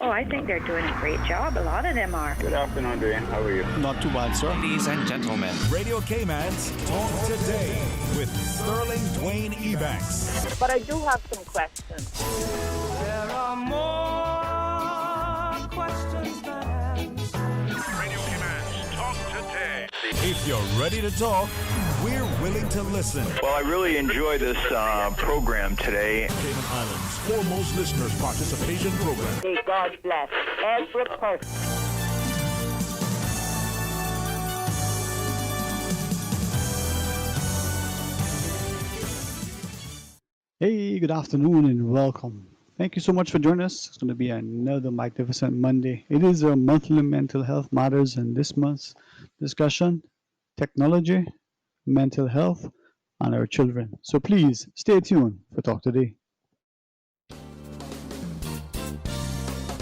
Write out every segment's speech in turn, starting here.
Oh, I think they're doing a great job. A lot of them are. Good afternoon, Dwayne. How are you? Not too bad, sir. Ladies and gentlemen, Radio Cayman's Talk Today with Sterling Dwayne Ebanks. But I do have some questions. There are more questions than answers. Radio Cayman's Talk Today. If you're ready to talk, we're willing to listen. Well, I really enjoy this program today. Cayman Islands' foremost listeners participation program. May God bless every person. Hey, good afternoon and welcome. Thank you so much for joining us. It's going to be another magnificent Monday. It is our monthly mental health matters, and this month's discussion, technology, mental health, and our children. So please stay tuned for Talk Today.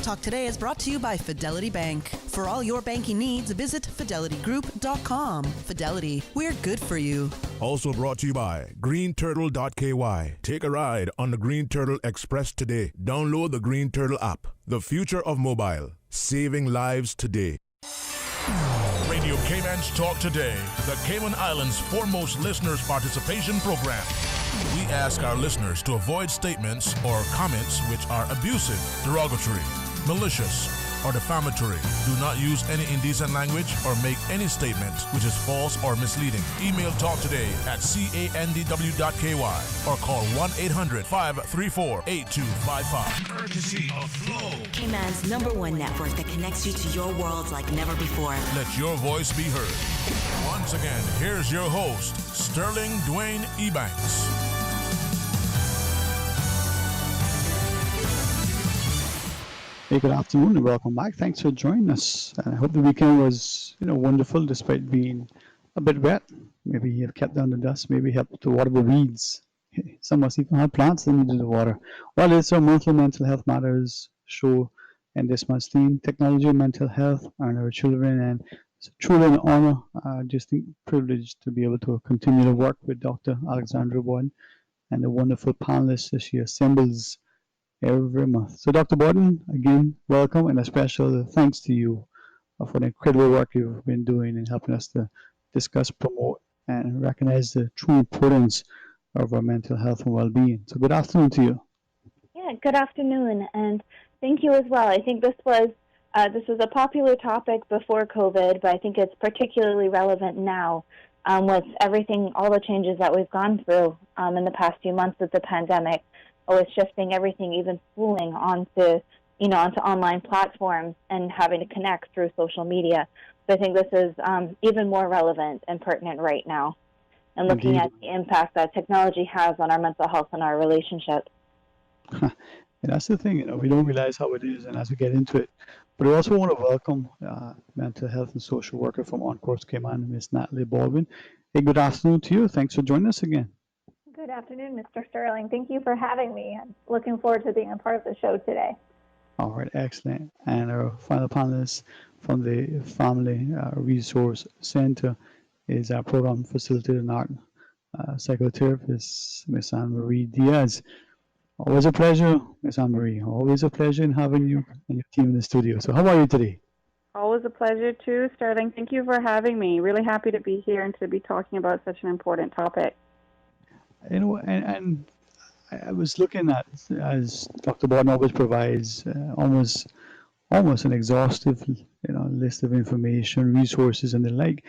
Talk Today is brought to you by Fidelity Bank. For all your banking needs, visit fidelitygroup.com. Fidelity, we're good for you. Also brought to you by greenturtle.ky. Take a ride on the Green Turtle Express today. Download the Green Turtle app. The future of mobile. Saving lives today. Radio Cayman's Talk Today, the Cayman Islands' foremost listeners participation program. We ask our listeners to avoid statements or comments which are abusive, derogatory, malicious, or defamatory. Do not use any indecent language or make any statement which is false or misleading. Email talktoday@candw.ky or call 1-800-534-8255. Courtesy of Flow. Cayman's #1 network that connects you to your world like never before. Let your voice be heard. Once again, here's your host, Sterling Dwayne Ebanks. Hey, good afternoon and welcome back. Thanks for joining us. I hope the weekend was, wonderful despite being a bit wet. Maybe you've kept down the dust, maybe helped to water the weeds. Some of us even have plants that needed the water. Well, it's our monthly mental health matters show, and this month's theme, technology, mental health, and our children. And it's truly an honor, just privileged to be able to continue to work with Dr. Alexandra Borden and the wonderful panelists that she assembles every month. So Dr. Borden, again, welcome, and a special thanks to you for the incredible work you've been doing in helping us to discuss, promote, and recognize the true importance of our mental health and well-being. So good afternoon to you. Yeah, good afternoon, and thank you as well. I think this was a popular topic before COVID, but I think it's particularly relevant now with everything, all the changes that we've gone through in the past few months with the pandemic. With shifting everything, even schooling, onto online platforms and having to connect through social media. So I think this is even more relevant and pertinent right now, and looking at the impact that technology has on our mental health and our relationships. And that's the thing, we don't realize how it is, and as we get into it. But I also want to welcome mental health and social worker from Encores Cayman, Miss Natalie Baldwin. Hey, good afternoon to you. Thanks for joining us again. Good afternoon, Mr. Sterling. Thank you for having me. I'm looking forward to being a part of the show today. All right, excellent. And our final panelist from the Family Resource Center is our program facilitator and art psychotherapist, Miss Anne-Marie Diaz. Always a pleasure, Miss Anne-Marie. Always a pleasure in having you and your team in the studio. So how are you today? Always a pleasure too, Sterling. Thank you for having me. Really happy to be here and to be talking about such an important topic. And I was looking at, as Dr. Borden always provides, almost an exhaustive, list of information, resources, and the like,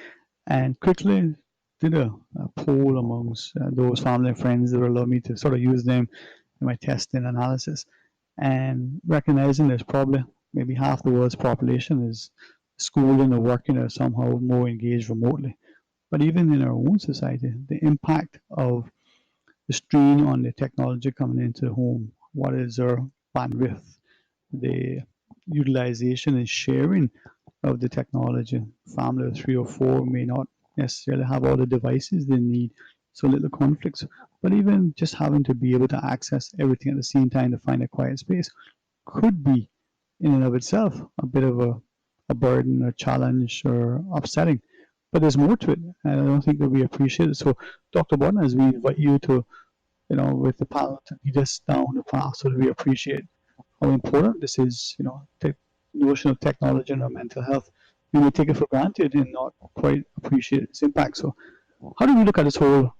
and quickly did a poll amongst those family and friends that allow me to sort of use them in my testing analysis, and recognizing there's probably maybe half the world's population is schooling or working or somehow more engaged remotely. But even in our own society, the impact of the strain on the technology coming into the home, what is our bandwidth, the utilization and sharing of the technology. Family of 3 or 4 may not necessarily have all the devices they need, so little conflicts. But even just having to be able to access everything at the same time to find a quiet space could be, in and of itself, a bit of a burden, a challenge, or upsetting. But there's more to it, and I don't think that we appreciate it. So, Dr. Borden, as we invite you to, with the panel to lead us down the path so that we appreciate how important this is, the notion of technology and our mental health. We may take it for granted and not quite appreciate its impact. So how do we look at this whole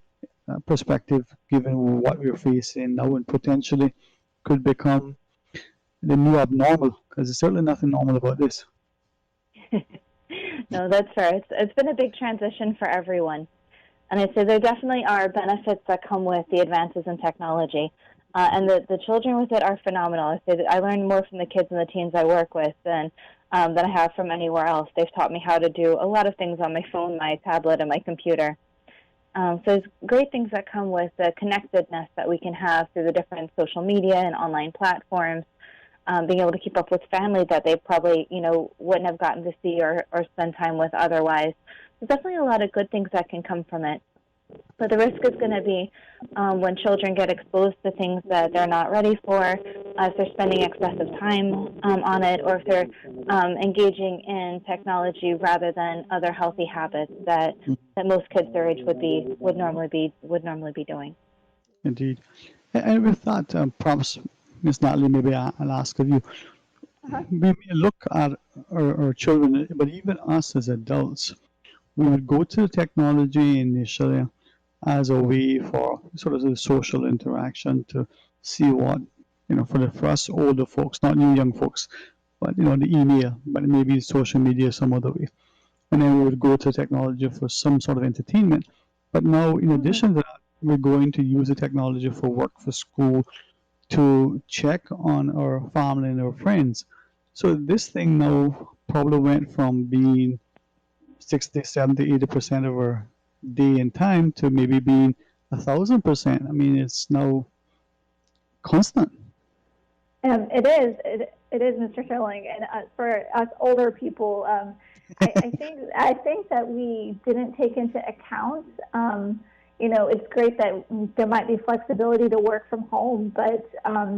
perspective, given what we're facing now and potentially could become the new abnormal? Because there's certainly nothing normal about this. No, that's fair. It's been a big transition for everyone. And I'd say there definitely are benefits that come with the advances in technology. And the children with it are phenomenal. I say that I learn more from the kids and the teens I work with than I have from anywhere else. They've taught me how to do a lot of things on my phone, my tablet, and my computer. So there's great things that come with the connectedness that we can have through the different social media and online platforms, being able to keep up with family that they probably, wouldn't have gotten to see or spend time with otherwise. There's definitely a lot of good things that can come from it. But the risk is going to be when children get exposed to things that they're not ready for, if they're spending excessive time on it, or if they're engaging in technology rather than other healthy habits that most kids their age would normally be doing. Indeed. And with that, perhaps, Ms. Natalie, maybe I'll ask of you. We may look at our children, but even us as adults, we would go to technology initially as a way for sort of the social interaction to see what, for us older folks, not new young folks, but, the email, but maybe social media some other way. And then we would go to technology for some sort of entertainment. But now, in addition to that, we're going to use the technology for work, for school, to check on our family and our friends. So this thing now probably went from being 60, 70, 80% of our day and time to maybe being 1,000%. I mean, it's now constant. It is, Mr. Sterling, and for us older people, I think that we didn't take into account. It's great that there might be flexibility to work from home, but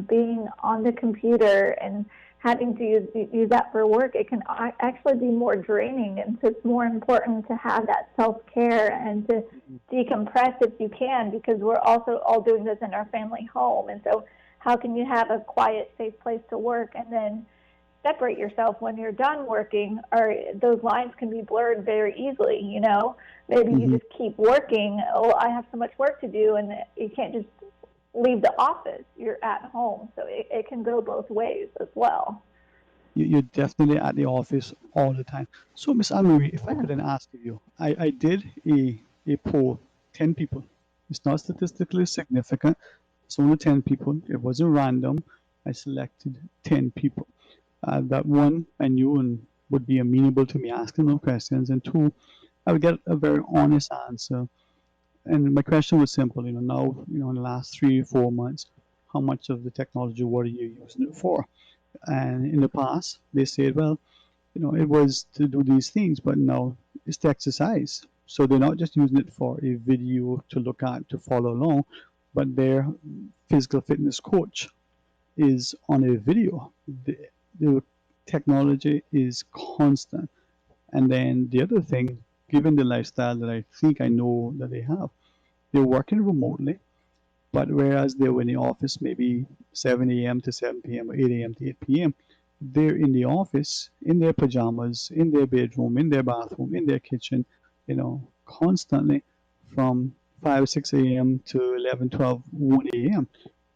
being on the computer and having to use that for work, it can actually be more draining. And so it's more important to have that self-care and to decompress if you can, because we're also all doing this in our family home. And so how can you have a quiet, safe place to work and then separate yourself when you're done working? Or those lines can be blurred very easily, Maybe you just keep working. Oh, I have so much work to do, and you can't just leave the office. You're at home, so it can go both ways as well. You're definitely at the office all the time. So, Miss Anne-Marie, if I could then ask you, I did a poll, 10 people. It's not statistically significant. It's only 10 people. It wasn't random. I selected 10 people. That one I knew and would be amenable to me asking no questions, and two, I would get a very honest answer. And my question was simple, now, in the last 3 or 4 months, how much of the technology, what are you using it for? And in the past, they said, well, it was to do these things, but now it's to exercise. So they're not just using it for a video to look at, to follow along, but their physical fitness coach is on a video. The technology is constant. And then the other thing, given the lifestyle that I think I know that they have, they're working remotely, but whereas they were in the office maybe 7 a.m. to 7 p.m. or 8 a.m. to 8 p.m., they're in the office, in their pajamas, in their bedroom, in their bathroom, in their kitchen, constantly from 5 or 6 a.m. to 11, 12, 1 a.m.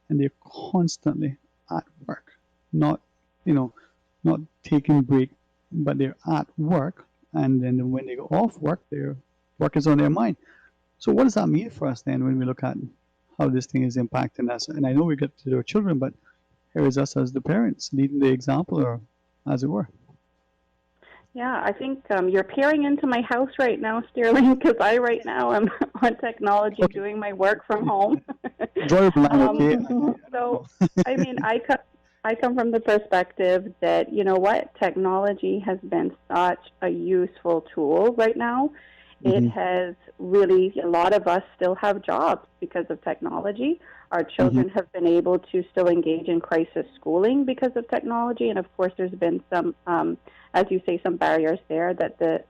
And they're constantly at work, not taking break, but they're at work. And then when they go off work, their work is on their mind. So what does that mean for us then when we look at how this thing is impacting us? And I know we get to our children, but here is us as the parents leading the example, or as it were. Yeah, I think you're peering into my house right now, Sterling, because I right now am on technology doing my work from home. So, I mean, I come from the perspective that, technology has been such a useful tool right now. It has really, a lot of us still have jobs because of technology. Our children have been able to still engage in crisis schooling because of technology. And of course, there's been some, as you say, some barriers there that the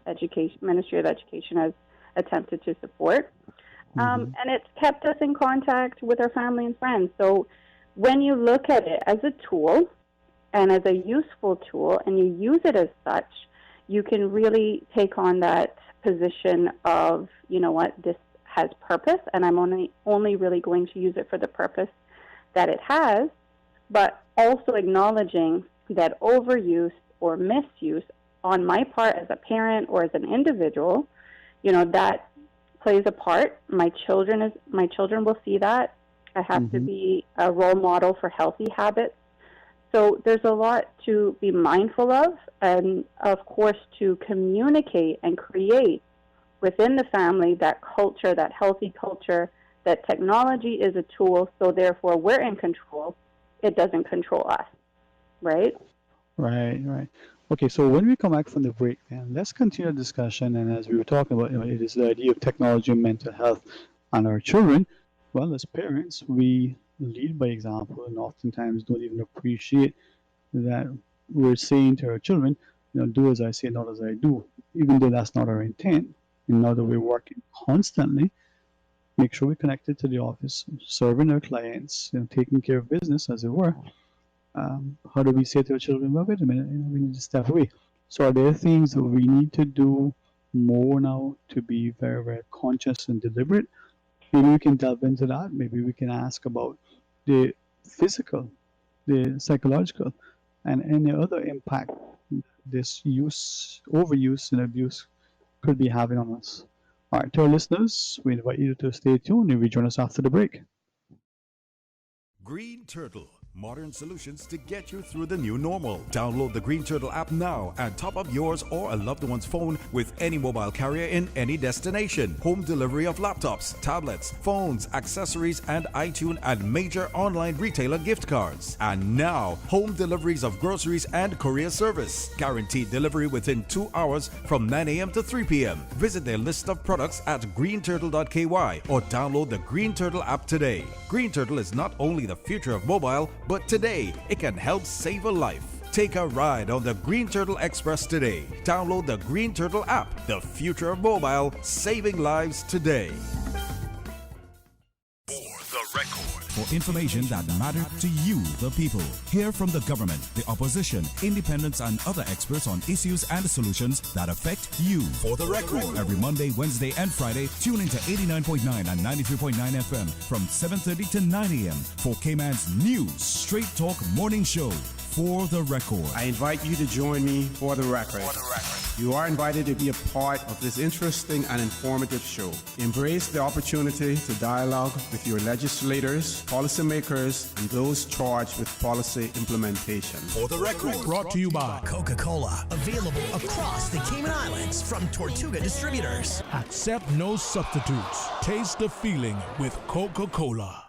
Ministry of Education has attempted to support. And it's kept us in contact with our family and friends. So when you look at it as a tool, and as a useful tool, and you use it as such, you can really take on that position of, you know what, this has purpose, and I'm only really going to use it for the purpose that it has, but also acknowledging that overuse or misuse on my part as a parent or as an individual, you know, that plays a part. My children will see that. I have to be a role model for healthy habits. So there's a lot to be mindful of, and of course to communicate and create within the family that culture, that healthy culture, that technology is a tool, so therefore we're in control. It doesn't control us, right? Right. Okay, so when we come back from the break, then let's continue the discussion. And as we were talking about, it is the idea of technology and mental health on our children. Well, as parents, we lead by example, and oftentimes don't even appreciate that we're saying to our children, you know, do as I say, not as I do, even though that's not our intent. And now that we're working constantly, make sure we're connected to the office, serving our clients, you know, taking care of business, as it were. How do we say to our children, well, wait a minute, you know, we need to step away? So are there things that we need to do more now to be very, very conscious and deliberate? Maybe we can delve into that. Maybe we can ask about the physical, the psychological, and any other impact this overuse and abuse could be having on us. All right, to our listeners, we invite you to stay tuned and rejoin us after the break. Green Turtle. Modern solutions to get you through the new normal. Download the Green Turtle app now and top up yours or a loved one's phone with any mobile carrier in any destination. Home delivery of laptops, tablets, phones, accessories, and iTunes and major online retailer gift cards. And now, home deliveries of groceries and courier service. Guaranteed delivery within 2 hours from 9 a.m. to 3 p.m. Visit their list of products at greenturtle.ky or download the Green Turtle app today. Green Turtle is not only the future of mobile, but today, it can help save a life. Take a ride on the Green Turtle Express today. Download the Green Turtle app, the future of mobile, saving lives today. For the record. For information that matters to you, the people. Hear from the government, the opposition, independents, and other experts on issues and solutions that affect you. For the record. Every Monday, Wednesday, and Friday, tune into 89.9 and 93.9 FM from 7:30 to 9 a.m. for Cayman's new Straight Talk Morning Show. For the record. I invite you to join me for the record. You are invited to be a part of this interesting and informative show. Embrace the opportunity to dialogue with your legislators, policymakers, and those charged with policy implementation. For the record. Brought to you by Coca-Cola. Available across the Cayman Islands from Tortuga Distributors. Accept no substitutes. Taste the feeling with Coca-Cola.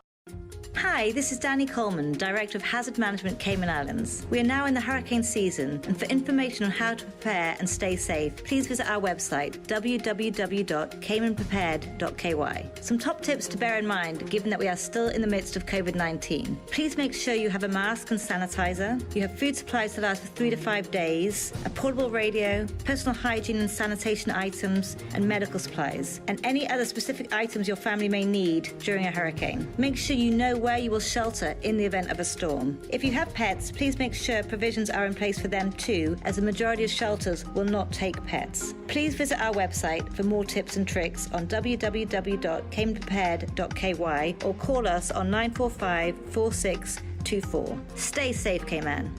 Hi, this is Danny Coleman, Director of Hazard Management Cayman Islands. We are now in the hurricane season, and for information on how to prepare and stay safe, please visit our website, www.caymanprepared.ky. Some top tips to bear in mind, given that we are still in the midst of COVID-19. Please make sure you have a mask and sanitizer, you have food supplies that last for 3 to 5 days, a portable radio, personal hygiene and sanitation items, and medical supplies, and any other specific items your family may need during a hurricane. Make sure you know where you will shelter in the event of a storm. If you have pets, please make sure provisions are in place for them too, as the majority of shelters will not take pets. Please visit our website for more tips and tricks on www.caymanprepared.ky or call us on 945-4624. Stay safe, Cayman.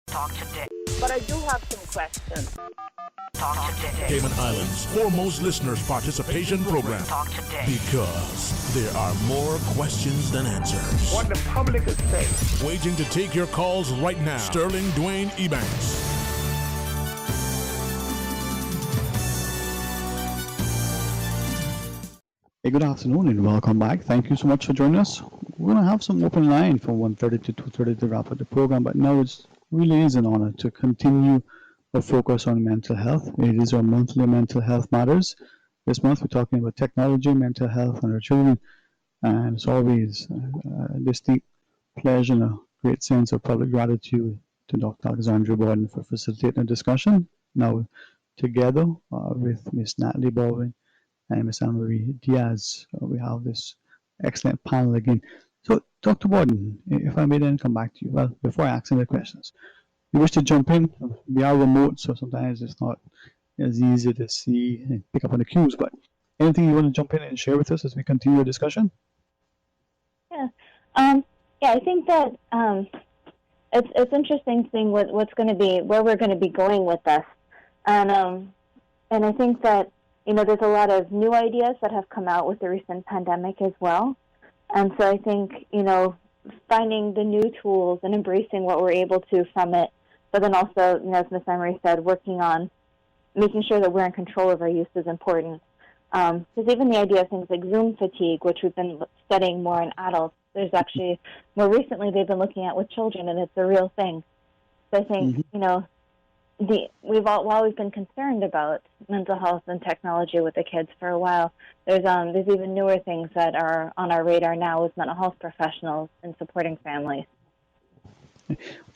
Talk today. But I do have some questions. Talk today. Cayman Islands' foremost listeners participation program. Talk today. Because there are more questions than answers. What the public is saying. Waiting to take your calls right now. Sterling Dwayne Ebanks. Hey, good afternoon and welcome back. Thank you so much for joining us. We're going to have some open line from 1:30 to 2:30 to wrap up the program, but now it really is an honor to continue a focus on mental health. It is our monthly Mental Health Matters. This month we're talking about technology, mental health, and our children. And it's always a distinct pleasure and a great sense of public gratitude to Dr. Alexandra Borden for facilitating the discussion. Now, together with Ms. Natalie Baldwin and Ms. Anne-Marie Diaz, we have this excellent panel again. So, Dr. Borden, if I may then come back to you, well, before I ask any questions, you wish to jump in? We are remote, so sometimes it's not as easy to see and pick up on the cues, but anything you want to jump in and share with us as we continue the discussion? Yeah. Yeah, I think that it's interesting seeing what's going to be, where we're going to be going with this. And I think that, there's a lot of new ideas that have come out with the recent pandemic as well. And so I think, finding the new tools and embracing what we're able to from it, but then also, as Ms. Emery said, working on making sure that we're in control of our use is important. Because even the idea of things like Zoom fatigue, which we've been studying more in adults, there's actually, more recently they've been looking at with children, and it's a real thing. So I think, while we've been concerned about mental health and technology with the kids for a while, there's even newer things that are on our radar now with mental health professionals and supporting families.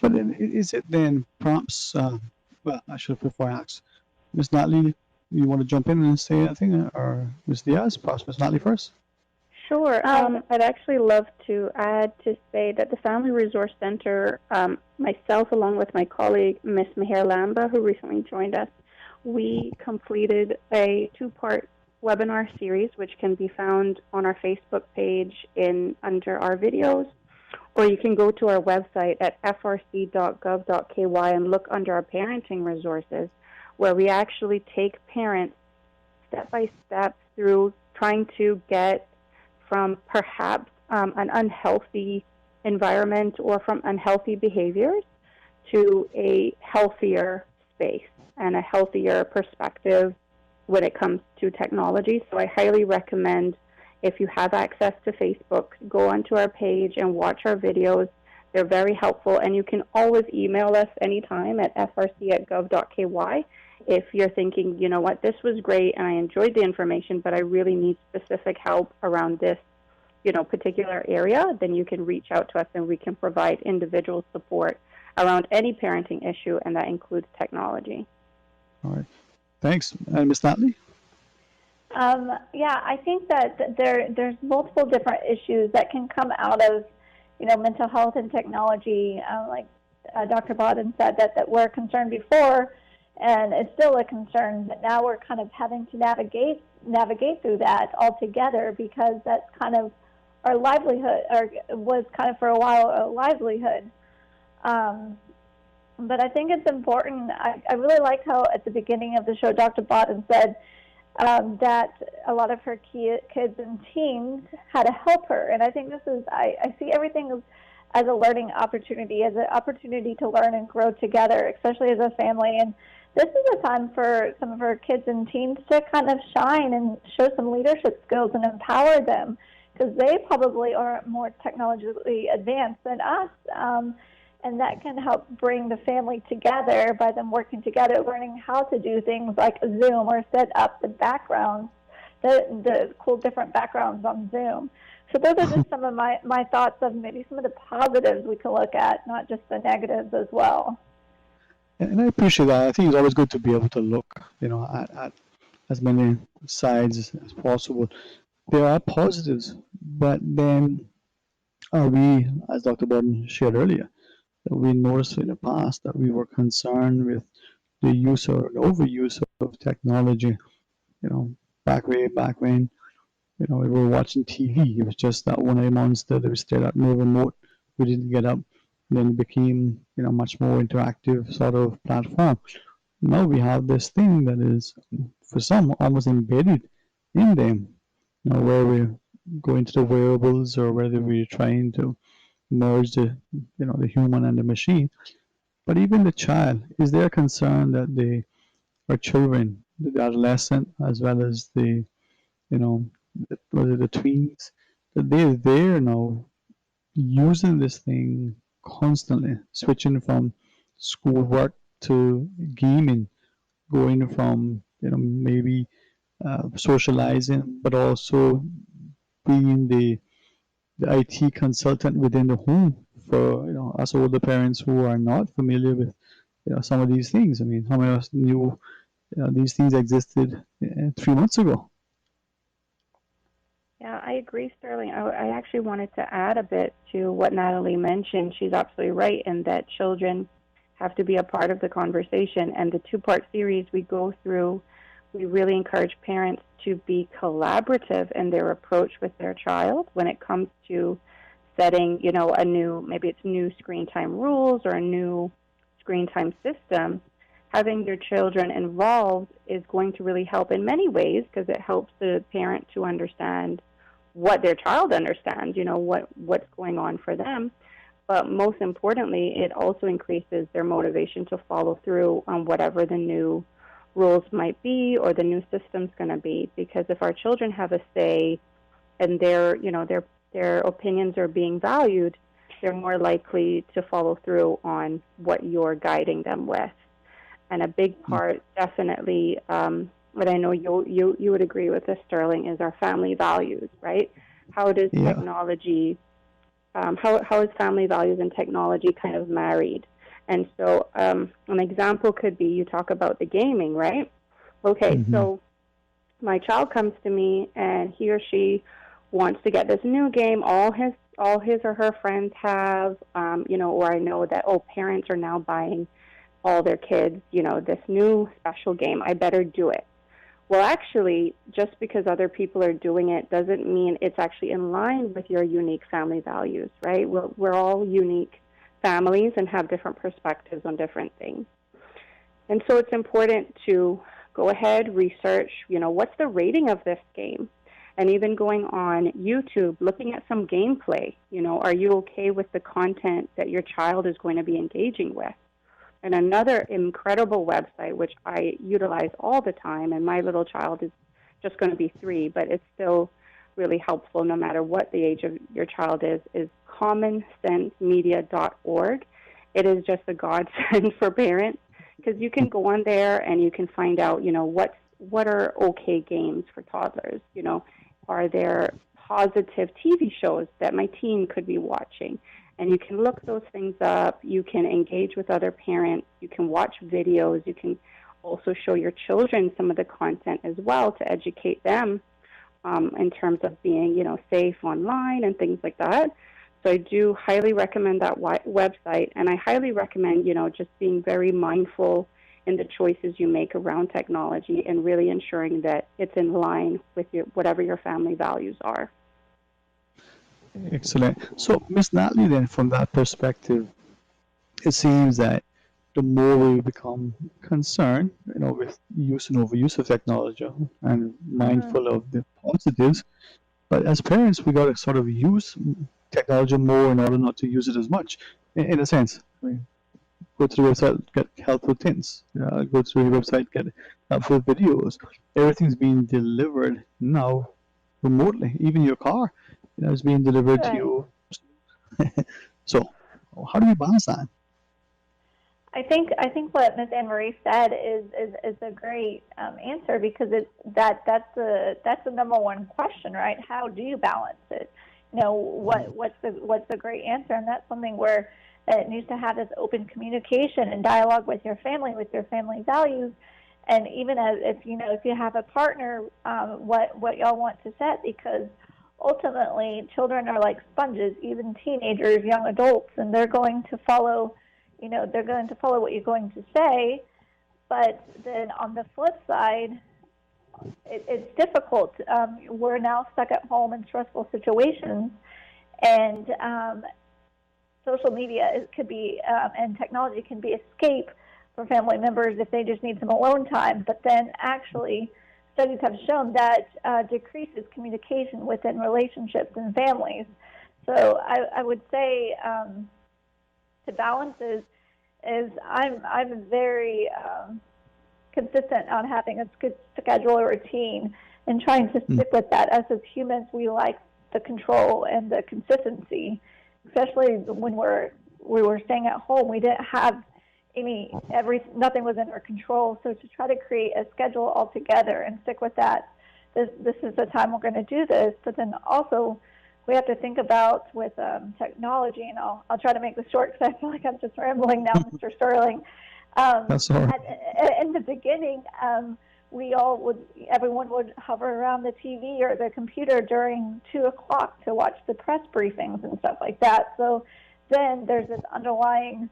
But is it then perhaps, well, I should have before I asked, Ms. Natalie, you want to jump in and say anything, or Ms. Diaz, perhaps Ms. Natalie first? Sure. I'd actually love to add to say that the Family Resource Center, myself along with my colleague, Ms. Meher Lamba, who recently joined us, we completed a 2-part webinar series, which can be found on our Facebook page under our videos, or you can go to our website at frc.gov.ky and look under our parenting resources, where we actually take parents step by step through trying to get from perhaps an unhealthy environment or from unhealthy behaviors to a healthier space and a healthier perspective when it comes to technology. So I highly recommend, if you have access to Facebook, go onto our page and watch our videos. They're very helpful, and you can always email us anytime at frc@gov.ky if you're thinking, you know what, this was great and I enjoyed the information, but I really need specific help around this, particular area. Then you can reach out to us and we can provide individual support around any parenting issue, and that includes technology. All right. Thanks. And Ms. Natalie? Yeah, I think that there's multiple different issues that can come out of, mental health and technology. Like Dr. Bawden said, that we're concerned before, and it's still a concern, but now we're kind of having to navigate through that altogether, because that's kind of our livelihood, or was kind of for a while a livelihood. But I think it's important. I really liked how at the beginning of the show Dr. Bawden said that a lot of her kids and teens had to help her. And I think this is, I see everything as a learning opportunity, as an opportunity to learn and grow together, especially as a family. And this is a time for some of our kids and teens to kind of shine and show some leadership skills and empower them, because they probably are more technologically advanced than us. And that can help bring the family together by them working together, learning how to do things like Zoom or set up the backgrounds, the cool different backgrounds on Zoom. So those are just some of my thoughts of maybe some of the positives we can look at, not just the negatives as well. And I appreciate that. I think it's always good to be able to look, at as many sides as possible. There are positives, but then are we, as Dr. Borden shared earlier, that we noticed in the past that we were concerned with the use or the overuse of technology. Back when, we were watching TV, it was just that one-eye monster that we stared at, no remote, we didn't get up. Then it became, much more interactive sort of platform. Now we have this thing that is, for some, almost embedded in them. Where we're going to the wearables, or whether we're trying to merge the human and the machine. But even the child, is there a concern that our children, the adolescent, as well as the tweens, that they're there now using this thing constantly, switching from schoolwork to gaming, going from maybe socializing, but also being the IT consultant within the home for us older parents who are not familiar with some of these things. I mean, how many of us knew these things existed 3 months ago? Yeah, I agree, Sterling. I actually wanted to add a bit to what Natalie mentioned. She's absolutely right in that children have to be a part of the conversation. And the two-part series we go through, we really encourage parents to be collaborative in their approach with their child when it comes to setting, maybe it's new screen time rules or a new screen time system. Having your children involved is going to really help in many ways because it helps the parent to understand what their child understands, what's going on for them. But most importantly, it also increases their motivation to follow through on whatever the new rules might be or the new system's going to be. Because if our children have a say and their opinions are being valued, they're more likely to follow through on what you're guiding them with. And a big part, definitely, what I know you would agree with this, Sterling, is our family values, right? How does technology, how is family values and technology kind of married? And so an example could be you talk about the gaming, right? Okay, so my child comes to me and he or she wants to get this new game all his or her friends have, or I know that, parents are now buying all their kids, this new special game. I better do it. Well, actually, just because other people are doing it doesn't mean it's actually in line with your unique family values, right? We're all unique families and have different perspectives on different things. And so it's important to go ahead, research, what's the rating of this game? And even going on YouTube, looking at some gameplay, are you okay with the content that your child is going to be engaging with? And another incredible website, which I utilize all the time, and my little child is just going to be 3, but it's still really helpful no matter what the age of your child is commonsensemedia.org. It is just a godsend for parents because you can go on there and you can find out, what are okay games for toddlers? Are there positive TV shows that my teen could be watching? And you can look those things up. You can engage with other parents. You can watch videos. You can also show your children some of the content as well to educate them in terms of being, safe online and things like that. So I do highly recommend that website. And I highly recommend, just being very mindful in the choices you make around technology and really ensuring that it's in line with whatever your family values are. Excellent. So, Ms. Natalie, then, from that perspective, it seems that the more we become concerned, with use and overuse of technology and mindful of the positives, but as parents, we got to sort of use technology more in order not to use it as much. In a sense, go to the website, get helpful hints. Go to the website, get helpful videos. Everything's being delivered now remotely. Even your car, is being delivered to you. So, how do we balance that? I think what Ms. Anne Marie said is a great answer because that's the number one question, right? How do you balance it? What's the great answer? And that's something where it needs to have this open communication and dialogue with your family values, and even as if you have a partner, what y'all want to set, because ultimately children are like sponges, even teenagers, young adults, and they're going to follow. They're going to follow what you're going to say, but then on the flip side, it's difficult. We're now stuck at home in stressful situations, and social media could be, and technology can be escape for family members if they just need some alone time. But then actually, studies have shown that decreases communication within relationships and families. So I would say to balance is I'm very consistent on having a good schedule or routine and trying to stick with that. Us as humans, we like the control and the consistency, especially when we were staying at home. We didn't have nothing was in our control. So to try to create a schedule altogether and stick with that, this is the time we're going to do this. But then also we have to think about with technology, and I'll try to make this short because I feel like I'm just rambling now, Mr. Sterling. That's all right. In the beginning, everyone would hover around the TV or the computer during 2 o'clock to watch the press briefings and stuff like that. So then there's this underlying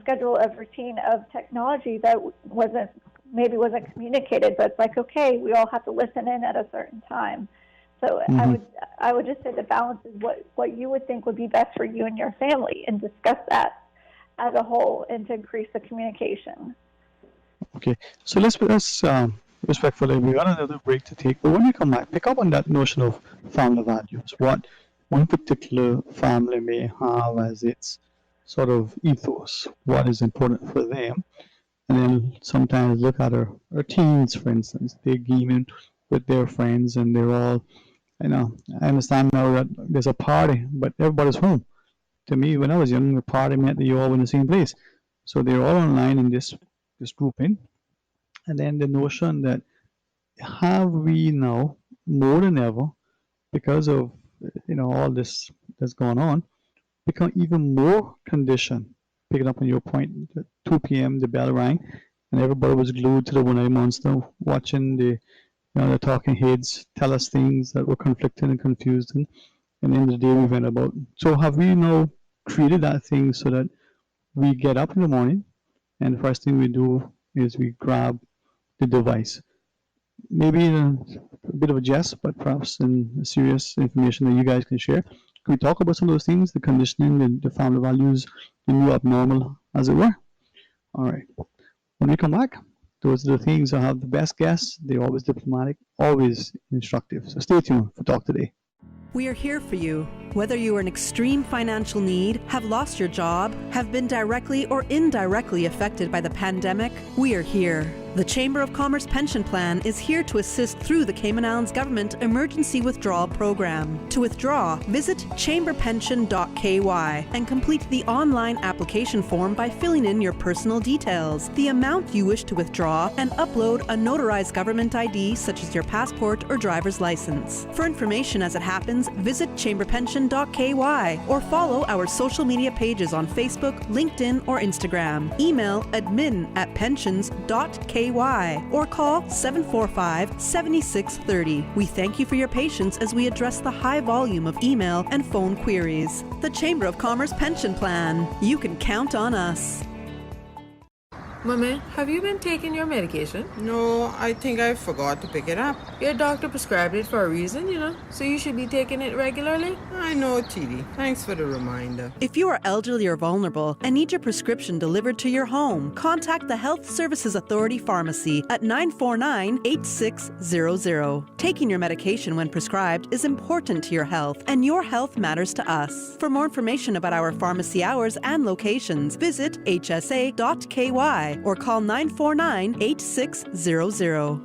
schedule of routine of technology that wasn't communicated, but it's like, okay, we all have to listen in at a certain time. So I would just say the balance is what you would think would be best for you and your family, and discuss that as a whole and to increase the communication. Okay, so let's respectfully, we got another break to take, but when we come back, pick up on that notion of family values, what one particular family may have as its sort of ethos, what is important for them, and then sometimes look at our teens, for instance. They're gaming with their friends and they're all, I understand now that there's a party, but everybody's home. To me, when I was young, the party meant that you all were in the same place. So they're all online in this group in. And then the notion that have we now, more than ever, because of all this that's going on, become even more conditioned. Picking up on your point, at 2 p.m. the bell rang, and everybody was glued to the one-eyed monster, watching the talking heads tell us things that were conflicting and confusing, and in the day we went about. So have we now treated that thing so that we get up in the morning, and the first thing we do is we grab the device? Maybe in a bit of a jest, but perhaps in serious information that you guys can share. Can we talk about some of those things, the conditioning, the family values, the new abnormal, as it were? All right. When we come back, those are the things that have the best guests. They're always diplomatic, always instructive. So stay tuned for Talk Today. We are here for you. Whether you are in extreme financial need, have lost your job, have been directly or indirectly affected by the pandemic, we are here. The Chamber of Commerce Pension Plan is here to assist through the Cayman Islands Government Emergency Withdrawal Program. To withdraw, visit chamberpension.ky and complete the online application form by filling in your personal details, the amount you wish to withdraw, and upload a notarized government ID such as your passport or driver's license. For information as it happens, visit chamberpension.ky or follow our social media pages on Facebook, LinkedIn, or Instagram. Email admin@pensions.ky or call 745-7630. We thank you for your patience as we address the high volume of email and phone queries. The Chamber of Commerce Pension Plan. You can count on us. Mommy, have you been taking your medication? No, I think I forgot to pick it up. Your doctor prescribed it for a reason, so you should be taking it regularly. I know, TD. Thanks for the reminder. If you are elderly or vulnerable and need your prescription delivered to your home, contact the Health Services Authority Pharmacy at 949-8600. Taking your medication when prescribed is important to your health, and your health matters to us. For more information about our pharmacy hours and locations, visit hsa.ky or call 949-8600.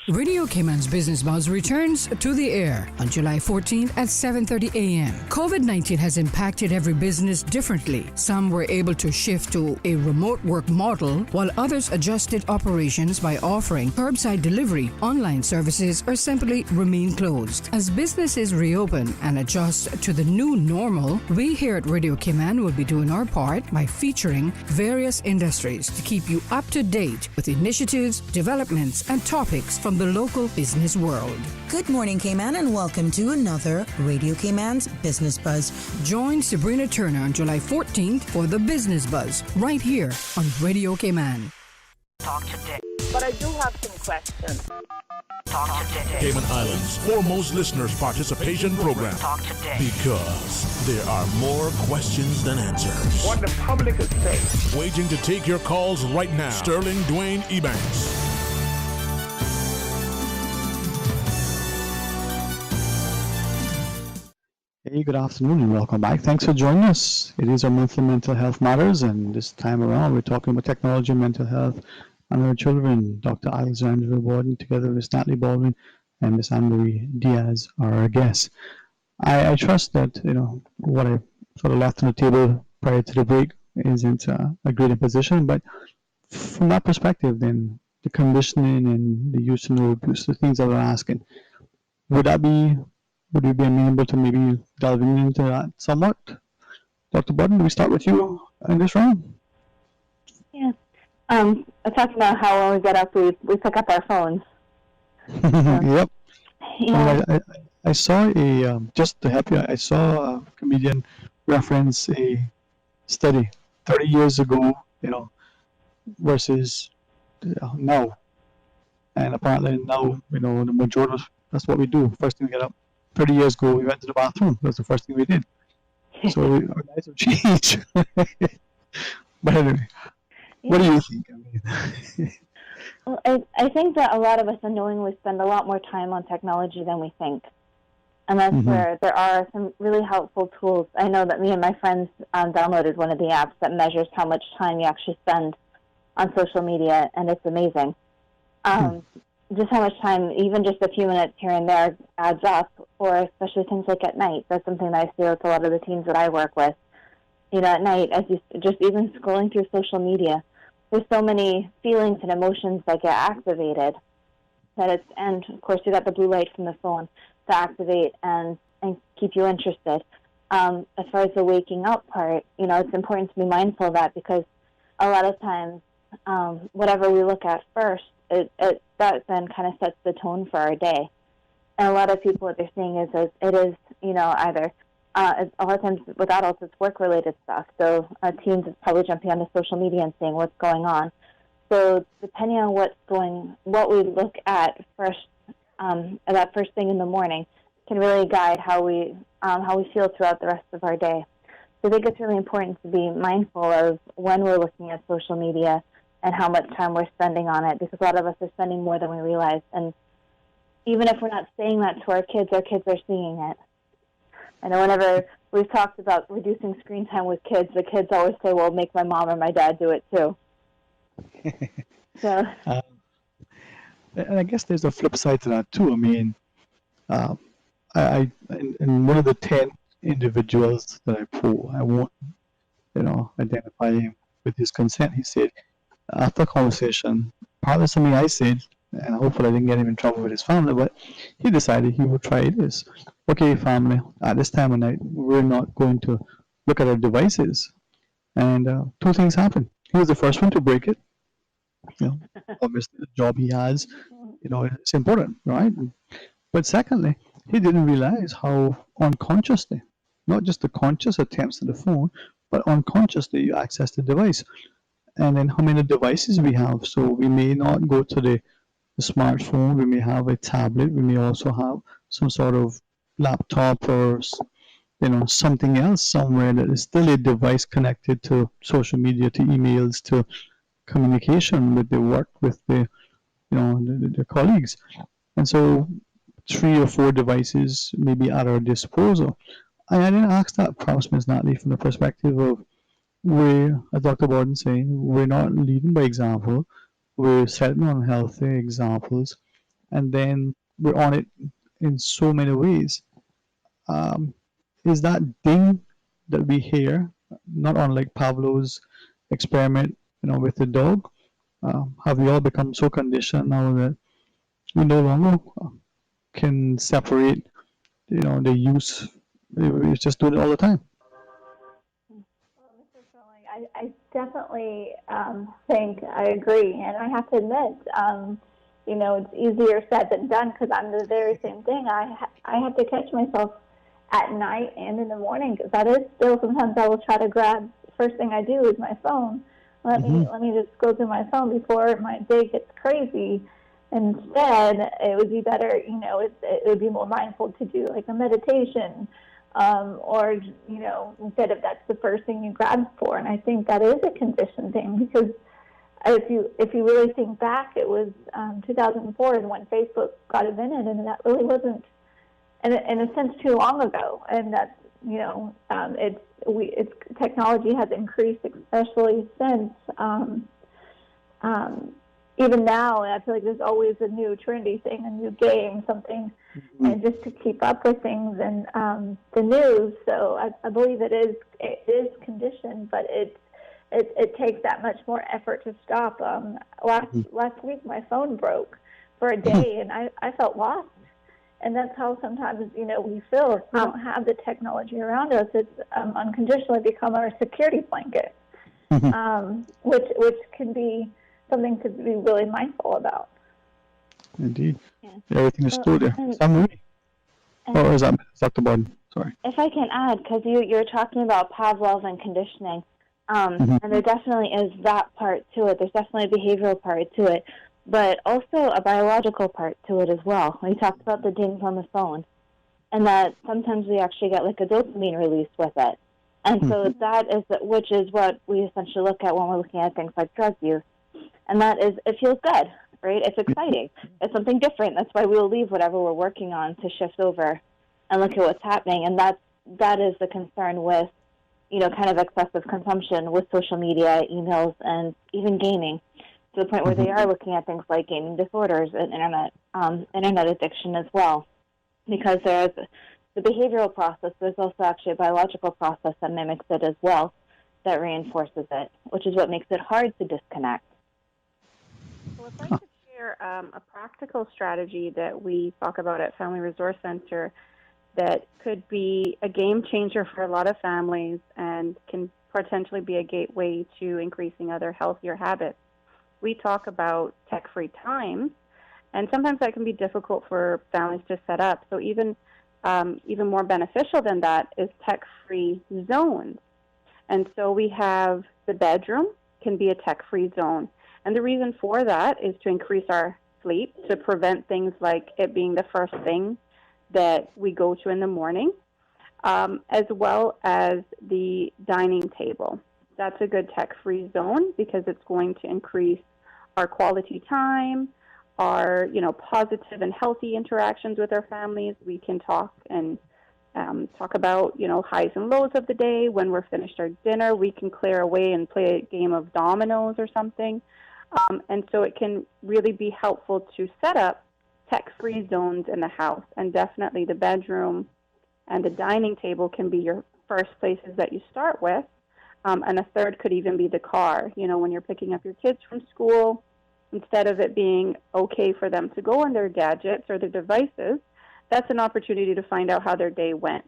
Radio Cayman's Business Buzz returns to the air on July 14th at 7:30 a.m. COVID-19 has impacted every business differently. Some were able to shift to a remote work model, while others adjusted operations by offering curbside delivery, online services, or simply remain closed. As businesses reopen and adjust to the new normal, we here at Radio Cayman will be doing our part by featuring various industries to keep you up to date with initiatives, developments, and topics from the local business world. Good morning, Cayman, and welcome to another Radio Cayman's Business Buzz. Join Sabrina Turner on July 14th for the Business Buzz, right here on Radio Cayman. Talk today. But I do have some questions. Talk today. Cayman Islands' foremost listeners' participation program. Talk today. Because there are more questions than answers. What the public is saying. Waiting to take your calls right now. Sterling Dwayne Ebanks. Hey, good afternoon and welcome back. Thanks for joining us. It is our monthly Mental Health Matters, and this time around we're talking about technology and mental health and our children. Dr. Alexandra Borden, together with Miss Natalie Baldwin and Miss Anne-Marie Diaz, are our guests. I trust that what I sort of left on the table prior to the break isn't a great position, but from that perspective, then the conditioning and the use and abuse, the things that we're asking, would you be amenable to maybe delving into that somewhat? Dr. Borden, do we start with you in this round? Yeah. talking about how when we get up, we pick up our phones. Yep. Yeah. I saw just to help you, I saw a comedian reference a study 30 years ago, versus now. And apparently now, the majority of that's what we do. First thing we get up. 30 years ago, we went to the bathroom. That's the first thing we did. So our lives have changed. But anyway, what do you think? Well, I think that a lot of us unknowingly spend a lot more time on technology than we think. And that's where there are some really helpful tools. I know that me and my friends downloaded one of the apps that measures how much time you actually spend on social media, and it's amazing. Just how much time, even just a few minutes here and there, adds up, or especially things like at night. That's something that I see with a lot of the teens that I work with. At night, as you just even scrolling through social media, there's so many feelings and emotions that get activated. And of course, you got the blue light from the phone to activate and keep you interested. As far as the waking up part, it's important to be mindful of that, because a lot of times, whatever we look at first, that then kind of sets the tone for our day. And a lot of people, what they're seeing is it is, either a lot of times with adults, it's work-related stuff. So teens is probably jumping onto social media and seeing what's going on. So depending on what we look at first, that first thing in the morning, can really guide how we feel throughout the rest of our day. So I think it's really important to be mindful of when we're looking at social media and how much time we're spending on it, because a lot of us are spending more than we realize. And even if we're not saying that to our kids are seeing it. I know whenever we've talked about reducing screen time with kids, the kids always say, well, make my mom or my dad do it too. So. And I guess there's a flip side to that too. I mean, in one of the 10 individuals that I poll, I won't, identify him with his consent. He said, after a conversation, probably something I said, and hopefully I didn't get him in trouble with his family, but he decided he would try this. Okay, family, at this time of night, we're not going to look at our devices. And two things happened. He was the first one to break it. Obviously the job he has, it's important, right? But secondly, he didn't realize how unconsciously, not just the conscious attempts to the phone, but unconsciously you access the device. And then how many devices we have. So we may not go to the smartphone, we may have a tablet, we may also have some sort of laptop or something else somewhere that is still a device connected to social media, to emails, to communication with the work, with the colleagues. And so 3 or 4 devices may be at our disposal. I didn't ask that, perhaps, Ms. Natalie, from the perspective of as Dr. Borden saying, we're not leading by example, we're setting unhealthy examples, and then we're on it in so many ways. Is that ding that we hear, not unlike Pavlov's experiment, with the dog? Have we all become so conditioned now that we no longer can separate, the use? We just do it all the time. I definitely think I agree, and I have to admit, it's easier said than done, because I'm the very same thing. I have to catch myself at night and in the morning, because that is still sometimes I will try to grab. First thing I do is my phone. Let me just go through my phone before my day gets crazy. Instead, it would be better, it would be more mindful to do like a meditation. Or, instead of that's the first thing you grab for. And I think that is a conditioned thing, because if you really think back, it was 2004 when Facebook got invented, and that really wasn't, in a sense, too long ago. And that's, technology has increased, especially since, even now, I feel like there's always a new trendy thing, a new game, something, and just to keep up with things and the news. So I believe it is conditioned, but it takes that much more effort to stop. Last week my phone broke for a day, and I felt lost. And that's how sometimes we feel if we don't have the technology around us. It's unconditionally become our security blanket, which can be something to be really mindful about. Indeed. Yeah. Everything is stored there. Summary? Or is that Dr. Borden? Sorry. If I can add, because you're talking about Pavlov and conditioning, Mm-hmm. and there definitely is that part to it. There's definitely a behavioral part to it, but also a biological part to it as well. We talked about the dings on the phone, and that sometimes we actually get like a dopamine release with it. And so that is, which is what we essentially look at when we're looking at things like drug use. And that is, it feels good, right? It's exciting. It's something different. That's why we'll leave whatever we're working on to shift over and look at what's happening. And that is the concern with, kind of excessive consumption with social media, emails, and even gaming, to the point where they are looking at things like gaming disorders and internet addiction as well. Because there's the behavioral process, there's also actually a biological process that mimics it as well, that reinforces it, which is what makes it hard to disconnect. So if I could share a practical strategy that we talk about at Family Resource Center that could be a game changer for a lot of families and can potentially be a gateway to increasing other healthier habits. We talk about tech-free time, and sometimes that can be difficult for families to set up. So even more beneficial than that is tech-free zones. And so we have the bedroom can be a tech-free zone. And the reason for that is to increase our sleep, to prevent things like it being the first thing that we go to in the morning, as well as the dining table. That's a good tech-free zone because it's going to increase our quality time, our positive and healthy interactions with our families. We can talk and talk about highs and lows of the day. When we're finished our dinner, we can clear away and play a game of dominoes or something. And so it can really be helpful to set up tech-free zones in the house, and definitely the bedroom and the dining table can be your first places that you start with, and a third could even be the car. When you're picking up your kids from school, instead of it being okay for them to go on their gadgets or their devices, that's an opportunity to find out how their day went.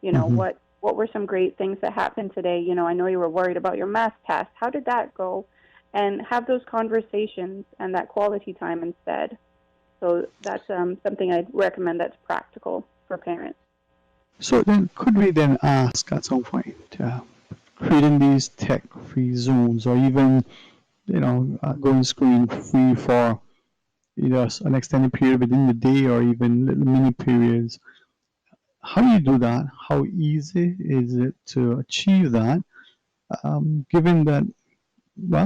What were some great things that happened today? I know you were worried about your math test. How did that go? And have those conversations and that quality time instead. So that's something I'd recommend that's practical for parents. So then, could we then ask at some point, creating these tech-free zones, or even, going screen-free for either an extended period within the day or even little mini periods? How do you do that? How easy is it to achieve that? Given that,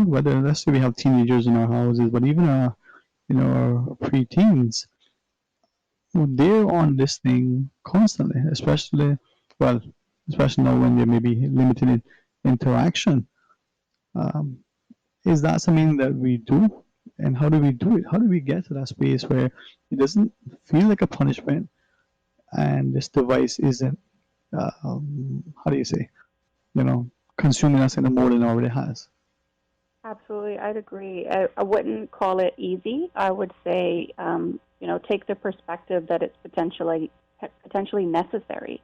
whether let's say we have teenagers in our houses, but even our pre-teens, they're on this thing constantly, especially now when they may be limited in interaction. Is that something that we do? And how do we do it? How do we get to that space where it doesn't feel like a punishment and this device isn't, consuming us in a more than it already has? Absolutely, I'd agree. I wouldn't call it easy. I would say, take the perspective that it's potentially necessary.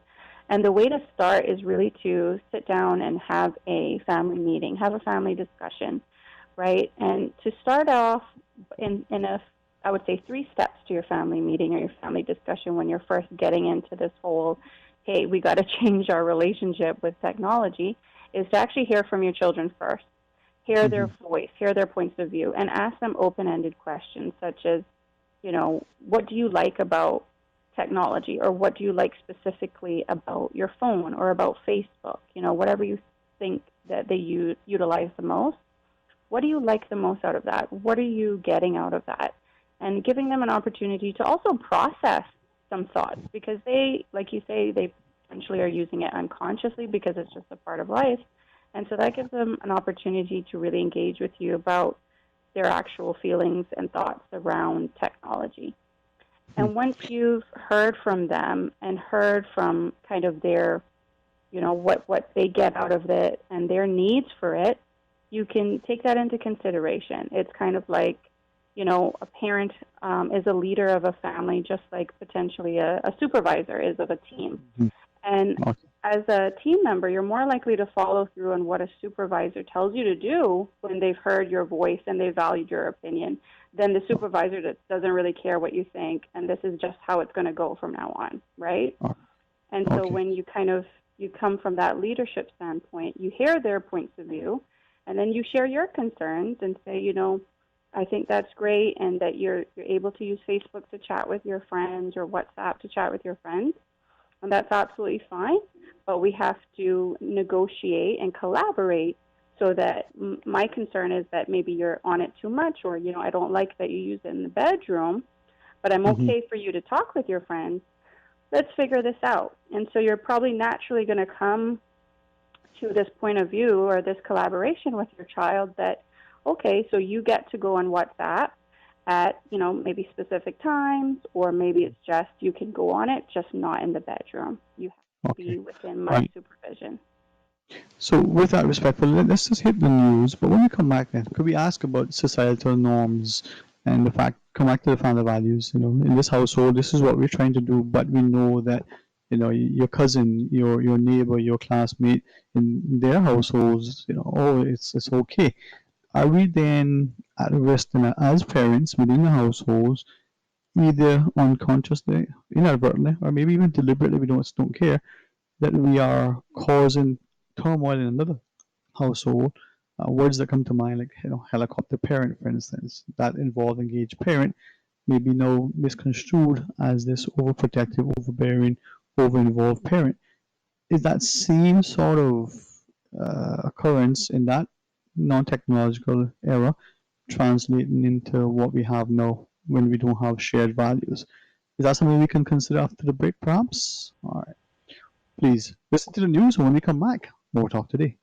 And the way to start is really to sit down and have a family meeting, have a family discussion, right? And to start off I would say 3 steps to your family meeting or your family discussion when you're first getting into this whole, hey, we got to change our relationship with technology, is to actually hear from your children first. Hear their voice, hear their points of view, and ask them open-ended questions such as, what do you like about technology, or what do you like specifically about your phone or about Facebook? Whatever you think that they utilize the most. What do you like the most out of that? What are you getting out of that? And giving them an opportunity to also process some thoughts, because they, like you say, they potentially are using it unconsciously because it's just a part of life. And so that gives them an opportunity to really engage with you about their actual feelings and thoughts around technology. And once you've heard from them and heard from kind of their, what they get out of it and their needs for it, you can take that into consideration. It's kind of like, a parent is a leader of a family, just like potentially a supervisor is of a team. And as a team member, you're more likely to follow through on what a supervisor tells you to do when they've heard your voice and they valued your opinion than the supervisor that doesn't really care what you think and this is just how it's going to go from now on, right? And so when you you come from that leadership standpoint, you hear their points of view, and then you share your concerns and say, you know, I think that's great, and that you're able to use Facebook to chat with your friends or WhatsApp to chat with your friends, and that's absolutely fine. But we have to negotiate and collaborate so that my concern is that maybe you're on it too much, or, you know, I don't like that you use it in the bedroom, but I'm okay for you to talk with your friends. Let's figure this out. And so you're probably naturally going to come to this point of view or this collaboration with your child that, okay, so you get to go on WhatsApp at, you know, maybe specific times, or maybe it's just you can go on it, just not in the bedroom. You have to be within my supervision. So with that respect, let's just hit the news. But when we come back then, could we ask about societal norms and the fact, come back to the family values, you know, in this household, this is what we're trying to do, but we know that, you know, your cousin, your neighbor, your classmate in their households, you know, oh, it's okay. Are we then at risk as parents within the households, either unconsciously, inadvertently, or maybe even deliberately, we don't care, that we are causing turmoil in another household? Words that come to mind, like, you know, helicopter parent, for instance, that involve engaged parent, maybe now misconstrued as this overprotective, overbearing, over-involved parent. Is that same sort of occurrence in that non-technological era translating into what we have now when we don't have shared values? Is that something we can consider after the break, perhaps? All right. Please listen to the news, and when we come back, more talk today.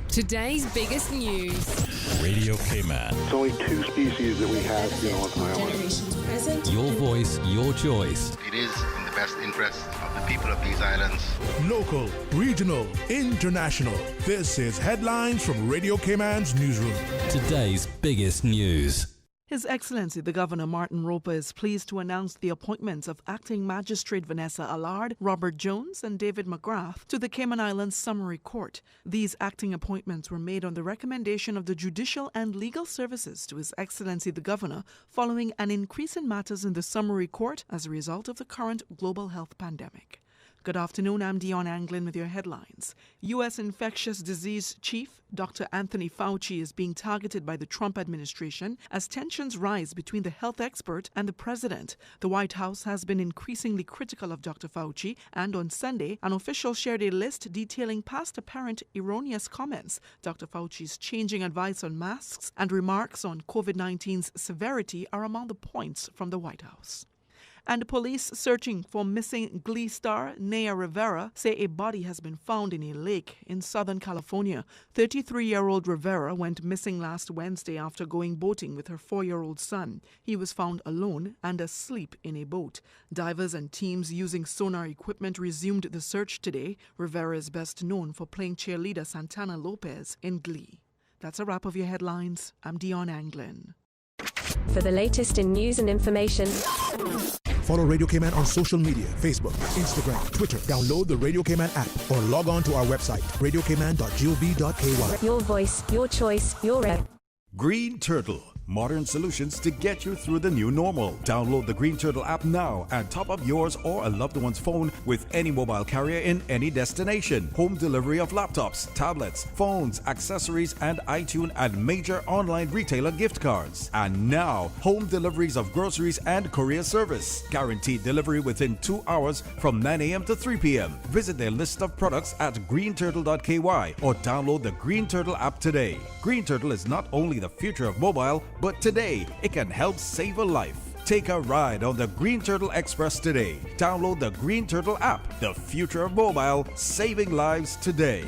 Today's biggest news. Radio Cayman. It's only 2 species that we have here on the island. Your voice, your choice. It is in the best interest of the people of these islands. Local, regional, international. This is Headlines from Radio Cayman's newsroom. Today's biggest news. His Excellency the Governor Martin Roper is pleased to announce the appointments of Acting Magistrate Vanessa Allard, Robert Jones and David McGrath to the Cayman Islands Summary Court. These acting appointments were made on the recommendation of the Judicial and Legal Services to His Excellency the Governor following an increase in matters in the Summary Court as a result of the current global health pandemic. Good afternoon, I'm Dion Anglin with your headlines. U.S. infectious disease chief Dr. Anthony Fauci is being targeted by the Trump administration as tensions rise between the health expert and the president. The White House has been increasingly critical of Dr. Fauci, and on Sunday, an official shared a list detailing past apparent erroneous comments, Dr. Fauci's changing advice on masks, and remarks on COVID-19's severity are among the points from the White House. And police searching for missing Glee star Naya Rivera say a body has been found in a lake in Southern California. 33-year-old Rivera went missing last Wednesday after going boating with her 4-year-old son. He was found alone and asleep in a boat. Divers and teams using sonar equipment resumed the search today. Rivera is best known for playing cheerleader Santana Lopez in Glee. That's a wrap of your headlines. I'm Dion Anglin. For the latest in news and information, follow Radio Cayman on social media, Facebook, Instagram, Twitter. Download the Radio Cayman app or log on to our website, radiocayman.gov.ky. Your voice, your choice, your rep. Green Turtle. Modern solutions to get you through the new normal. Download the Green Turtle app now and top up yours or a loved one's phone with any mobile carrier in any destination. Home delivery of laptops, tablets, phones, accessories, and iTunes and major online retailer gift cards. And now, home deliveries of groceries and courier service. Guaranteed delivery within 2 hours from 9 a.m. to 3 p.m. Visit their list of products at greenturtle.ky or download the Green Turtle app today. Green Turtle is not only the future of mobile, but today, it can help save a life. Take a ride on the Green Turtle Express today. Download the Green Turtle app, the future of mobile, saving lives today.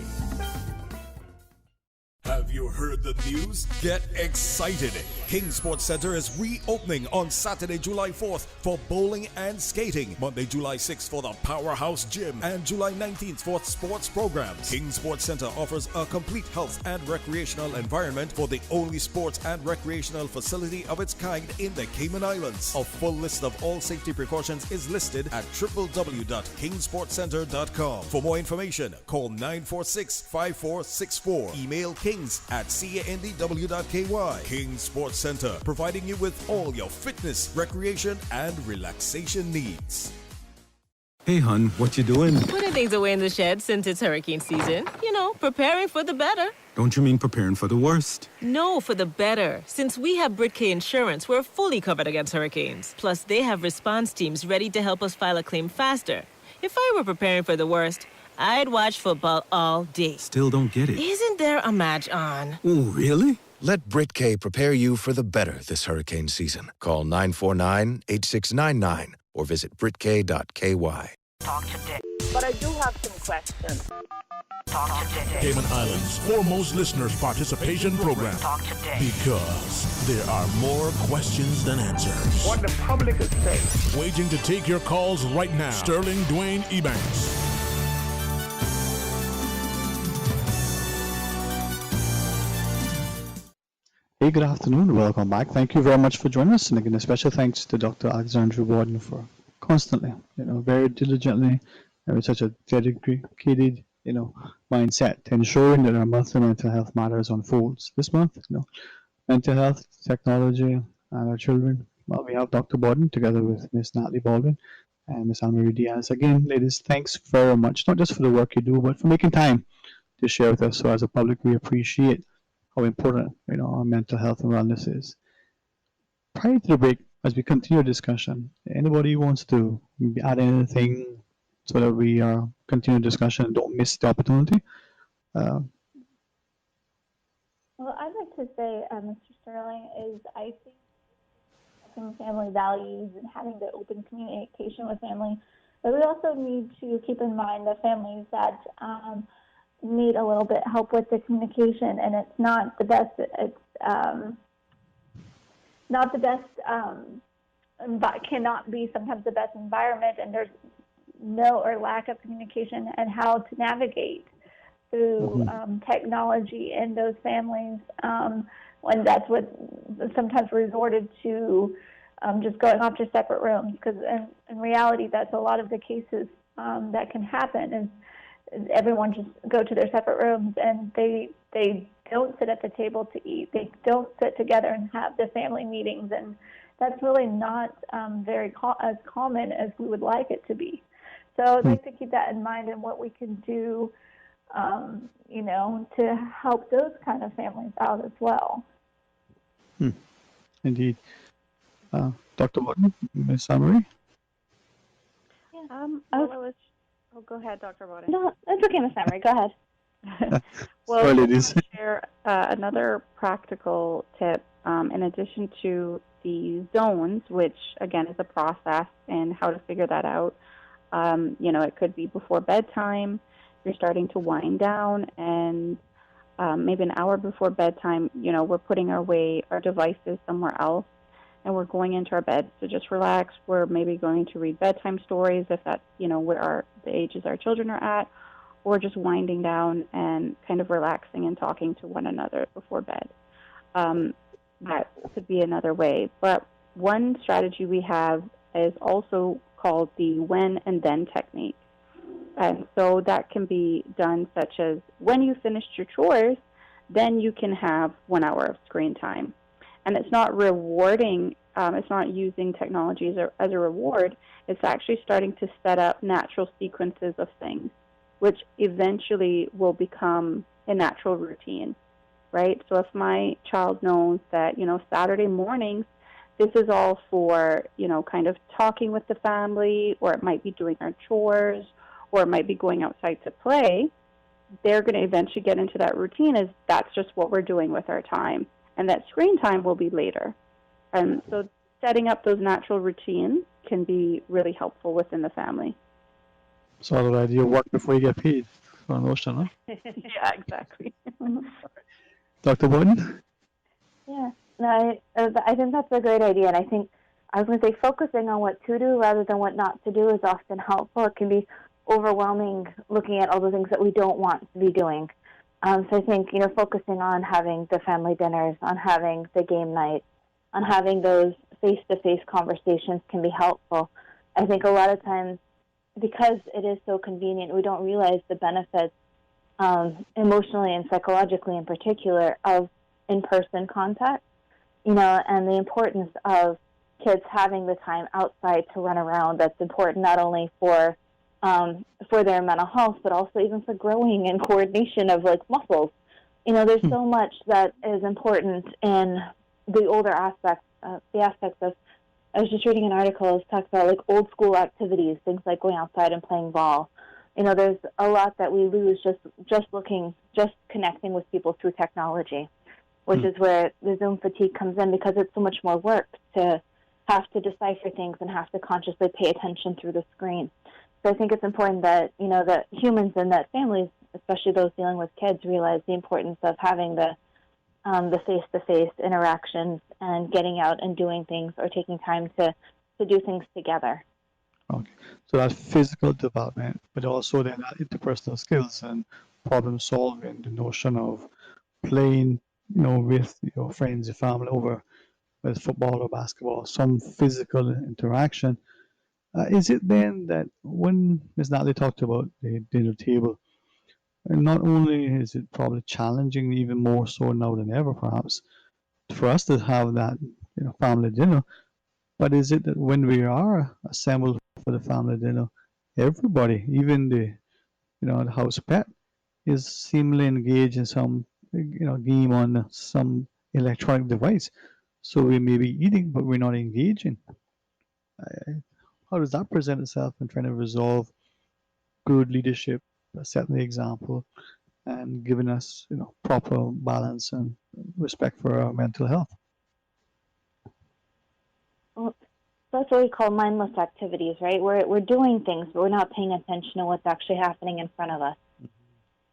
Have Have you heard the news? Get excited. King Sports Center is reopening on Saturday, July 4th for bowling and skating, Monday, July 6th for the Powerhouse Gym, and July 19th for sports programs. King Sports Center offers a complete health and recreational environment for the only sports and recreational facility of its kind in the Cayman Islands. A full list of all safety precautions is listed at www.kingsportscenter.com. For more information, call 946-5464. Email kings@candw.ky. King Sports Center, providing you with all your fitness, recreation, and relaxation needs. Hey, hun, what you doing? Putting things away in the shed since it's hurricane season. You know, preparing for the better. Don't you mean preparing for the worst? No, for the better. Since we have BritK Insurance, we're fully covered against hurricanes. Plus, they have response teams ready to help us file a claim faster. If I were preparing for the worst, I'd watch football all day. Still don't get it. Isn't there a match on? Oh, really? Let BritK prepare you for the better this hurricane season. Call 949-8699 or visit britk.ky. Talk today. But I do have some questions. Talk today. Cayman Islands' foremost listeners' participation program. Talk today. Because there are more questions than answers. What the public is saying. Waging to take your calls right now. Sterling Dwayne Ebanks. Hey, good afternoon. Welcome back. Thank you very much for joining us. And again, a special thanks to Dr. Alexandra Borden for constantly, very diligently, with such a dedicated, mindset to ensuring that our monthly mental health matters unfolds. This month, mental health, technology, and our children. Well, we have Dr. Borden together with Miss Natalie Baldwin and Miss Anne-Marie Diaz. Again, ladies, thanks very much, not just for the work you do, but for making time to share with us. So as a public, we appreciate how important, our mental health and wellness is. Prior to the break, as we continue discussion, anybody who wants to add anything so that we continue discussion and don't miss the opportunity? Well, I'd like to say, Mr. Sterling, is I think having family values and having the open communication with family, but we also need to keep in mind the families that need a little bit help with the communication, and it's not the best. It's not the best, but cannot be sometimes the best environment, and there's no or lack of communication and how to navigate through technology in those families when that's what sometimes resorted to just going off to separate rooms, because in reality that's a lot of the cases that can happen is everyone just go to their separate rooms and they don't sit at the table to eat. They don't sit together and have the family meetings, and that's really not very as common as we would like it to be. So I'd like to keep that in mind and what we can do, to help those kind of families out as well. Indeed. Dr. Borden, Ms. Anne-Marie? Go ahead, Dr. Borden. No, that's okay, Ms. Anne-Marie. Go ahead. Well, Sorry, ladies. I'll share another practical tip in addition to the zones, which, again, is a process and how to figure that out. It could be before bedtime. You're starting to wind down, and maybe an hour before bedtime, we're putting our devices somewhere else, and we're going into our beds to just relax. We're maybe going to read bedtime stories if that's, where the ages our children are at, or just winding down and kind of relaxing and talking to one another before bed. That could be another way. But one strategy we have is also called the when and then technique. And so that can be done such as when you finished your chores, then you can have 1 hour of screen time. And it's not rewarding, it's not using technology as a reward, it's actually starting to set up natural sequences of things, which eventually will become a natural routine, right? So if my child knows that, Saturday mornings, this is all for, kind of talking with the family, or it might be doing our chores, or it might be going outside to play, they're going to eventually get into that routine as that's just what we're doing with our time. And that screen time will be later. And so setting up those natural routines can be really helpful within the family. So the idea, work before you get paid. For a notion, huh? Yeah, exactly. Dr. Borden? Yeah, no, I think that's a great idea, and I think I was going to say focusing on what to do rather than what not to do is often helpful. It can be overwhelming looking at all the things that we don't want to be doing. So I think, focusing on having the family dinners, on having the game night, on having those face-to-face conversations can be helpful. I think a lot of times, because it is so convenient, we don't realize the benefits emotionally and psychologically in particular of in-person contact, and the importance of kids having the time outside to run around. That's important not only for their mental health, but also even for growing and coordination of muscles. There's so much that is important in the older aspects, the aspects of. I was just reading an article that talks about old school activities, things like going outside and playing ball. There's a lot that we lose just connecting with people through technology, which is where the Zoom fatigue comes in, because it's so much more work to have to decipher things and have to consciously pay attention through the screen. So I think it's important that, that humans and that families, especially those dealing with kids, realize the importance of having the face-to-face interactions and getting out and doing things or taking time to do things together. Okay, so that's physical development, but also then that interpersonal skills and problem solving, the notion of playing, with your friends, your family over with football or basketball, some physical interaction. Is it then that when Ms. Natalie talked about the dinner table, and not only is it probably challenging, even more so now than ever perhaps, for us to have that family dinner, but is it that when we are assembled for the family dinner, everybody, even the the house pet, is seemingly engaged in some game on some electronic device? So we may be eating, but we're not engaging. How does that present itself in trying to resolve good leadership, setting the example, and giving us proper balance and respect for our mental health? Well, that's what we call mindless activities, right? We're doing things, but we're not paying attention to what's actually happening in front of us.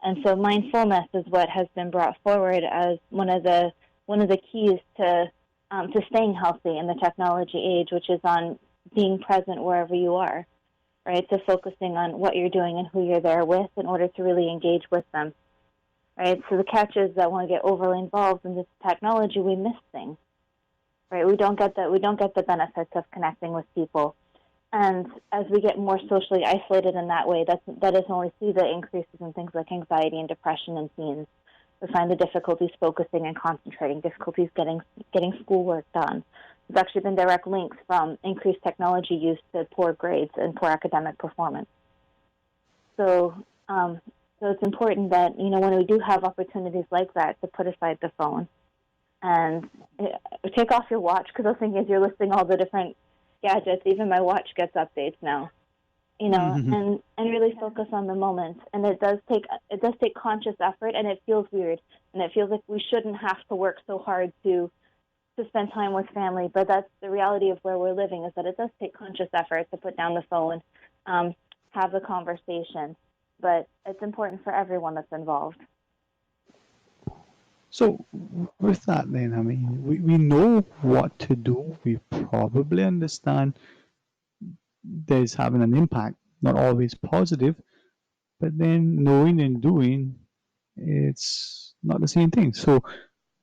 And so mindfulness is what has been brought forward as one of the keys to staying healthy in the technology age, which is on being present wherever you are, right? So focusing on what you're doing and who you're there with in order to really engage with them, right? So the catch is that when we get overly involved in this technology, we miss things, right? We don't get the benefits of connecting with people. And as we get more socially isolated in that way, that is when we see the increases in things like anxiety and depression in teens. We find the difficulties focusing and concentrating, difficulties getting schoolwork done. There's actually been direct links from increased technology use to poor grades and poor academic performance. So it's important that, when we do have opportunities like that, to put aside the phone and take off your watch, because the thing is you're listing all the different gadgets. Even my watch gets updates now, and really focus on the moment. And it does take conscious effort, and it feels weird, and it feels like we shouldn't have to work so hard to spend time with family. But that's the reality of where we're living, is that it does take conscious effort to put down the phone, have the conversation. But it's important for everyone that's involved. So with that then, I mean, we know what to do. We probably understand there's having an impact, not always positive, but then knowing and doing, it's not the same thing. So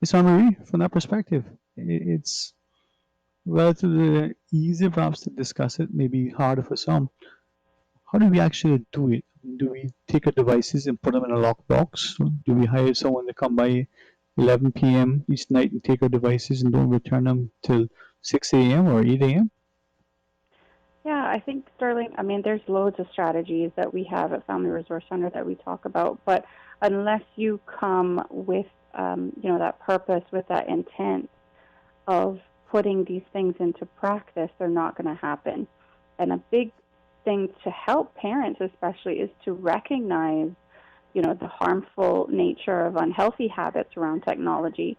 Ms. Anne-Marie, from that perspective, it's relatively easy perhaps to discuss it, maybe harder for some. How do we actually do it? Do we take our devices and put them in a locked box? Do we hire someone to come by 11 p.m. each night and take our devices and don't return them till 6 a.m. or 8 a.m.? Yeah, I think, Sterling, there's loads of strategies that we have at Family Resource Center that we talk about, but unless you come with, that purpose, with that intent of putting these things into practice, they're not going to happen. And a big thing to help parents especially is to recognize the harmful nature of unhealthy habits around technology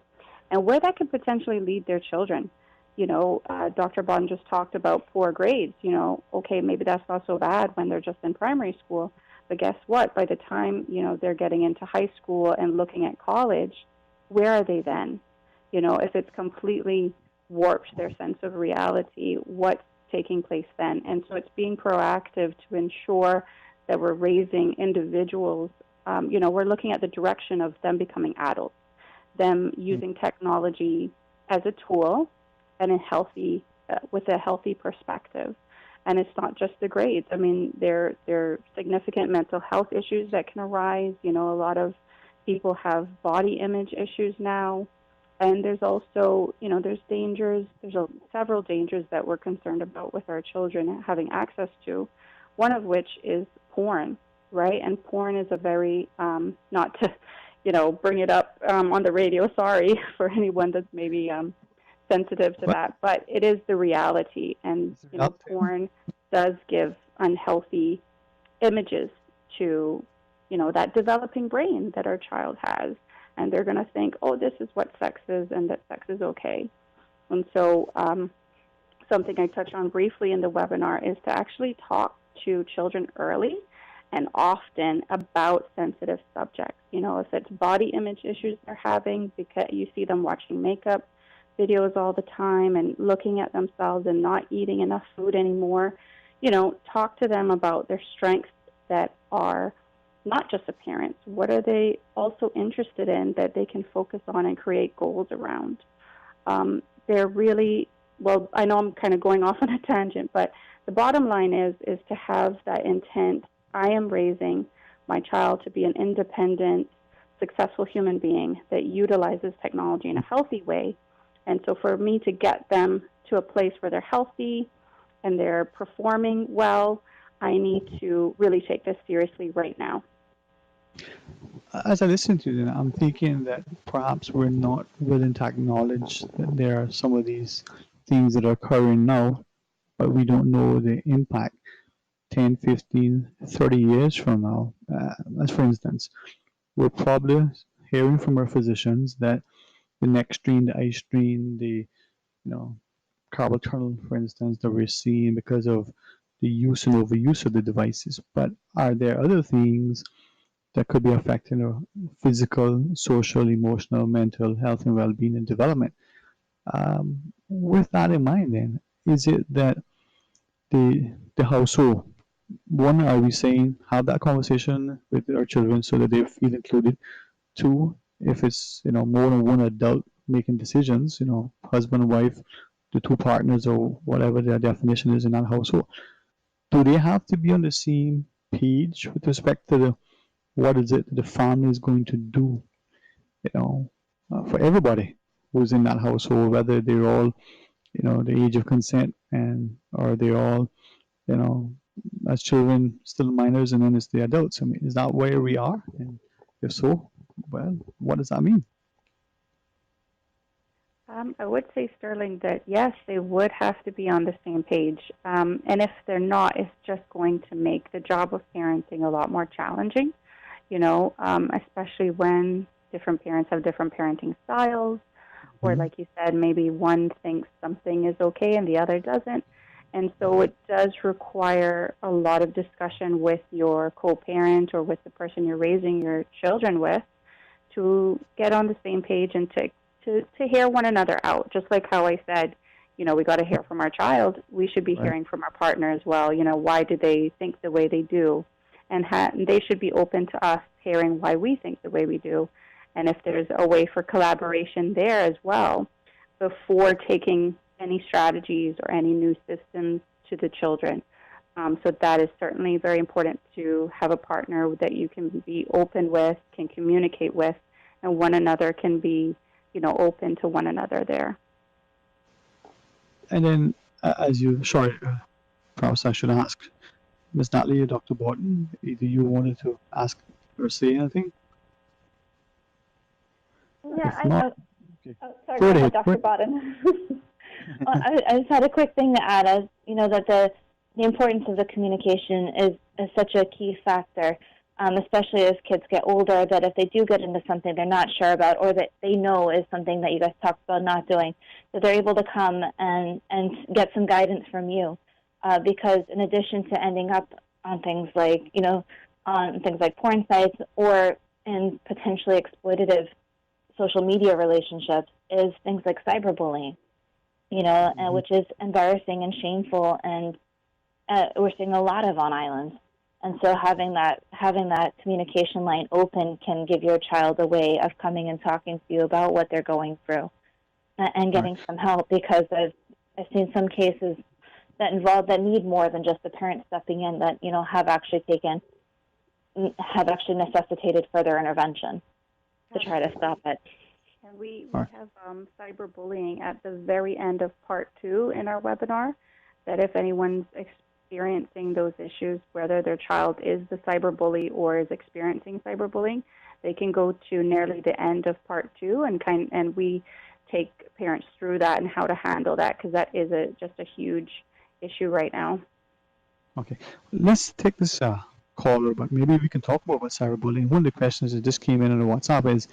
and where that could potentially lead their children. Dr. Bond just talked about poor grades. Okay, maybe that's not so bad when they're just in primary school, but guess what? By the time, they're getting into high school and looking at college, where are they then? You know, if it's completely warped their sense of reality, what's taking place then? And so it's being proactive to ensure that we're raising individuals. You know, we're looking at the direction of them becoming adults, them using technology as a tool and a healthy, with a healthy perspective. And it's not just the grades. I mean, there are significant mental health issues that can arise. You know, a lot of people have body image issues now. And there's also, you know, there's dangers. There's several dangers that we're concerned about with our children having access to, one of which is porn, right? And porn is a very, not to, you know, bring it up on the radio, sorry for anyone that's maybe sensitive to that, but it is the reality. And, you know, porn does give unhealthy images to, you know, that developing brain that our child has. And they're going to think, oh, this is what sex is and that sex is okay. And so something I touched on briefly in the webinar is to actually talk to children early and often about sensitive subjects. You know, if it's body image issues they're having because you see them watching makeup videos all the time and looking at themselves and not eating enough food anymore, you know, talk to them about their strengths that are not just appearance. What are they also interested in that they can focus on and create goals around? They're really, well, I know I'm kind of going off on a tangent, but the bottom line is to have that intent. I am raising my child to be an independent, successful human being that utilizes technology in a healthy way. And so for me to get them to a place where they're healthy and they're performing well, I need to really take this seriously right now. As I listen to them, I'm thinking that perhaps we're not willing to acknowledge that there are some of these things that are occurring now, but we don't know the impact 10, 15, 30 years from now. As for instance, we're probably hearing from our physicians that the neck strain, the eye strain, the carpal tunnel, for instance, that we're seeing because of the use and overuse of the devices. But are there other things that could be affecting our physical, social, emotional, mental health and well-being and development? With that in mind, then, is it that the household, one, are we saying have that conversation with our children so that they feel included? Two, if it's more than one adult making decisions, husband, wife, the two partners or whatever their definition is in that household, do they have to be on the same page with respect to what is it that the family is going to do, for everybody who's in that household, whether they're all, the age of consent or they're all, as children still minors and then it's the adults? I mean, is that where we are? And if so, well, what does that mean? I would say, Sterling, that yes, they would have to be on the same page. And if they're not, it's just going to make the job of parenting a lot more challenging, especially when different parents have different parenting styles, or like you said, maybe one thinks something is okay and the other doesn't. And so it does require a lot of discussion with your co-parent or with the person you're raising your children with to get on the same page and to hear one another out. Just like how I said, we got to hear from our child, we should be hearing from our partner as well. Why do they think the way they do? And they should be open to us hearing why we think the way we do. And if there's a way for collaboration there as well, before taking any strategies or any new systems to the children. So that is certainly very important, to have a partner that you can be open with, can communicate with, and one another can be, open to one another there. And then, perhaps I should ask Ms. Natalie or Dr. Borton, either you wanted to ask or say anything? Yeah, sorry, ahead. Dr. Borton. I just had a quick thing to add, as that the importance of the communication is such a key factor, especially as kids get older, that if they do get into something they're not sure about or that they know is something that you guys talked about not doing, that they're able to come and get some guidance from you. Because in addition to ending up on things like, on things like porn sites or in potentially exploitative social media relationships is things like cyberbullying, and which is embarrassing and shameful, and we're seeing a lot of on islands. And so having that communication line open can give your child a way of coming and talking to you about what they're going through and getting some help, because I've seen some cases that need more than just the parent stepping in, that have actually necessitated further intervention to try to stop it. And we have cyberbullying at the very end of part 2 in our webinar, that if anyone's experiencing those issues, whether their child is the cyberbully or is experiencing cyberbullying, they can go to nearly the end of part 2, and we take parents through that and how to handle that, because that is just a huge issue right now. Okay, let's take this caller, but maybe we can talk more about cyberbullying. One of the questions that just came in on the WhatsApp is,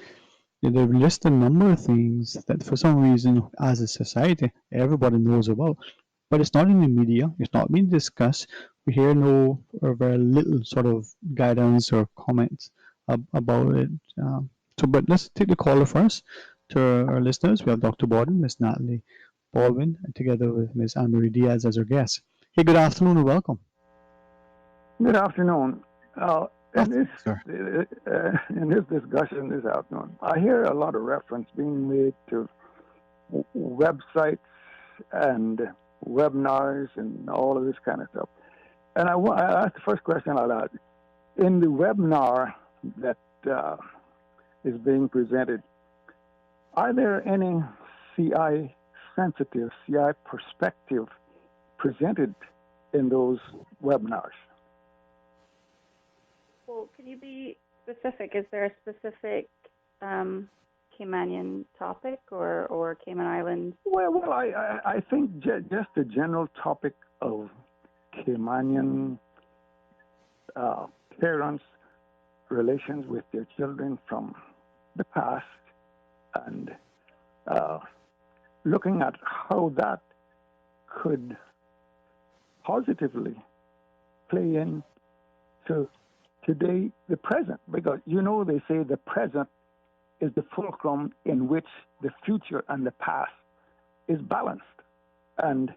they list a number of things that for some reason as a society everybody knows about, but it's not in the media, it's not being discussed. We hear no or very little sort of guidance or comments about it. But let's take the caller first. To our listeners, we have Dr. Borden, Miss Natalie Baldwin, and together with Miss Anne-Marie Diaz as our guest. Hey, good afternoon and welcome. Good afternoon. In this discussion this afternoon, I hear a lot of reference being made to websites and webinars and all of this kind of stuff. And I ask the first question I'll ask. In the webinar that is being presented, are there any CI sensitive, CI perspective presented in those webinars? Well, can you be specific? Is there a specific Caymanian topic or Cayman Islands? Well, I think just the general topic of Caymanian parents' relations with their children from the past, and looking at how that could positively play into today, the present, because they say the present is the fulcrum in which the future and the past is balanced. And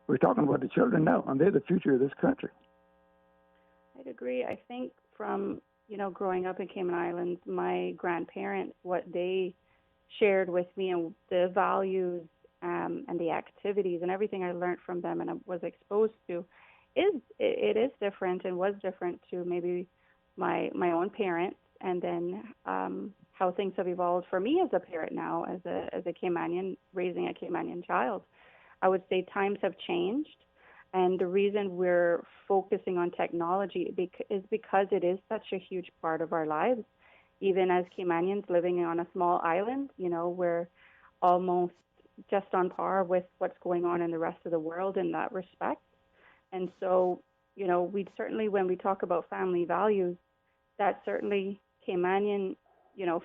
we're talking about the children now, and they're the future of this country. I'd agree. I think from, growing up in Cayman Islands, my grandparents, what they shared with me and the values and the activities and everything I learned from them and I was exposed to, it is different and was different to maybe my own parents, and then how things have evolved for me as a parent now, as a Caymanian, raising a Caymanian child. I would say times have changed, and the reason we're focusing on technology is because it is such a huge part of our lives. Even as Caymanians living on a small island, we're almost just on par with what's going on in the rest of the world in that respect. And so, we certainly, when we talk about family values, that certainly Caymanian,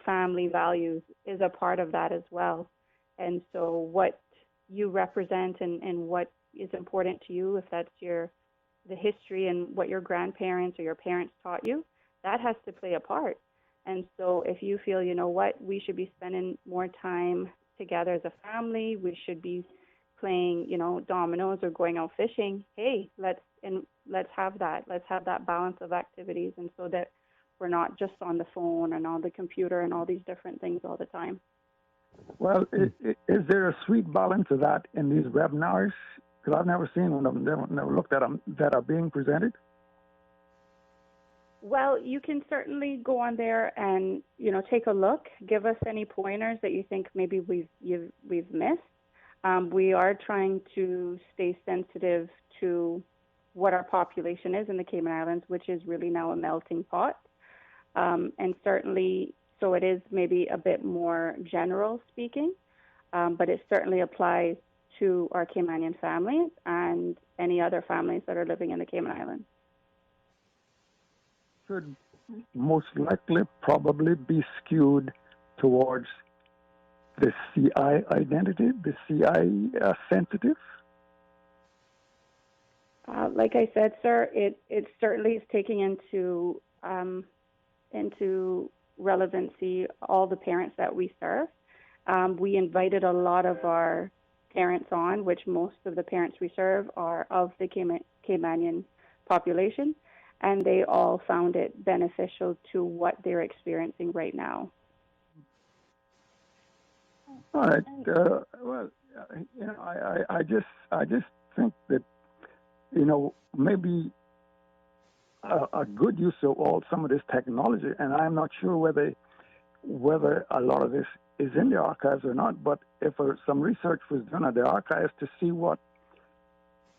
family values is a part of that as well. And so what you represent and what is important to you, if that's the history and what your grandparents or your parents taught you, that has to play a part. And so if you feel, we should be spending more time together as a family, we should be playing, dominoes or going out fishing, hey, let's have that. Let's have that balance of activities, and so that we're not just on the phone and on the computer and all these different things all the time. Well, is there a sweet balance of that in these webinars? Because I've never seen one of them, never looked at them, that are being presented. Well, you can certainly go on there and, take a look. Give us any pointers that you think maybe we've missed. We are trying to stay sensitive to what our population is in the Cayman Islands, which is really now a melting pot. And certainly, so it is maybe a bit more general speaking, but it certainly applies to our Caymanian families and any other families that are living in the Cayman Islands. Should most likely probably be skewed towards the CI identity, the CI sensitive? Like I said, sir, it certainly is taking into relevancy all the parents that we serve. We invited a lot of our parents on, which most of the parents we serve are of the Caymanian population, and they all found it beneficial to what they're experiencing right now. All right. Well, I just think that, maybe a good use of some of this technology, and I'm not sure whether a lot of this is in the archives or not, but if some research was done at the archives to see what,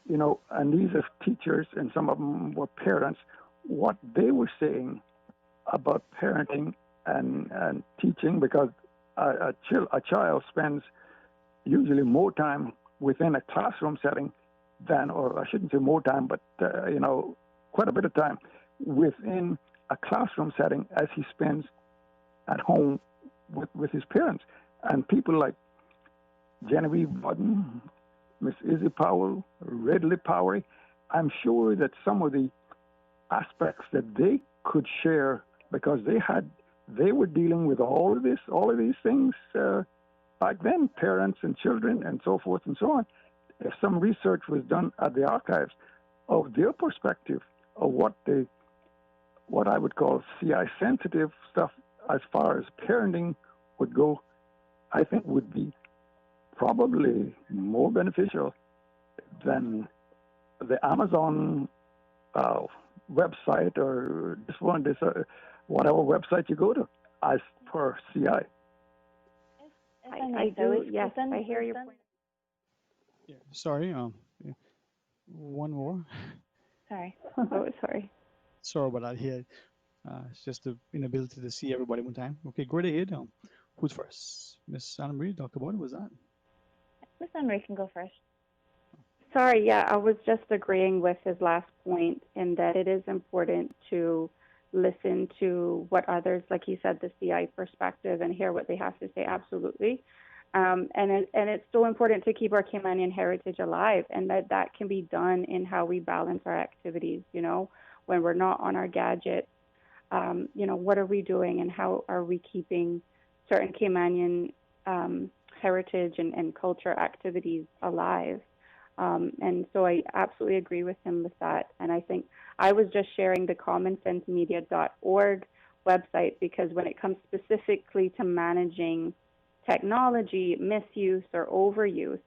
and these are teachers and some of them were parents, what they were saying about parenting and teaching, because a child spends usually more time within a classroom setting than, or I shouldn't say more time, but, quite a bit of time within a classroom setting as he spends at home with his parents. And people like Genevieve Budden, Miss Izzy Powell, Ridley Powery, I'm sure that some of the aspects that they could share, because they were dealing with all of these things back then, parents and children and so forth and so on. If some research was done at the archives of their perspective of what I would call CI sensitive stuff as far as parenting would go, I think would be probably more beneficial than the Amazon website or whatever website you go to as per CI. I do, yes, I hear your point. Yeah, sorry, one more. Sorry. Oh, sorry. Sorry about that here. It's just the inability to see everybody one time. Okay, go right ahead. Who's first? Miss Anna Marie, Dr. Boyd, was that? Miss Anna Marie can go first. Sorry, yeah, I was just agreeing with his last point in that it is important to listen to what others, like he said, the CI perspective, and hear what they have to say. Absolutely. And it's so important to keep our Caymanian heritage alive, and that can be done in how we balance our activities, when we're not on our gadgets. What are we doing and how are we keeping certain Caymanian heritage and culture activities alive? And so I absolutely agree with him with that. And I think I was just sharing the commonsensemedia.org website because when it comes specifically to managing technology, misuse or overuse,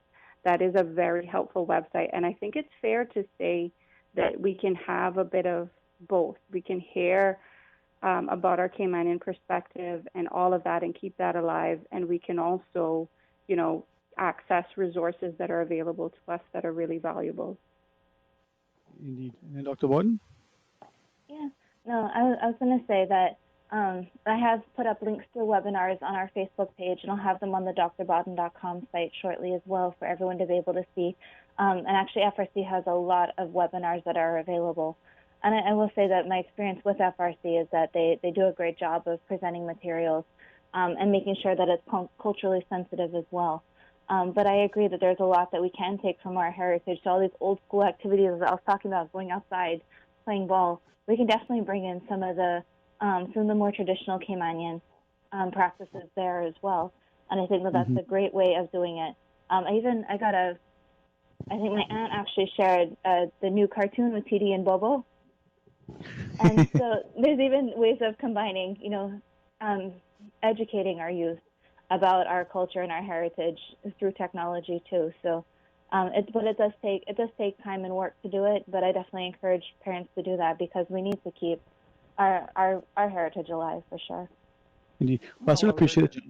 that is a very helpful website. And I think it's fair to say that we can have a bit of both. We can hear about our Caymanian perspective and all of that and keep that alive. And we can also, access resources that are available to us that are really valuable. Indeed. And Dr. Borden? Yeah. No, I was going to say that I have put up links to webinars on our Facebook page, and I'll have them on the drbodden.com site shortly as well for everyone to be able to see. And actually, FRC has a lot of webinars that are available. And I will say that my experience with FRC is that they do a great job of presenting materials and making sure that it's culturally sensitive as well. But I agree that there's a lot that we can take from our heritage. So all these old school activities that I was talking about, going outside, playing ball, we can definitely bring in some of the more traditional Caymanian practices there as well. And I think that that's a great way of doing it. I think my aunt actually shared the new cartoon with TD and Bobo. And so there's even ways of combining, educating our youth about our culture and our heritage through technology too. So, it does take time and work to do it. But I definitely encourage parents to do that because we need to keep our heritage alive for sure. Indeed. Well, I certainly appreciate it.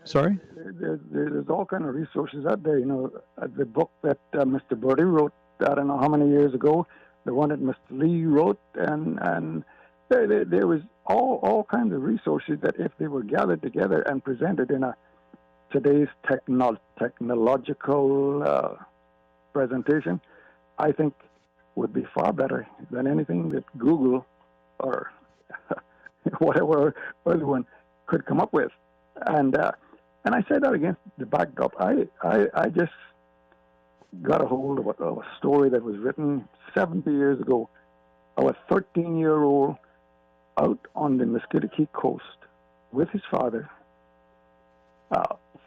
Sorry. There's all kind of resources out there. The book that Mr. Birdie wrote, I don't know how many years ago, the one that Mr. Lee wrote, and there was all kinds of resources that if they were gathered together and presented in today's technological presentation, I think would be far better than anything that Google or whatever other one could come up with. And I say that against the backdrop. I just got a hold of a story that was written 70 years ago of a 13-year-old out on the Musketaquid coast with his father,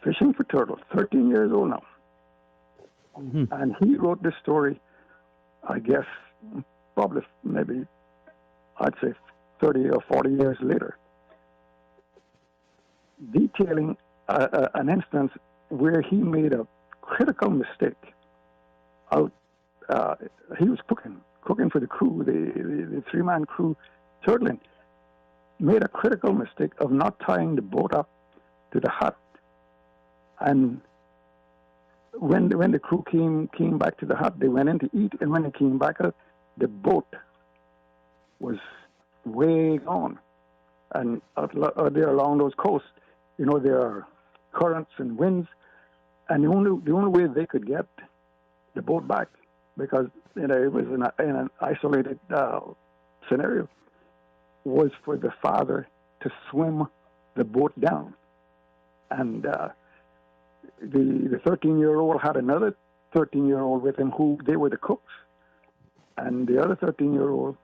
fishing for turtles, 13 years old now. And he wrote this story, I guess, probably maybe, I'd say 30 or 40 years later, detailing an instance where he made a critical mistake. He was cooking for the crew, the three-man crew, turtling, made a critical mistake of not tying the boat up to the hut. And when the crew came back to the hut, they went in to eat, and when they came back out, the boat was way gone. And out there along those coasts, there are currents and winds, and the only way they could get the boat back, because it was in an isolated scenario, was for the father to swim the boat down. And the 13-year-old had another 13-year-old with him who they were the cooks. And the other 13-year-old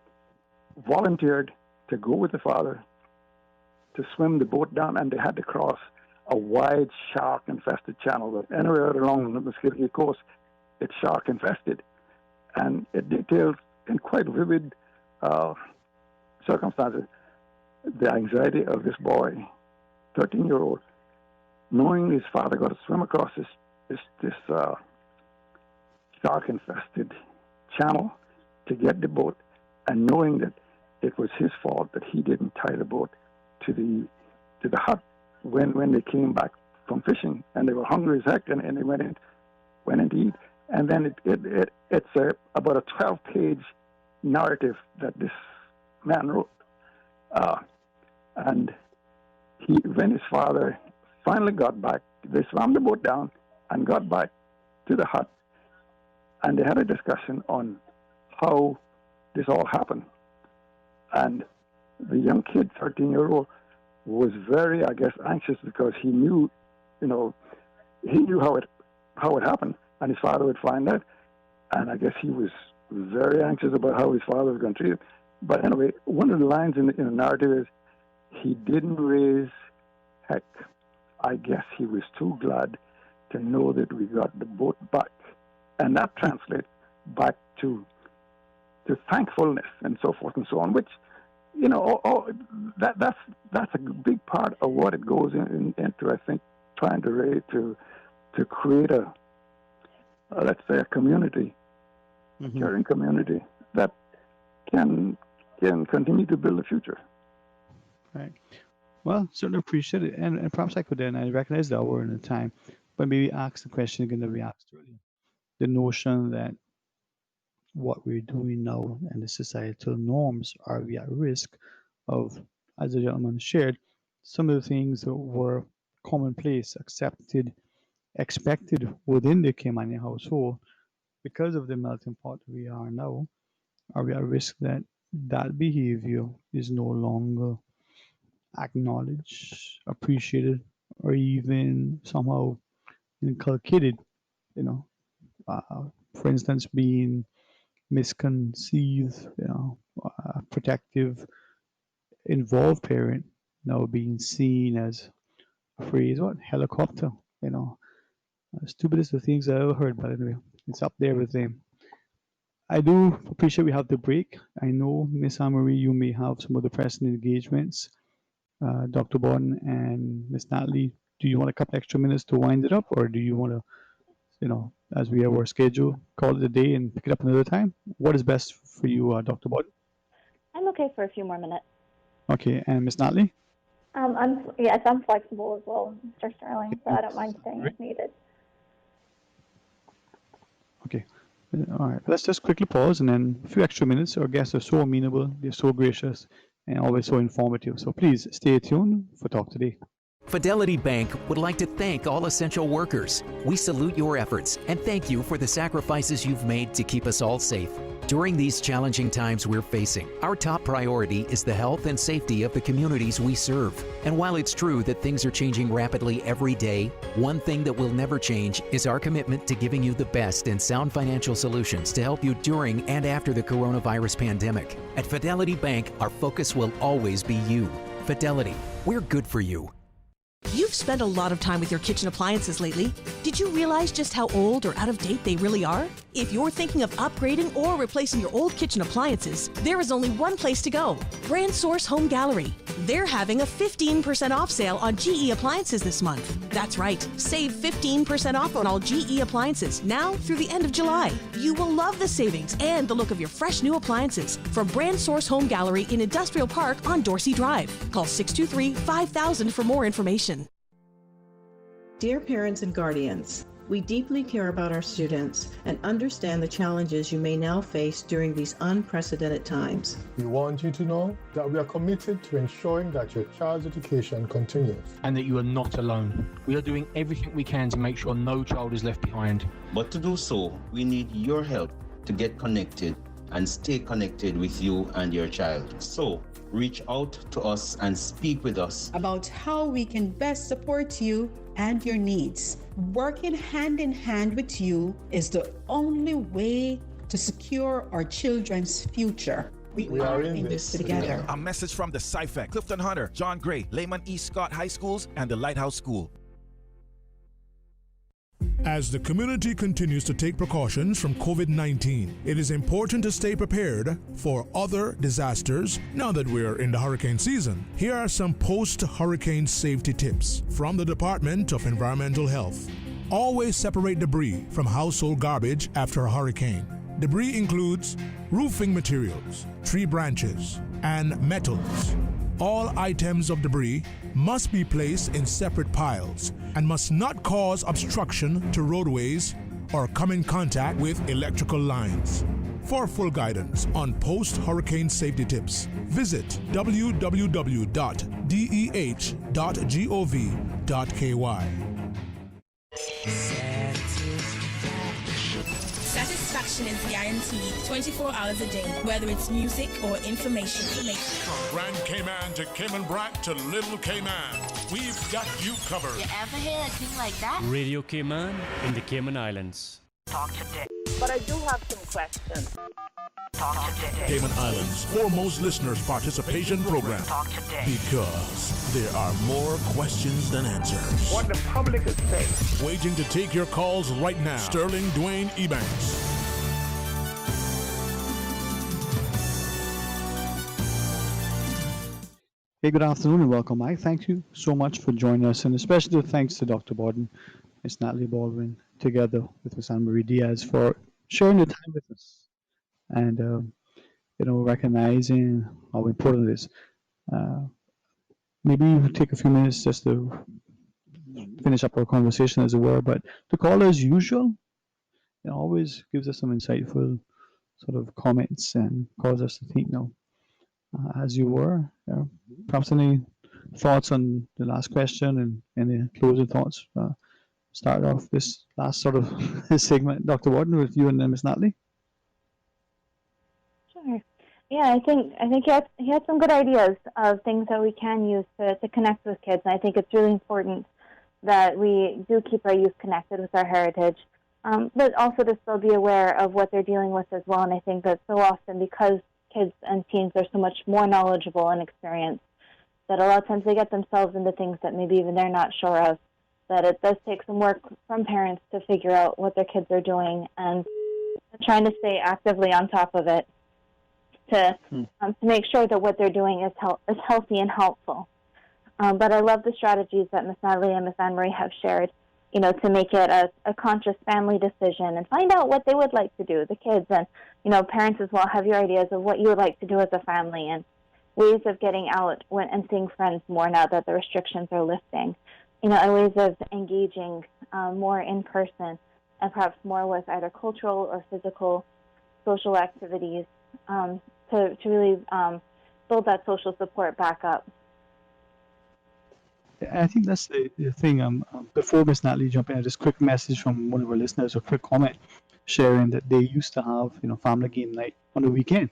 volunteered to go with the father to swim the boat down, and they had to cross a wide shark-infested channel. But anywhere along the Musketaquid coast, it's shark-infested. And it details in quite vivid circumstances the anxiety of this boy, 13-year-old, knowing his father got to swim across this shark-infested channel to get the boat, and knowing that it was his fault that he didn't tie the boat to the hut when they came back from fishing, and they were hungry as heck, and they went in to eat. And then it's about a 12-page narrative that this man wrote. And when his father finally got back, they swam the boat down and got back to the hut, and they had a discussion on how this all happened. And the young kid, 13-year-old, was very, I guess, anxious because he knew how it happened, and his father would find out. And I guess he was very anxious about how his father was going to treat him. But anyway, one of the lines in the narrative is, he didn't raise heck. I guess he was too glad to know that we got the boat back. And that translates back to thankfulness and so forth and so on, which, that's a big part of what it goes into, I think, trying to create let's say, a community, a caring community that can continue to build a future. Right. Well, certainly appreciate it. And perhaps I could then, I recognize the hour and the time, but maybe ask the question again that we asked earlier. The notion that what we're doing now and the societal norms, are we at risk of, as the gentleman shared, some of the things that were commonplace, accepted, expected within the Caymanian household, because of the melting pot we are now, are we at risk that behavior is no longer acknowledged, appreciated, or even somehow inculcated, for instance, being misconceived, protective, involved parent now being seen as a phrase, helicopter, stupidest of things I ever heard, but anyway, it's up there with them. I do appreciate we have the break. I know, Miss Anne-Marie, you may have some other pressing engagements. Dr. Borden and Miss Natalie, do you want a couple extra minutes to wind it up, or do you want to, as we have our schedule, call it a day and pick it up another time? What is best for you, Dr. Borden? I'm okay for a few more minutes. Okay, and Miss Natalie? I'm flexible as well, Mr. Sterling, so I don't mind staying if needed. Okay. All right. Let's just quickly pause, and then a few extra minutes. Our guests are so amenable, they're so gracious, and always so informative. So please stay tuned for Talk Today. Fidelity Bank would like to thank all essential workers. We salute your efforts and thank you for the sacrifices you've made to keep us all safe. During these challenging times we're facing, our top priority is the health and safety of the communities we serve. And while it's true that things are changing rapidly every day, one thing that will never change is our commitment to giving you the best in sound financial solutions to help you during and after the coronavirus pandemic. At Fidelity Bank, our focus will always be you. Fidelity, we're good for you. You've spent a lot of time with your kitchen appliances lately. Did you realize just how old or out of date they really are? If you're thinking of upgrading or replacing your old kitchen appliances, there is only one place to go: Brand Source Home Gallery. They're having a 15% off sale on GE appliances this month. That's right, save 15% off on all GE appliances now through the end of July. You will love the savings and the look of your fresh new appliances from Brand Source Home Gallery in Industrial Park on Dorsey Drive. Call 623-5000 for more information. Dear parents and guardians, we deeply care about our students and understand the challenges you may now face during these unprecedented times. We want you to know that we are committed to ensuring that your child's education continues. And that you are not alone. We are doing everything we can to make sure no child is left behind. But to do so, we need your help to get connected and stay connected with you and your child. So, reach out to us and speak with us about how we can best support you and your needs. Working hand in hand with you is the only way to secure our children's future. We are in this together. A message from the CIFEC, Clifton Hunter, John Gray, Lehman E. Scott High Schools, and the Lighthouse School. As the community continues to take precautions from COVID-19, it is important to stay prepared for other disasters now that we're in the hurricane season. Here are some post-hurricane safety tips from the Department of Environmental Health. Always separate debris from household garbage after a hurricane. Debris includes roofing materials, tree branches, and metals. All items of debris must be placed in separate piles and must not cause obstruction to roadways or come in contact with electrical lines. For full guidance on post-hurricane safety tips, visit www.deh.gov.ky. Satisfaction is guaranteed 24 hours a day, whether it's music or information. From Grand Cayman to Cayman Brac to Little Cayman, we've got you covered. You ever hear a thing like that? Radio Cayman in the Cayman Islands. Talk today. But I do have some questions. Talk today. Cayman Islands' foremost listeners' participation program. Talk today. Because there are more questions than answers. What the public is saying. Waiting to take your calls right now. Sterling Dwayne Ebanks. Hey, good afternoon and welcome, Mike. Thank you so much for joining us, and especially thanks to Dr. Borden, Miss Natalie Baldwin, together with Miss Anne-Marie Diaz for sharing the time with us and, recognizing how important it is. Maybe we'll take a few minutes just to finish up our conversation, as it were, but the call as usual, it always gives us some insightful sort of comments and causes us to think, as you were. Perhaps any thoughts on the last question and any closing thoughts? Start off this last sort of segment, Dr. Warden, with you and then Ms. Natalie. Sure. Yeah, I think he had some good ideas of things that we can use to connect with kids. And I think it's really important that we do keep our youth connected with our heritage, but also to still be aware of what they're dealing with as well. And I think that so often, because kids and teens are so much more knowledgeable and experienced, that a lot of times they get themselves into things that maybe even they're not sure of, that it does take some work from parents to figure out what their kids are doing and trying to stay actively on top of it to make sure that what they're doing is healthy and helpful. But I love the strategies that Ms. Natalie and Ms. Anne-Marie have shared, to make it a conscious family decision and find out what they would like to do, the kids, and, parents as well have your ideas of what you would like to do as a family and ways of getting out and seeing friends more now that the restrictions are lifting, and ways of engaging more in person and perhaps more with either cultural or physical social activities to really build that social support back up. I think that's the thing. Before Ms. Natalie jump in, just a quick message from one of our listeners, a quick comment. sharing that they used to have, family game night on the weekend.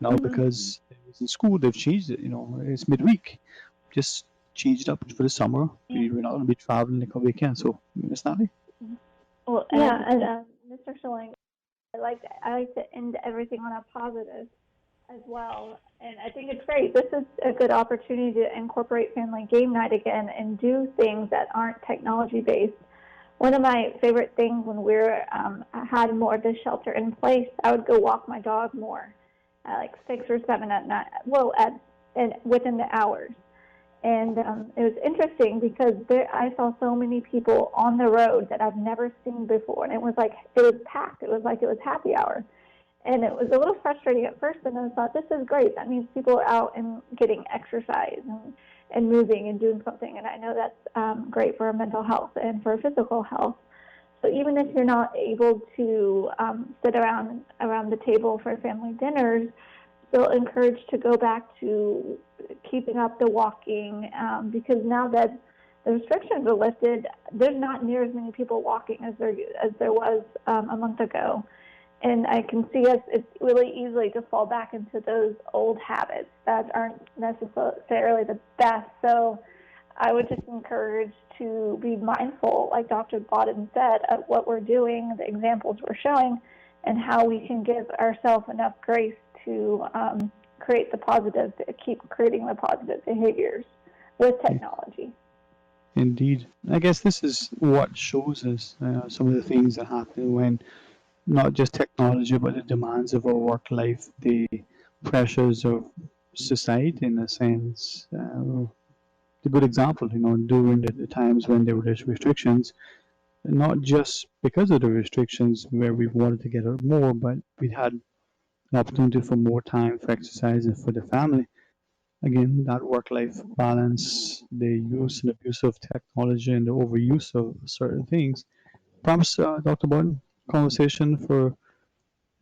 Now because it was in school, they've changed it. It's midweek. Just changed it up for the summer. We're not going to be traveling like a weekend. So, Miss Natalie? Well, yeah, and Mr. Schilling, I like to end everything on a positive as well. And I think it's great. This is a good opportunity to incorporate family game night again and do things that aren't technology based. One of my favorite things when we had more of the shelter in place, I would go walk my dog more, like 6 or 7 at night. Well, within the hours. And it was interesting because I saw so many people on the road that I've never seen before. And it was packed. It was like it was happy hour. And it was a little frustrating at first, and I thought, this is great. That means people are out and getting exercise and moving and doing something. And I know that's great for our mental health and for physical health. So even if you're not able to sit around the table for family dinners, still encouraged to go back to keeping up the walking because now that the restrictions are lifted, there's not near as many people walking as there was a month ago. And I can see it's really easy to fall back into those old habits that aren't necessarily the best. So I would just encourage to be mindful, like Dr. Bodden said, of what we're doing, the examples we're showing, and how we can give ourselves enough grace to create the positive, to keep creating the positive behaviors with technology. Indeed. I guess this is what shows us some of the things that happen when not just technology, but the demands of our work life, the pressures of society, in a sense. A good example, during the times when there were restrictions, not just because of the restrictions where we wanted to get out more, but we had an opportunity for more time for exercise and for the family. Again, that work-life balance, the use and abuse of technology and the overuse of certain things. Perhaps, Dr. Bodden, conversation for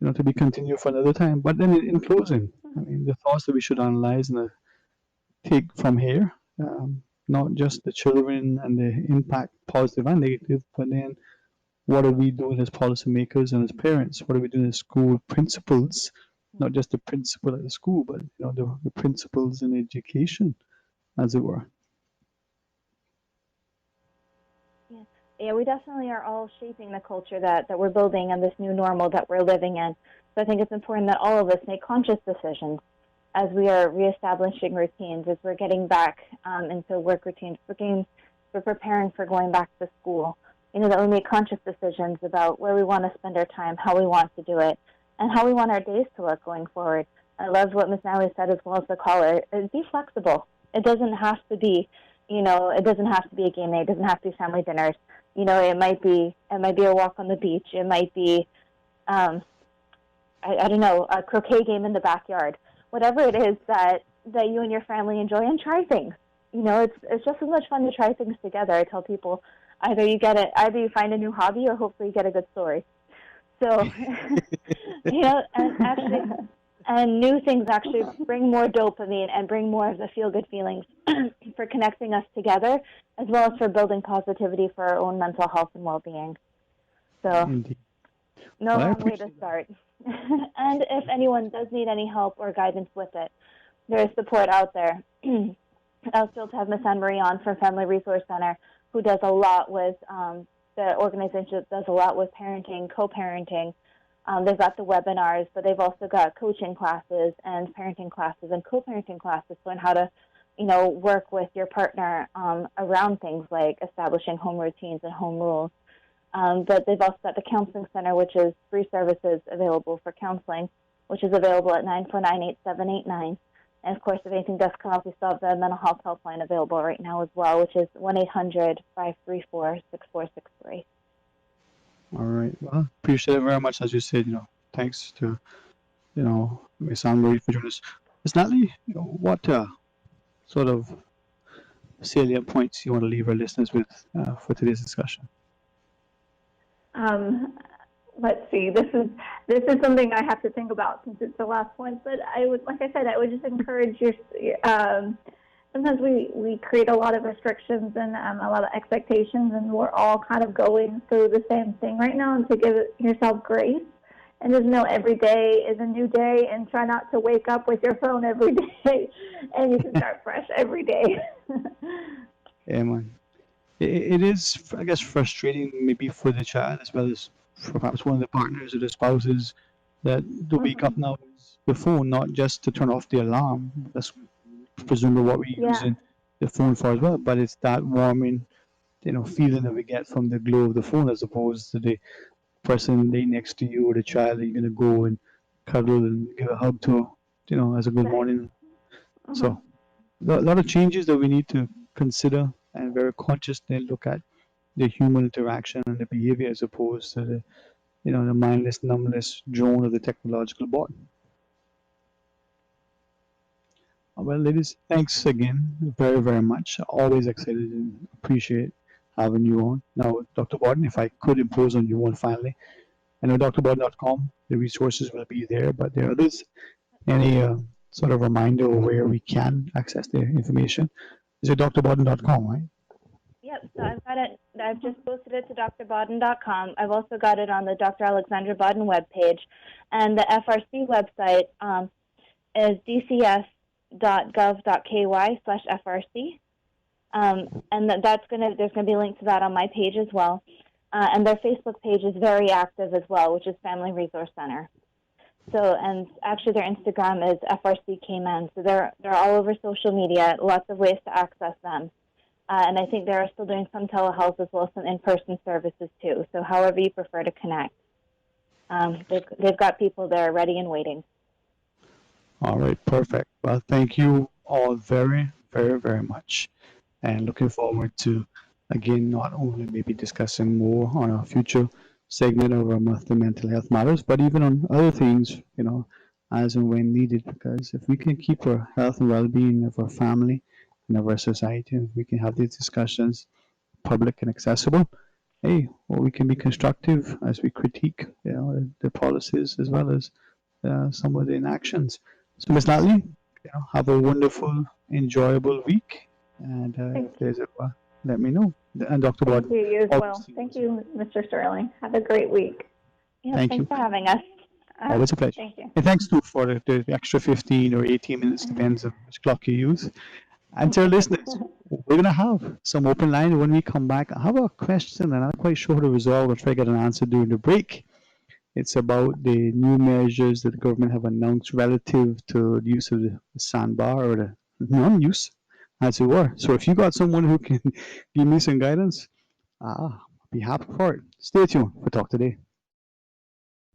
to be continued for another time. But then in closing, the thoughts that we should analyze and take from here, not just the children and the impact, positive and negative, but then what are we doing as policymakers and as parents? What are we doing as school principals? Not just the principal at the school, but the principals in education, as it were. Yeah, we definitely are all shaping the culture that we're building and this new normal that we're living in. So I think it's important that all of us make conscious decisions as we are reestablishing routines, as we're getting back into work routines, we're preparing for going back to school. That we make conscious decisions about where we want to spend our time, how we want to do it, and how we want our days to look going forward. I love what Ms. Natalie said as well as the caller. Be flexible. It doesn't have to be, it doesn't have to be a game night. It doesn't have to be family dinners. It might be a walk on the beach. It might be, I don't know, a croquet game in the backyard. Whatever it is that you and your family enjoy, and try things. It's just as much fun to try things together. I tell people, either you find a new hobby, or hopefully you get a good story. So, and new things actually bring more dopamine and bring more of the feel-good feelings for connecting us together, as well as for building positivity for our own mental health and well-being. So, Indeed. No wrong way to start. And if anyone does need any help or guidance with it, there is support out there. I was thrilled to have Ms. Anne Marie on from Family Resource Center, who does a lot with the organization that does a lot with parenting, co-parenting. They've got the webinars, but they've also got coaching classes and parenting classes and co-parenting classes on how to, work with your partner around things like establishing home routines and home rules. But they've also got the Counseling Center, which is free services available for counseling, which is available at 949-8789. And, of course, if anything does come up, we still have the mental health helpline available right now as well, which is 1-800-534-6463. All right. Well, appreciate it very much. As you said, thanks to, Ms. Anne Marie for joining us. Ms. Natalie, what sort of salient points you want to leave our listeners with for today's discussion? Let's see. This is something I have to think about since it's the last point. But I would just encourage sometimes we create a lot of restrictions and a lot of expectations, and we're all kind of going through the same thing right now. And to give yourself grace and just know every day is a new day, and try not to wake up with your phone every day, and you can start fresh every day. Yeah, man. It is, I guess, frustrating maybe for the child as well as for perhaps one of the partners or the spouses that the wake up now is the phone, not just to turn off the alarm. That's presumably what we're using the phone for as well, but it's that warming, feeling that we get from the glow of the phone as opposed to the person laying next to you or the child that you're going to go and cuddle and give a hug to, as a good morning. So a lot of changes that we need to consider and very consciously look at the human interaction and the behavior as opposed to the, the mindless, numbless drone of the technological bot. Well, ladies, thanks again very, very much. Always excited and appreciate having you on. Now, Dr. Bodden, if I could impose on you one finally, I know drbodden.com, the resources will be there, but there are others. Any sort of reminder where we can access the information? Is it drbodden.com, right? Yep, so I've got it. I've just posted it to drbodden.com. I've also got it on the Dr. Alexandra Bodden webpage. And the FRC website is dcs.gov.ky/FRC. And there's going to be a link to that on my page as well. And their Facebook page is very active as well, which is Family Resource Center. So, and actually their Instagram is FRC Cayman. So they're all over social media, lots of ways to access them. And I think they're still doing some telehealth as well as some in-person services too. So however you prefer to connect. They've got people there ready and waiting. All right, perfect. Well, thank you all very, very, very much. And looking forward to, again, not only maybe discussing more on a future segment of our monthly mental health matters, but even on other things, as and when needed. Because if we can keep our health and well-being of our family and of our society, if we can have these discussions public and accessible, we can be constructive as we critique, the policies as well as some of the inactions. So, Ms. Natalie, have a wonderful, enjoyable week. And if there's let me know. And Dr. Bodden. Thank you as well. Thank you, Mr. Sterling. Have a great week. Yeah, thank you for having us. Always a pleasure. Thank you. And thanks too for the extra 15 or 18 minutes, depends on which clock you use. And to our listeners, we're going to have some open line when we come back. I have a question and I'm not quite sure how to resolve. I'll try to get an answer during the break. It's about the new measures that the government have announced relative to the use of the sandbar or the non-use, as it were. So if you got someone who can give me some guidance, I'll be happy for it. Stay tuned for Talk Today.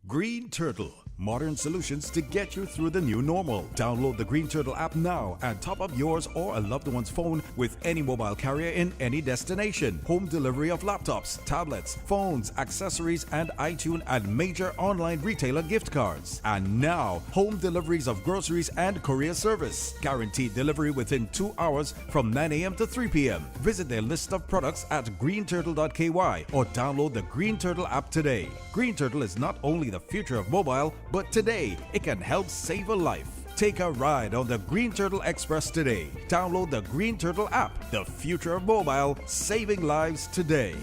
Green Turtle, modern solutions to get you through the new normal. Download the Green Turtle app now and top up yours or a loved one's phone with any mobile carrier in any destination. Home delivery of laptops, tablets, phones, accessories, and iTunes and major online retailer gift cards. And now, home deliveries of groceries and courier service. Guaranteed delivery within 2 hours from 9 a.m. to 3 p.m. Visit their list of products at greenturtle.ky or download the Green Turtle app today. Green Turtle is not only the future of mobile, but today it can help save a life. Take a ride on the Green Turtle Express today. Download the Green Turtle app, the future of mobile, saving lives today.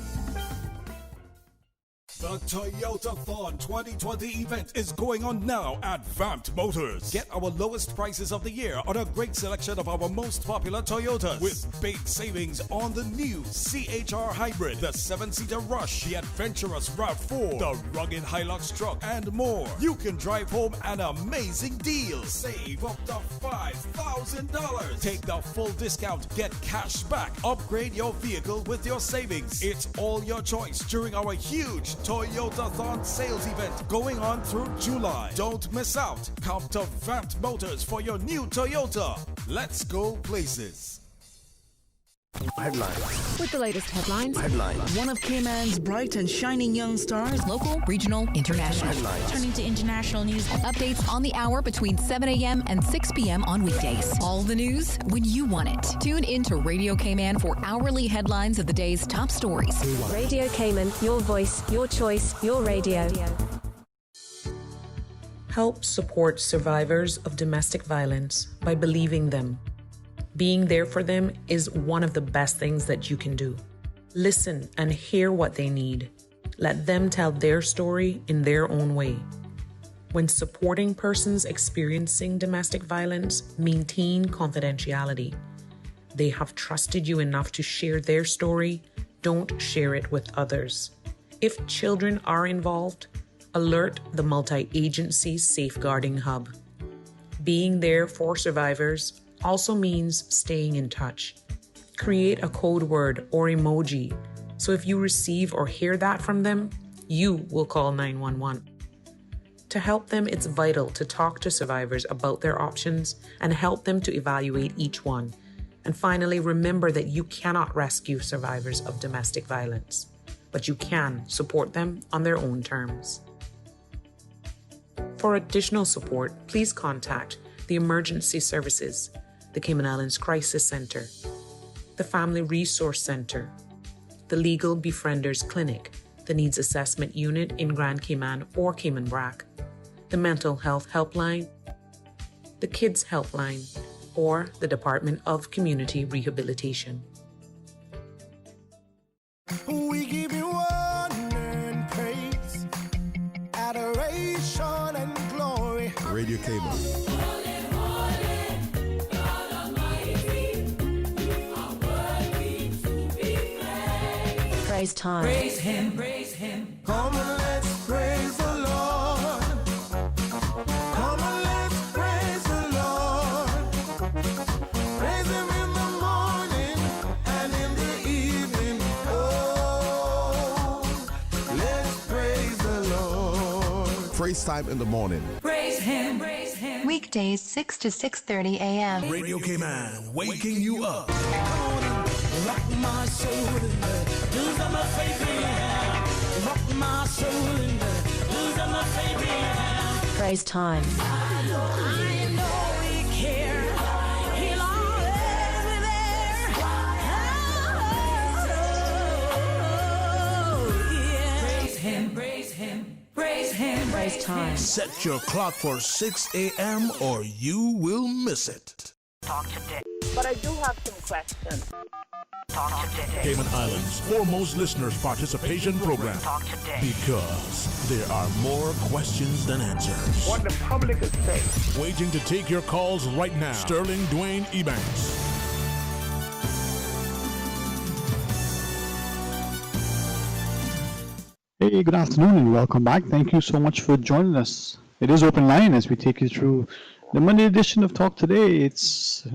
The Toyotathon 2020 event is going on now at Vamped Motors. Get our lowest prices of the year on a great selection of our most popular Toyotas with big savings on the new CHR Hybrid, the 7-seater Rush, the adventurous RAV4, the rugged Hilux truck, and more. You can drive home an amazing deal. Save up to $5,000. Take the full discount, get cash back, upgrade your vehicle with your savings. It's all your choice during our huge Toyotathon sales event going on through July. Don't miss out. Come to Vamped Motors for your new Toyota. Let's go places. Headlines. With the latest headlines. Headlines. One of Cayman's bright and shining young stars, local, regional, international. Headlines. Turning to international news. Updates on the hour between 7 a.m. and 6 p.m. on weekdays. All the news when you want it. Tune in to Radio Cayman for hourly headlines of the day's top stories. Radio Cayman, your voice, your choice, your radio. Help support survivors of domestic violence by believing them. Being there for them is one of the best things that you can do. Listen and hear what they need. Let them tell their story in their own way. When supporting persons experiencing domestic violence, maintain confidentiality. They have trusted you enough to share their story. Don't share it with others. If children are involved, alert the multi-agency safeguarding hub. Being there for survivors also means staying in touch. Create a code word or emoji, so if you receive or hear that from them, you will call 911. To help them, it's vital to talk to survivors about their options and help them to evaluate each one. And finally, remember that you cannot rescue survivors of domestic violence, but you can support them on their own terms. For additional support, please contact the Emergency Services, the Cayman Islands Crisis Center, the Family Resource Center, the Legal Befrienders Clinic, the Needs Assessment Unit in Grand Cayman or Cayman Brac, the Mental Health Helpline, the Kids Helpline, or the Department of Community Rehabilitation. We give you honor and praise, adoration and glory. Radio Cayman. Praise time. Praise him, praise him. Come and let's praise the Lord. Come and let's praise the Lord. Praise him in the morning and in the evening. Oh, let's praise the Lord. Praise time in the morning. Praise him, praise him. Weekdays 6 to 6:30 a.m. Radio Cayman, waking you up. Rock my soul in the blues of my favorite. Rock my soul in the blues of my favorite. Praise time. I know he cares. He'll always be there. Oh, yeah. Praise him, praise him, praise him. Praise time. Set your clock for 6 a.m. or you will miss it. Talk today. But I do have some questions. Talk today. Cayman Islands' foremost listeners participation program. Talk today. Because there are more questions than answers. What the public is saying. Waiting to take your calls right now. Sterling Dwayne Ebanks. Hey, good afternoon and welcome back. Thank you so much for joining us. It is Open Line as we take you through the Monday edition of Talk Today. It's,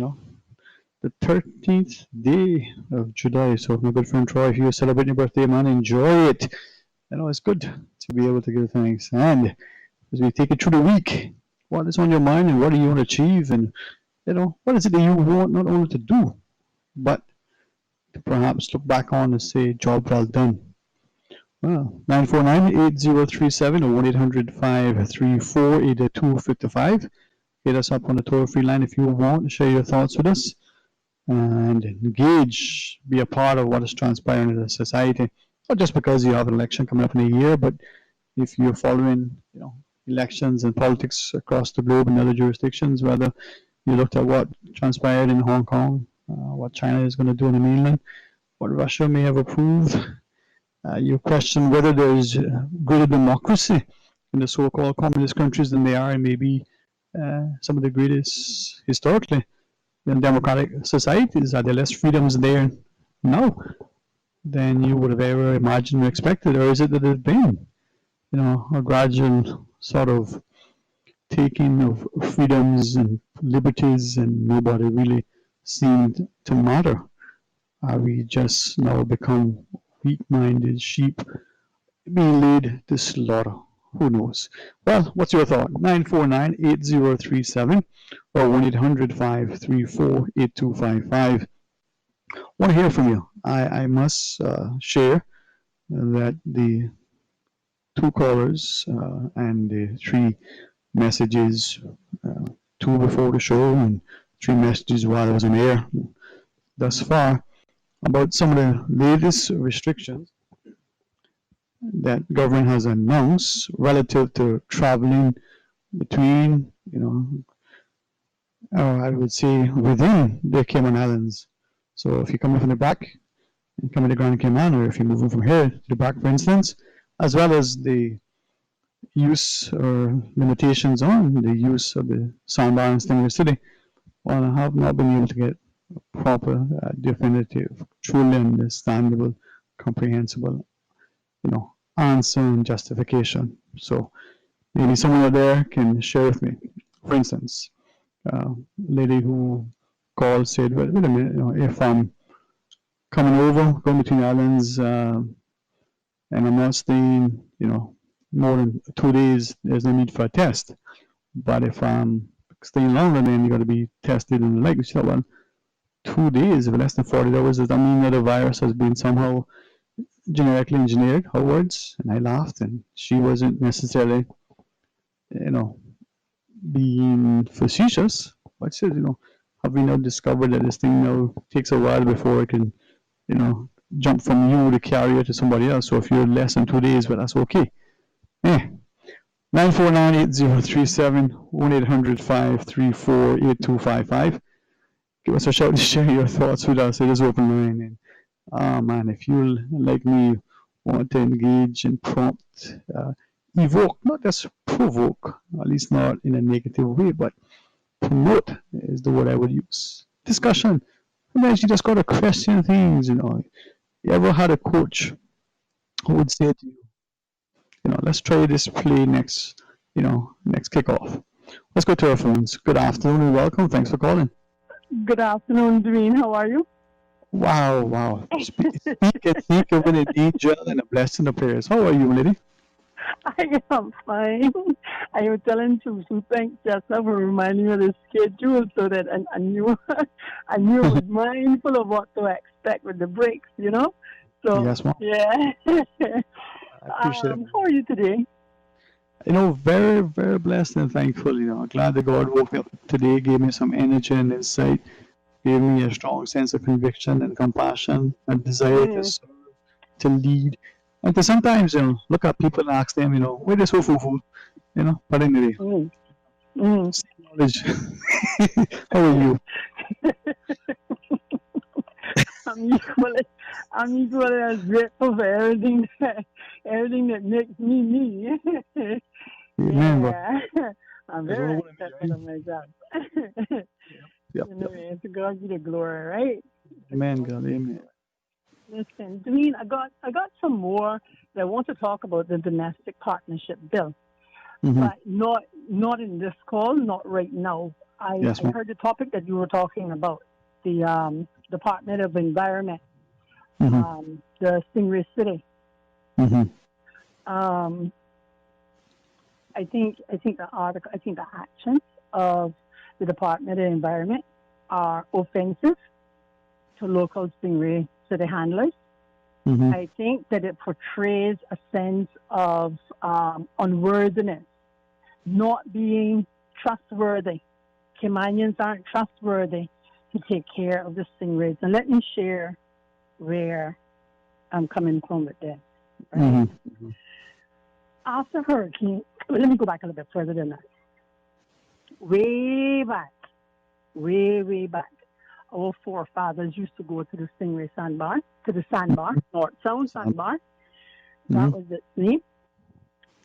the 13th day of July. So my good friend Troy, if you're celebrating your birthday, man, enjoy it. It's good to be able to give thanks. And as we take it through the week, what is on your mind and what do you want to achieve? And, what is it that you want not only to do, but to perhaps look back on and say, job well done. Well, 949-8037 or 1-800-534-8255. Hit us up on the toll-free line if you want to share your thoughts with us and engage, be a part of what is transpiring in the society. Not just because you have an election coming up in a year, but if you're following, elections and politics across the globe in other jurisdictions, whether you looked at what transpired in Hong Kong, what China is going to do in the mainland, what Russia may have approved. You question whether there is greater democracy in the so-called communist countries than they are in maybe some of the greatest historically in democratic societies. Are there less freedoms there now than you would have ever imagined or expected? Or is it that there's been, a gradual sort of taking of freedoms and liberties and nobody really seemed to matter? Are we just now become weak-minded sheep being laid to slaughter? Who knows? Well, what's your thought? 949-8037 or 1-800-534-8255. Want to hear from you. I must share that the two callers and the three messages, two before the show and three messages while I was on air thus far, about some of the latest restrictions that government has announced relative to traveling between, I would say within the Cayman Islands. So if you're coming from the back and coming to Grand Cayman, or if you're moving from here to the back, for instance, as well as the use or limitations on the use of the sandbar in Stingray City, well, I have not been able to get a proper, definitive, truly understandable, comprehensible, answer and justification. So maybe someone out there can share with me. For instance, lady who called said, "Well, wait a minute, if I'm coming over, going between islands, and I'm not staying, more than 2 days, there's no need for a test. But if I'm staying longer, then you got to be tested and the like." So, well, 2 days, less than 40 hours, does that mean that the virus has been somehow genetically engineered? Her words, and I laughed, and she wasn't necessarily, being facetious, but she said, have we now discovered that this thing now takes a while before it can, jump from you, the carrier, to somebody else. So if you're less than 2 days, well, that's okay. 949-8037, 1-800-534-8255. Give us a shout to share your thoughts with us. It is open line. And man, if you, like me, want to engage and prompt, evoke, not just provoke, at least not in a negative way, but promote is the word I would use. Discussion. Sometimes you just got to question things, You ever had a coach who would say to you, let's try this play next kickoff. Let's go to our phones. Good afternoon and welcome. Thanks for calling. Good afternoon, Dwayne. How are you? Wow. Speak of an angel and a blessing of prayers. How are you, lady? I am fine. I was telling Susan, thanks just now for reminding me of the schedule so that I knew I was mindful of what to expect with the breaks, So, yes, ma'am. Yeah. I appreciate it. How are you today? Very, very blessed and thankful. Glad that God woke me up today, gave me some energy and insight, gave me a strong sense of conviction and compassion, a desire to serve, to lead, and to sometimes, look at people and ask them, where they so fool, but anyway, knowledge. How are you? I'm equally as grateful for everything that makes me me. Yeah. I'm very excited of myself. Anyway, to God be the glory, right? Amen, God, amen. Listen, Dwayne, I got some more that I want to talk about the domestic partnership bill, but not in this call, not right now. I heard the topic that you were talking about, the Department of Environment, the Stingray City. I think the actions of the Department of Environment are offensive to local Stingray City handlers. I think that it portrays a sense of unworthiness, not being trustworthy. Caymanians aren't trustworthy to take care of the stingrays. And let me share where I'm coming from with this. Right? After hurricane, let me go back a little bit further than that. Way back, our forefathers used to go to the Stingray sandbar, North Sound sandbar. That was its name.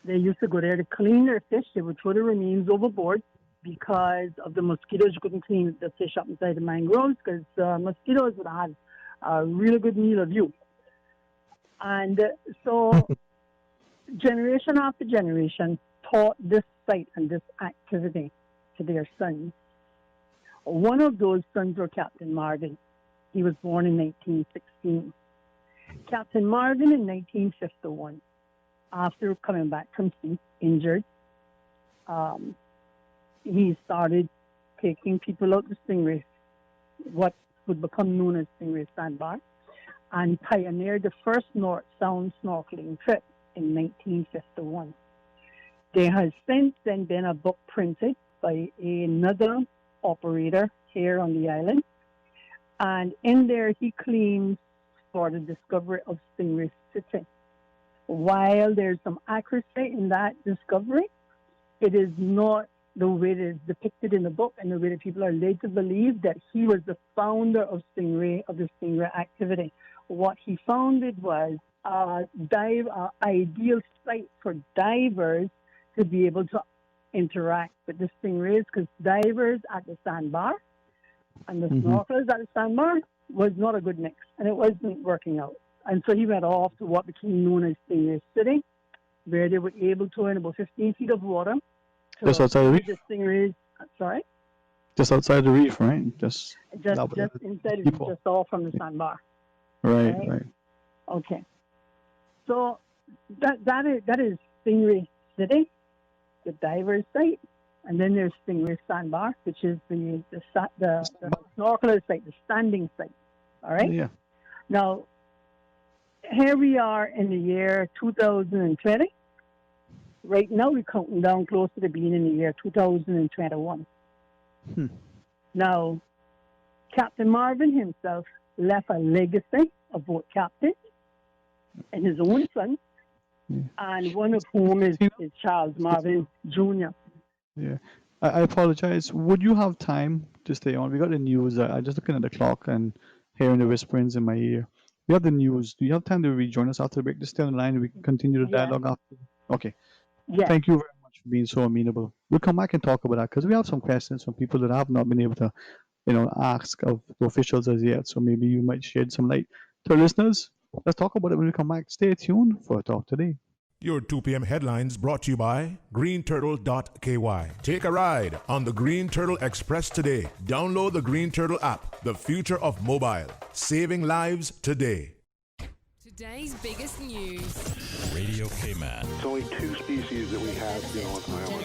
They used to go there to clean their fish. They would throw the remains overboard because of the mosquitoes. You couldn't clean the fish up inside the mangroves because mosquitoes would have had a really good meal of you. And so generation after generation taught this site and this activity to their sons. One of those sons was Captain Marvin. He was born in 1916. Captain Marvin in 1951, after coming back from sea, injured, he started taking people out to Stingray, what would become known as Stingray Sandbar, and pioneered the first North Sound snorkeling trip in 1951. There has since then been a book printed by another operator here on the island, and in there he claims for the discovery of Stingray City. While there's some accuracy in that discovery, it is not the way that it's depicted in the book and the way that people are led to believe that he was the founder of the Stingray activity. What he founded was ideal site for divers to be able to interact with the stingrays, because divers at the sandbar and the snorkelers at the sandbar was not a good mix, and it wasn't working out. And so he went off to what became known as Stingray City, where they were able to, in about 15 feet of water, just outside the reef? The stingrays, sorry? Just outside the reef, right? Just inside of it, just off from the sandbar. Right. Okay. So that is Stingray City, the divers site, and then there's Stingray Sandbar, which is the snorkeler site, the standing site. All right? Yeah. Now, here we are in the year 2020. Right now, we're counting down closer to being in the year 2021. Now, Captain Marvin himself left a legacy of both captains and his own son, and one of whom is Charles Marvin Jr. Yeah. I apologize. Would you have time to stay on? We got the news. I'm just looking at the clock and hearing the whisperings in my ear. We have the news. Do you have time to rejoin us after the break? Just stay on the line and we can continue the dialogue after. Okay. Yeah. Thank you very much for being so amenable. We'll come back and talk about that because we have some questions from people that have not been able to, ask of the officials as yet. So maybe you might shed some light to our listeners. Let's talk about it when we come back. Stay tuned for Talk Today. Your 2 p.m. headlines brought to you by greenturtle.ky. Take a ride on the Green Turtle Express today. Download the Green Turtle app, the future of mobile, saving lives today. Today's biggest news. Radio K-Man. It's only 2 species that we have, on my own.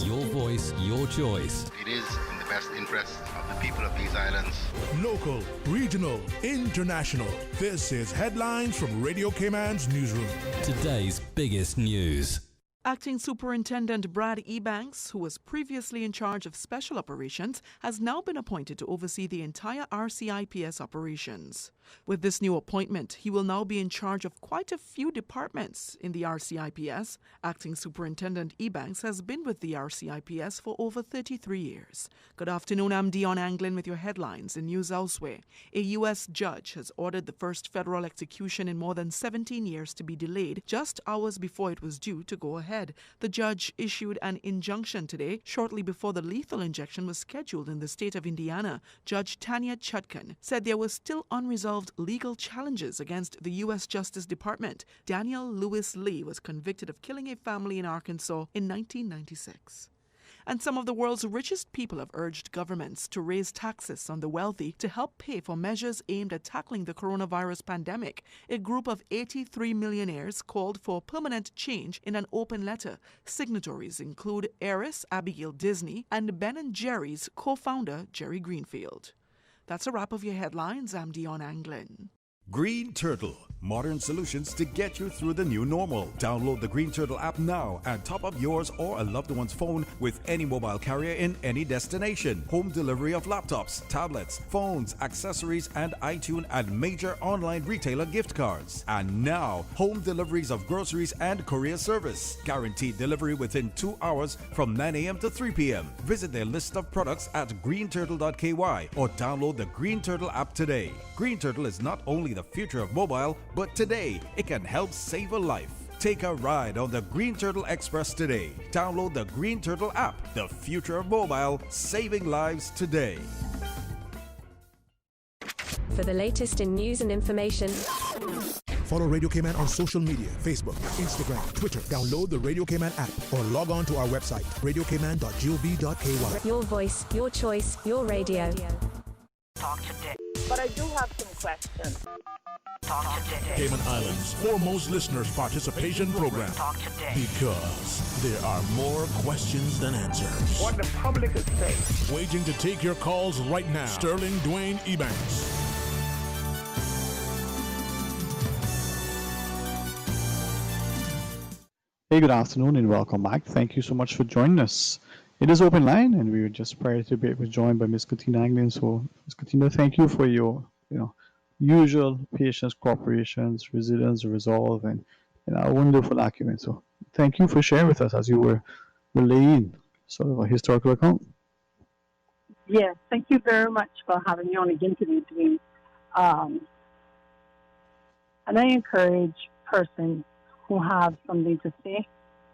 Your voice, your choice. It is in the best interest of the people of these islands. Local, regional, international. This is Headlines from Radio K-Man's newsroom. Today's biggest news. Acting Superintendent Brad Ebanks, who was previously in charge of special operations, has now been appointed to oversee the entire RCIPS operations. With this new appointment, he will now be in charge of quite a few departments in the RCIPS. Acting Superintendent Ebanks has been with the RCIPS for over 33 years. Good afternoon, I'm Dion Anglin with your headlines in News Elsewhere. A U.S. judge has ordered the first federal execution in more than 17 years to be delayed just hours before it was due to go ahead. The judge issued an injunction today, shortly before the lethal injection was scheduled in the state of Indiana. Judge Tanya Chutkan said there were still unresolved legal challenges against the U.S. Justice Department. Daniel Lewis Lee was convicted of killing a family in Arkansas in 1996. And some of the world's richest people have urged governments to raise taxes on the wealthy to help pay for measures aimed at tackling the coronavirus pandemic. A group of 83 millionaires called for permanent change in an open letter. Signatories include heiress Abigail Disney and Ben & Jerry's co-founder Jerry Greenfield. That's a wrap of your headlines. I'm Dion Anglin. Green Turtle, modern solutions to get you through the new normal. Download the Green Turtle app now and top up yours or a loved one's phone with any mobile carrier in any destination. Home delivery of laptops, tablets, phones, accessories, and iTunes and major online retailer gift cards. And now, home deliveries of groceries and courier service. Guaranteed delivery within 2 hours from 9 a.m. to 3 p.m. Visit their list of products at greenturtle.ky or download the Green Turtle app today. Green Turtle is not only the future of mobile, but today it can help save a life. Take a ride on the Green Turtle Express today. Download the Green Turtle app, the future of mobile, saving lives today. For the latest in news and information, Follow Radio K-Man on social media, Facebook, Instagram, Twitter. Download the Radio K-Man app or log on to our website, radiokman.gov.ky. your voice, your choice, your radio. Talk today. But I do have some questions. Talk today. Cayman Islands' foremost listeners participation program. Talk today. Because there are more questions than answers. What the public is saying. Waiting to take your calls right now. Sterling Dwayne Ebanks. Hey, good afternoon and welcome back. Thank you so much for joining us. It is Open Line, and we were just prior to be joined by Ms. Katina Anglin. So, Ms. Katina, thank you for your, usual patience, cooperation, resilience, resolve, and a wonderful acumen. So, thank you for sharing with us as you were relaying sort of a historical account. Yes, thank you very much for having me on again today, Dwayne. And I encourage persons who have something to say,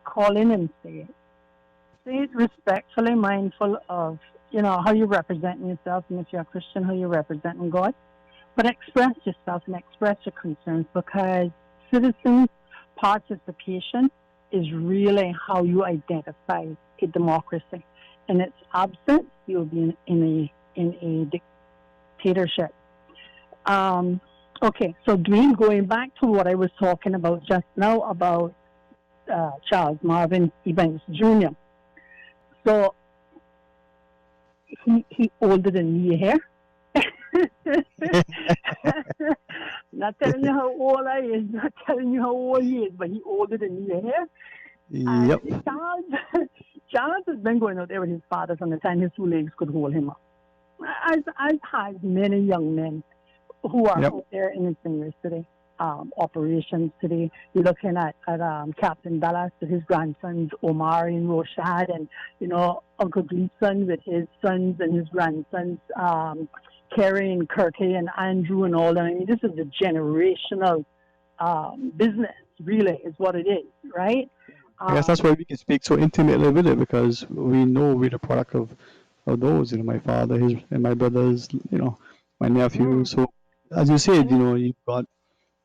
call in and say it. Say it respectfully, mindful of, how you represent yourself, and if you're a Christian, how you're representing God. But express yourself and express your concerns, because citizen participation is really how you identify a democracy. In its absence, you'll be in a dictatorship. Okay, so Dwayne, going back to what I was talking about just now about Charles Marvin Ebanks Jr. So he older than me here. Not telling you how old I is, not telling you how old he is, but he older than me here. Yep. Charles has been going out there with his father from the time his two legs could hold him up. I've had many young men who are out there in the singers today, operations today. You're looking at Captain Dallas with his grandsons, Omar and Roshad, and, Uncle Gleason with his sons and his grandsons, Kerry and Kirky and Andrew and all that. I mean, this is a generational business, really, is what it is, right? I guess that's why we can speak so intimately with it, because we know we're the product of those, my father, and my brothers, my nephew. So, as you said, you've got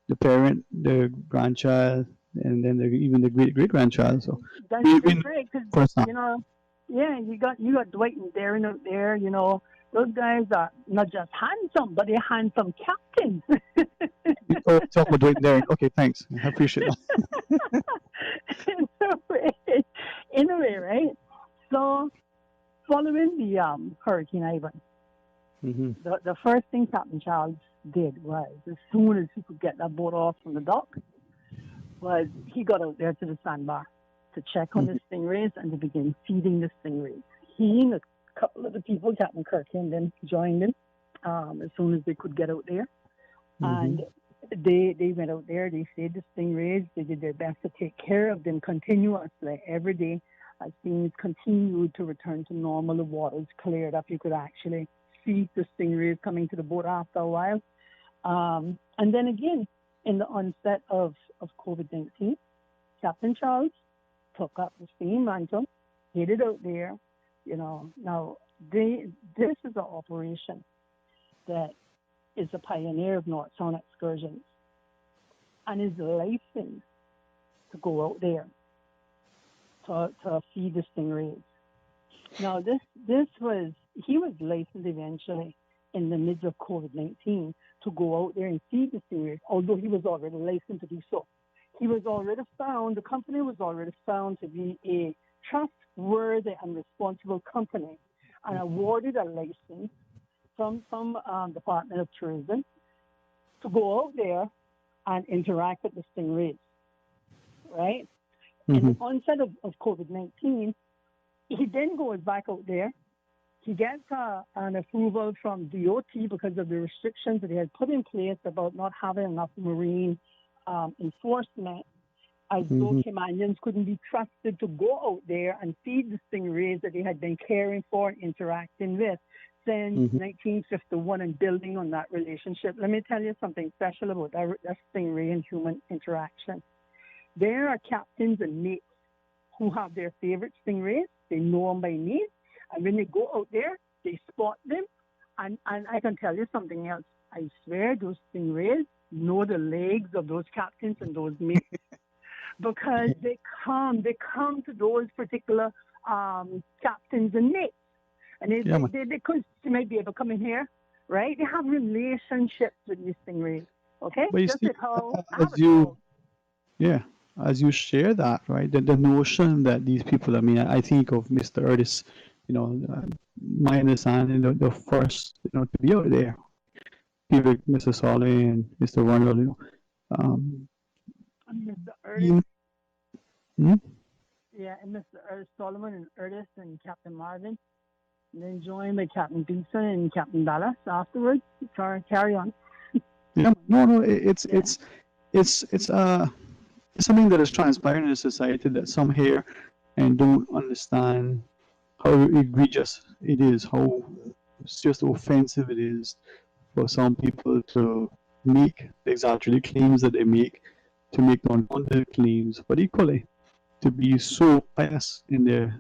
the parent, the grandchild, and then even the great-grandchild. So that's great, because, you got Dwight and Darren out there, those guys are not just handsome, but they're handsome captains. Talk about Dwight and Darren. Okay, thanks. I appreciate that. In a way, right? So, following the Hurricane Ivan, the first thing Captain Charles did was, as soon as he could get that boat off from the dock, was he got out there to the sandbar to check on the stingrays and to begin feeding the stingrays. He and a couple of the people, Captain Kirky and them, joined him as soon as they could get out there. And they went out there, they fed the stingrays, they did their best to take care of them continuously every day. As things continued to return to normal, the waters cleared up, you could actually see the stingrays coming to the boat after a while. And then again, in the onset of COVID-19, Captain Charles took up the same mantle, headed out there. Now this is an operation that is a pioneer of North Sound excursions and is licensed to go out there to feed the stingrays. Now he was licensed eventually in the midst of COVID-19 to go out there and feed the stingrays, although he was already licensed to do so. The company was already found to be a trustworthy and responsible company and awarded a license from Department of Tourism to go out there and interact with the stingrays, right? In the onset of COVID-19, he then goes back out there. He gets an approval from DOT because of the restrictions that they had put in place about not having enough marine enforcement, as though Caymanians couldn't be trusted to go out there and feed the stingrays that they had been caring for and interacting with since 1951 and building on that relationship. Let me tell you something special about that stingray and human interaction. There are captains and mates who have their favorite stingrays. They know them by name. And when they go out there, they spot them. And I can tell you something else. I swear those stingrays know the legs of those captains and those mates. Because they come to those particular captains and mates. And they might be able to come in here, right? They have relationships with these stingrays, okay? As you share that, right? The notion that these people, I think of Mr. Erdis, my understanding, the first, to be out there. People like Mr. Solly and Mr. Ronald, and Mr. Erdis. Yeah, and Mr. Erdis Solomon and Erdis and Captain Marvin. And then joined by Captain Beeson and Captain Dallas afterwards. Sorry, carry on. It's something that is transpiring in the society that some hear and don't understand how egregious it is, how just offensive it is for some people to make the exaggerated claims that they make, to make non-founded claims, but equally to be so pious in their,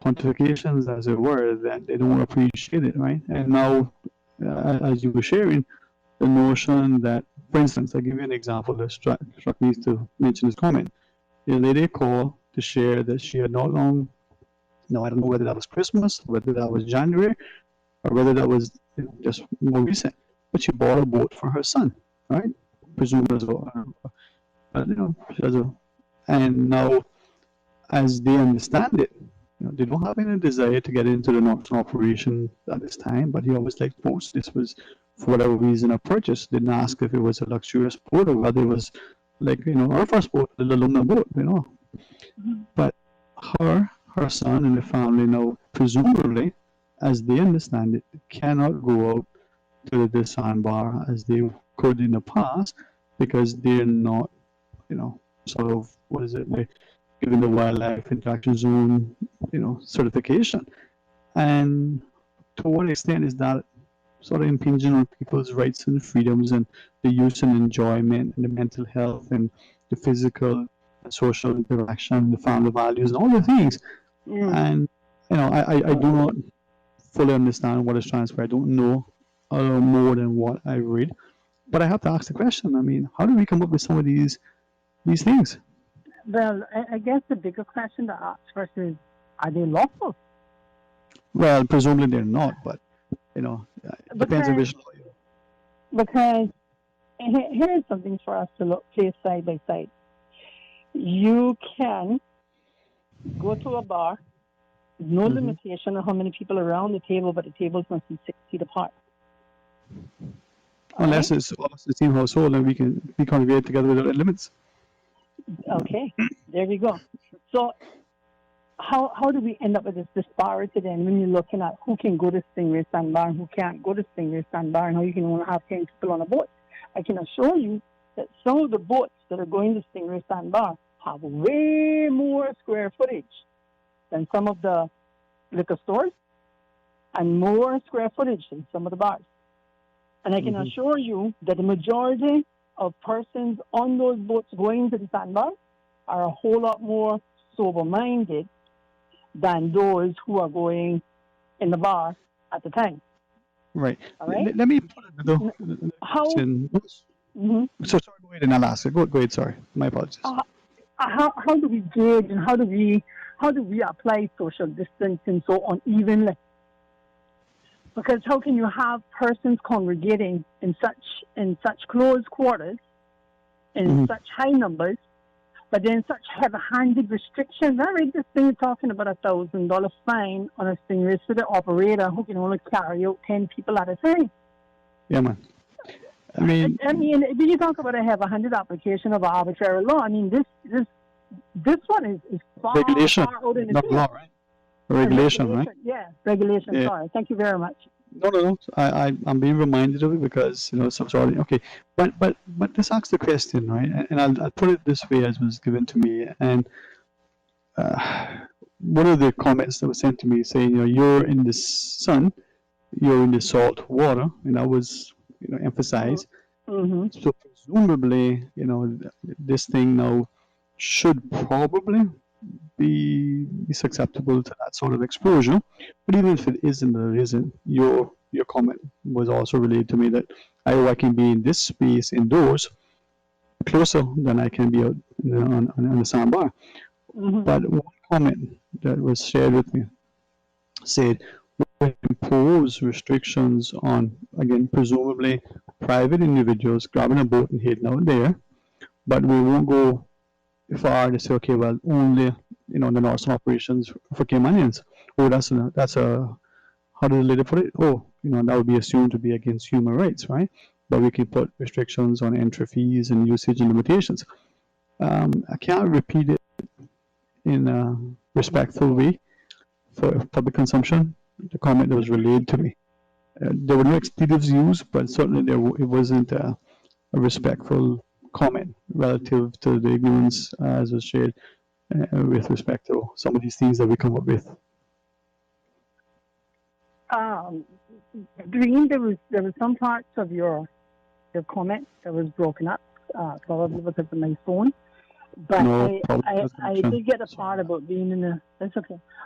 pontifications, as it were, that they don't appreciate it, right? And now, as you were sharing, the notion that, for instance, I'll give you an example that struck me to mention this comment. A lady called to share that she had not long, I don't know whether that was Christmas, whether that was January, or whether that was just more recent, but she bought a boat for her son, right? Presumably and now, as they understand it, they don't have any desire to get into the Norton operation at this time, but he always liked boats. This was, for whatever reason, a purchase. Didn't ask if it was a luxurious boat or whether it was like, our first boat, the aluminum boat, But her son and the family now, presumably, as they understand it, cannot go out to the sandbar as they could in the past because they're not, sort of, they're given the wildlife interaction zone, certification. And to what extent is that sort of impinging on people's rights and freedoms and the use and enjoyment and the mental health and the physical and social interaction, the family values and all the things. And, I do not fully understand what is transpired. I don't know a little more than what I read. But I have to ask the question, how do we come up with some of these things? Well, I guess the bigger question to ask first is, are they lawful? Well, presumably they're not, but, it depends on which lawyer. Because here's something for us to place side by side. You can go to a bar, no limitation on how many people are around the table, but the tables must be 6 feet apart. Unless it's the same household and we can be congregate together without limits. Okay, there we go. So how do we end up with this disparity then when you're looking at who can go to Stingray Sandbar and who can't go to Stingray Sandbar and how you can only have 10 people on a boat? I can assure you that some of the boats that are going to Stingray Sandbar have way more square footage than some of the liquor stores and more square footage than some of the bars. And I can assure you that the majority of persons on those boats going to the sandbar are a whole lot more sober-minded than those who are going in the bar at the time. Right. All right? Let me put another question. So sorry, go ahead and I'll ask it. Go ahead, sorry. My apologies. How do we gauge and how do we apply social distancing so unevenly? Because how can you have persons congregating in such close quarters, in such high numbers, but then such heavy-handed restrictions? I read this thing talking about $1,000 fine on a Stingray for the operator who can only carry out 10 people at a time. Yeah, man. I mean, when you talk about a heavy-handed application of arbitrary law, this one is far regulation, out in the not field. law, right? Regulation, right? Yeah, regulation. Yeah. Sorry. Thank you very much. No. I'm being reminded of it because some sort of okay, but this asks the question, right? And I'll put it this way as was given to me. And one of the comments that was sent to me saying, you're in the sun, you're in the salt water, and that was emphasized. So presumably, this thing now should probably be susceptible to that sort of exposure. But even if it isn't or isn't, your comment was also relayed to me that I can be in this space indoors closer than I can be out on the sandbar. But one comment that was shared with me said we impose restrictions on, again, presumably private individuals grabbing a boat and heading out there, but we won't go far to say, okay, well, only the Northern operations for Caymanians. Oh, that's a how did the lady put it? Oh, that would be assumed to be against human rights, right? But we can put restrictions on entry fees and usage and limitations. I can't repeat it in a respectful way for public consumption. The comment that was relayed to me. There were no expletives used, but certainly it wasn't a respectful comment relative to the ignorance as was shared with respect to some of these things that we come up with Green, there was some parts of your comment that was broken up, probably because of my phone. But No, I did get a part about being in the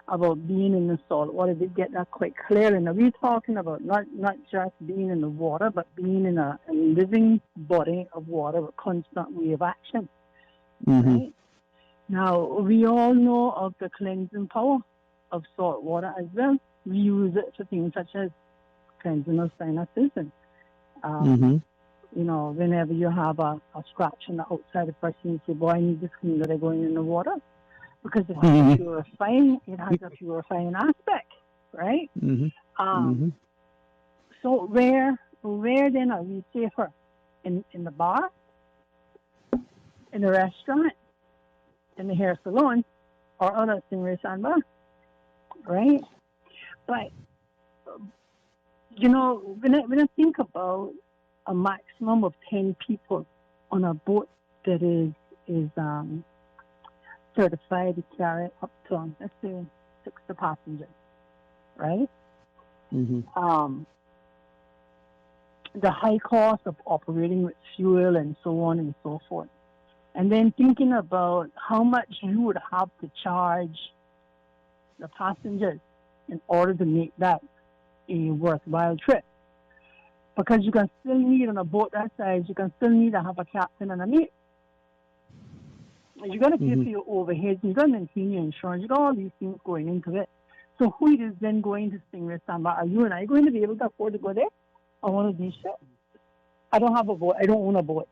about being in the salt water. I did get that quite clear. And we're talking about not just being in the water, but being in a living body of water with constant wave action. Mm-hmm. Right? Now, we all know of the cleansing power of salt water as well. We use it for things such as cleansing of sinuses and you know, whenever you have a scratch on the outside of the person, you say, boy, I need to clean that, going in the water. Because it has a purifying aspect, right? So where then are we safer? In the bar, in the restaurant, in the hair salon, or on a Stingray Sandbar, right? But, you know, when I think about a maximum of 10 people on a boat that is certified to carry up to, let's say, 60 passengers, right? The high cost of operating with fuel and so on and so forth. And then thinking about how much you would have to charge the passengers in order to make that a worthwhile trip. Because you can still need, on a boat that size, you can still need to have a captain and a mate. You got to pay for your overheads, you got to maintain your insurance, you got all these things going into it. So who is then going to Stingray Sandbar? Are you and I going to be able to afford to go there on one of these ships? I don't have a boat. I don't own a boat.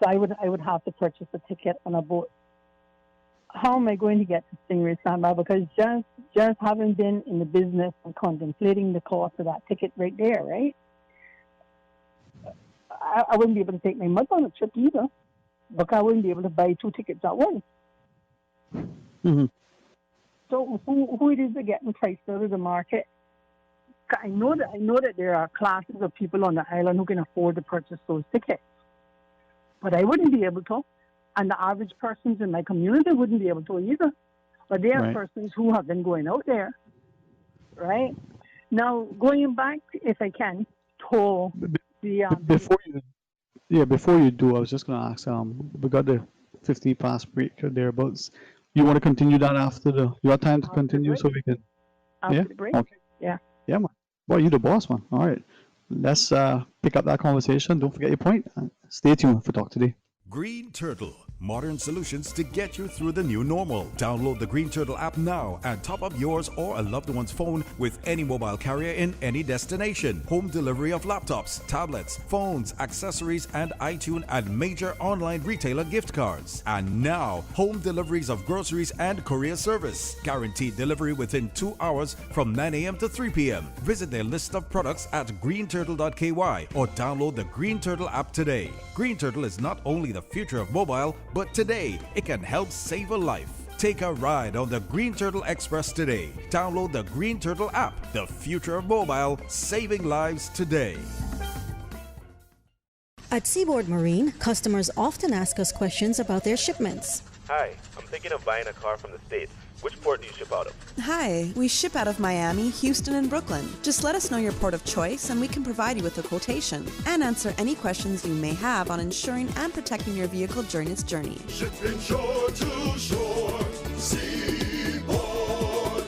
So I would have to purchase a ticket on a boat. How am I going to get to Stingray Sandbar? Because just having been in the business and contemplating the cost of that ticket right there, right? I wouldn't be able to take my mother on a trip either, because I wouldn't be able to buy 2 tickets at once. So who it is that getting priced out of the market? I know that there are classes of people on the island who can afford to purchase those tickets, but I wouldn't be able to, and the average persons in my community wouldn't be able to either. But there are persons who have been going out there, right? Now, going back, if I can, to before you do, I was just going to ask, we got the 50 past break or thereabouts. You want to continue that after your time to continue so we can? After the break? Okay. Yeah. Yeah, man. Boy, you the boss, man. All right. Let's pick up that conversation. Don't forget your point. Stay tuned for Talk Today. Green Turtle, modern solutions to get you through the new normal. Download the Green Turtle app now and top up yours or a loved one's phone with any mobile carrier in any destination. Home delivery of laptops, tablets, phones, accessories, and iTunes and major online retailer gift cards. And now, home deliveries of groceries and courier service. Guaranteed delivery within 2 hours from 9 a.m. to 3 p.m. Visit their list of products at greenturtle.ky or download the Green Turtle app today. Green Turtle is not only the future of mobile, but today it can help save a life. Take a ride on the Green Turtle Express today. Download the Green Turtle app, the future of mobile, saving lives today. At Seaboard Marine, customers often ask us questions about their shipments. Hi, I'm thinking of buying a car from the States. Which port do you ship out of? Hi, we ship out of Miami, Houston, and Brooklyn. Just let us know your port of choice and we can provide you with a quotation and answer any questions you may have on insuring and protecting your vehicle during its journey. Shipping shore to shore, Seaboard.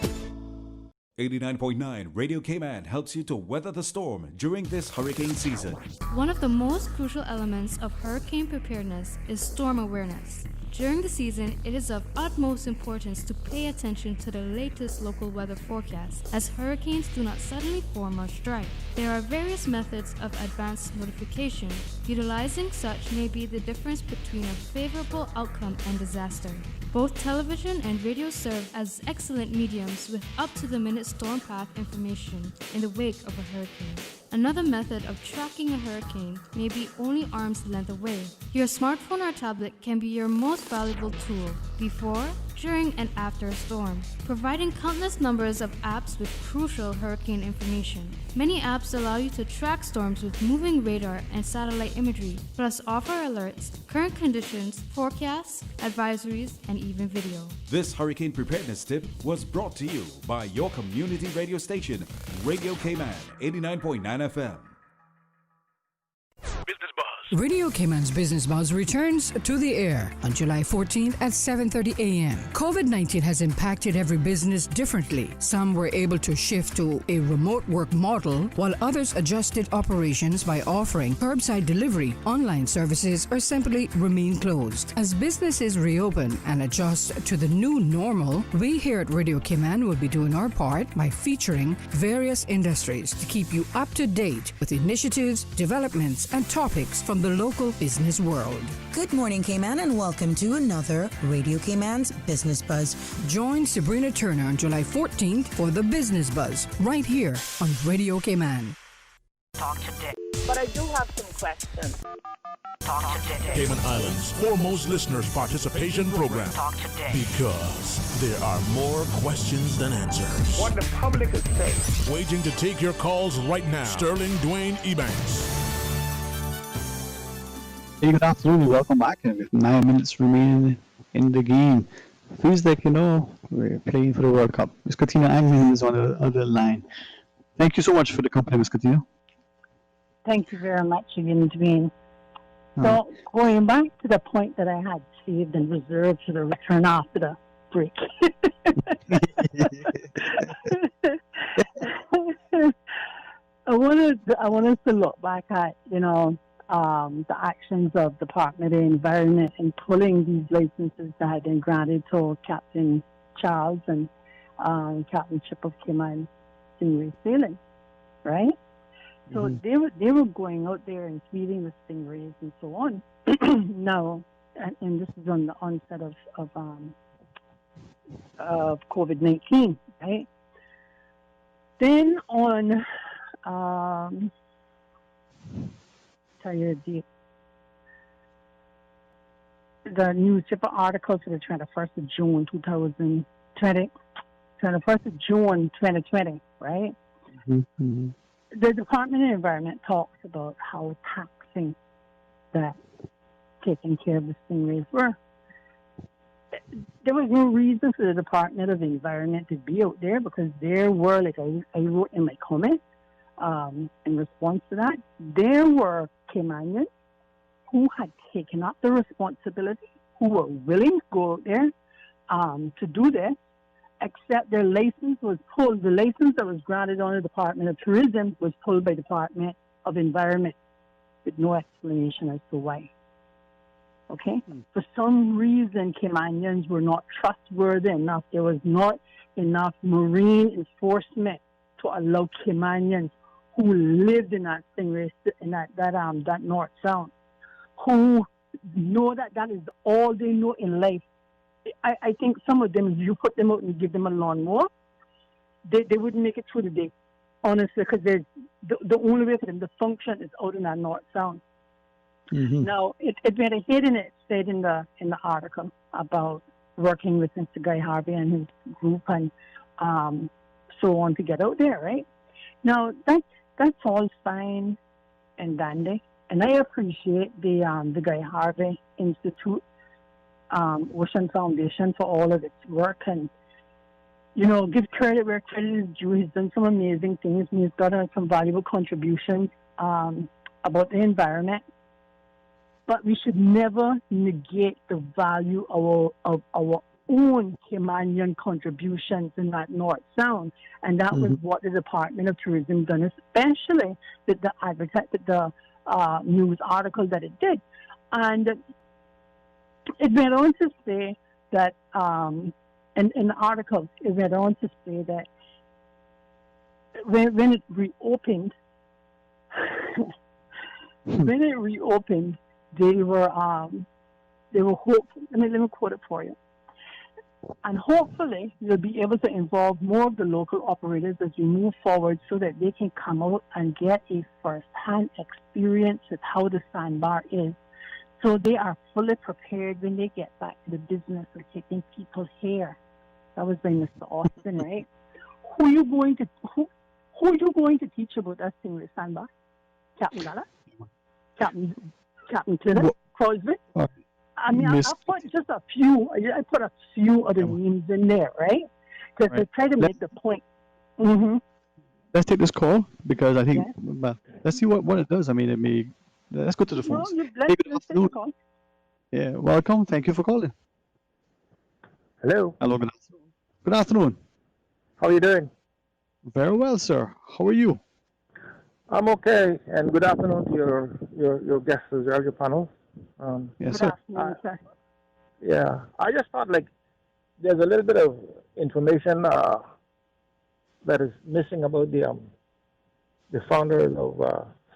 89.9 Radio Cayman helps you to weather the storm during this hurricane season. One of the most crucial elements of hurricane preparedness is storm awareness. During the season, it is of utmost importance to pay attention to the latest local weather forecast, as hurricanes do not suddenly form or strike. There are various methods of advanced notification. Utilizing such may be the difference between a favorable outcome and disaster. Both television and radio serve as excellent mediums with up-to-the-minute storm path information in the wake of a hurricane. Another method of tracking a hurricane may be only arm's length away. Your smartphone or tablet can be your most valuable tool before, during, and after a storm, providing countless numbers of apps with crucial hurricane information. Many apps allow you to track storms with moving radar and satellite imagery, plus offer alerts, current conditions, forecasts, advisories, and even video. This hurricane preparedness tip was brought to you by your community radio station, Radio Cayman 89.9 FM. Radio Cayman's Business Buzz returns to the air on July 14th at 7:30 a.m. COVID-19 has impacted every business differently. Some were able to shift to a remote work model, while others adjusted operations by offering curbside delivery, online services, or simply remain closed. As businesses reopen and adjust to the new normal, we here at Radio Cayman will be doing our part by featuring various industries to keep you up to date with initiatives, developments, and topics from the local business world. Good morning, Cayman, and welcome to another Radio Cayman's Business Buzz. Join Sabrina Turner on July 14th for the Business Buzz, right here on Radio Cayman. Talk today. But I do have some questions. Talk today. Cayman Islands' foremost listeners' participation program. Talk today. Because there are more questions than answers. What the public is saying. Waiting to take your calls right now. Sterling Dwayne Ebanks. Hey, good afternoon. Welcome back. With 9 minutes remaining in the game. Feels like, we're playing for the World Cup. Ms. Katina Angman is on the other line. Thank you so much for the company, Ms. Katina. Thank you very much again, Dwayne. So, going back to the point that I had saved and reserved for the return after the break. I wanted to look back at, the actions of Department of Environment in pulling these licenses that had been granted to Captain Charles and Captain Chip of Cayman Stingray Sailing, right? So they were going out there and feeding the stingrays and so on. Now, and this is on the onset of COVID-19, right? Then on the newspaper article for the 21st of June 2020, 21st of June 2020, right? Mm-hmm. The Department of Environment talks about how taxing that taking care of the stingrays were. There was no reason for the Department of Environment to be out there because there were, like I wrote in my comment, in response to that, there were Caymanians who had taken up the responsibility, who were willing to go out there to do this, except their license was pulled. The license that was granted on the Department of Tourism was pulled by the Department of Environment with no explanation as to why. Okay? For some reason, Caymanians were not trustworthy enough. There was not enough marine enforcement to allow Caymanians who lived in that stingray, in that North Sound, who know that is all they know in life. I think some of them, if you put them out and give them a lawnmower, they wouldn't make it through the day, honestly, because the only way for them to function is out in that North Sound. Mm-hmm. Now, it made a hit, and it said in the article about working with Mr. Guy Harvey and his group and so on to get out there, right? Now, that's all fine and dandy, and I appreciate the Guy Harvey Institute, Ocean Foundation for all of its work, and give credit where credit is due. He's done some amazing things, and he's got some valuable contributions about the environment. But we should never negate the value of our own Caymanian contributions in that North Sound, and that was what the Department of Tourism done, especially with the news article that it did, and it went on to say that in the article it went on to say that when it reopened, they were hopeful. Let me quote it for you. And hopefully we'll be able to involve more of the local operators as we move forward so that they can come out and get a first-hand experience with how the sandbar is, so they are fully prepared when they get back to the business of taking people here. That was by Mr. Austin, right? Who Who are you going to teach about that stingray sandbar? Captain Gala? Captain Taylor? Crosby? I mean, I put just a few. I put a few other names in there, right? To try to make the point. Mm-hmm. Let's take this call because I think. Well, let's see what it does. I mean, it may. Let's go to the phones. No, let's take the call. Yeah, welcome. Thank you for calling. Hello. Hello. Good afternoon. Good afternoon. How are you doing? Very well, sir. How are you? I'm okay, and good afternoon to your guests as well, your panel. Yes, sir. Yeah, I just thought like there's a little bit of information that is missing about the founders of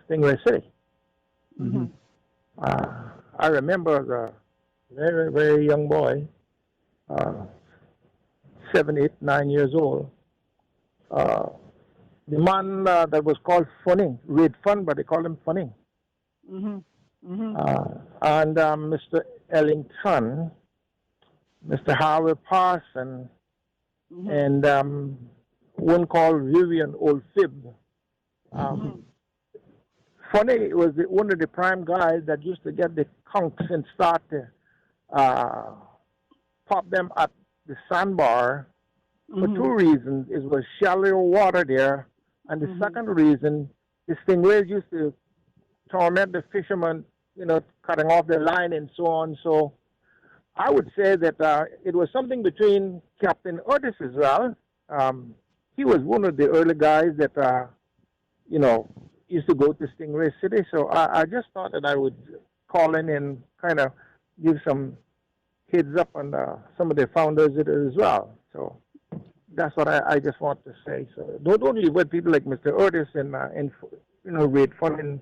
Stingray City. Mm-hmm. I remember as a very, very young boy, 7, 8, 9 years old, the man that was called Funning, Reid Fun, but they called him Funning. Mm-hmm. Mm-hmm. And Mr. Ellington, Mr. Howard Parson, and one called Vivian Oldfib. Funny was one of the prime guys that used to get the conchs and start to pop them at the sandbar for two reasons. It was shallow water there, and the second reason, the stingrays used to torment the fishermen, you know, cutting off their line and so on. So I would say that it was something between Captain Otis as well. He was one of the early guys that, you know, used to go to Stingray City. So I just thought that I would call in and kind of give some heads up on some of the founders as well. So that's what I just want to say. So don't only with people like Mr. Otis and you know, Reid Fun and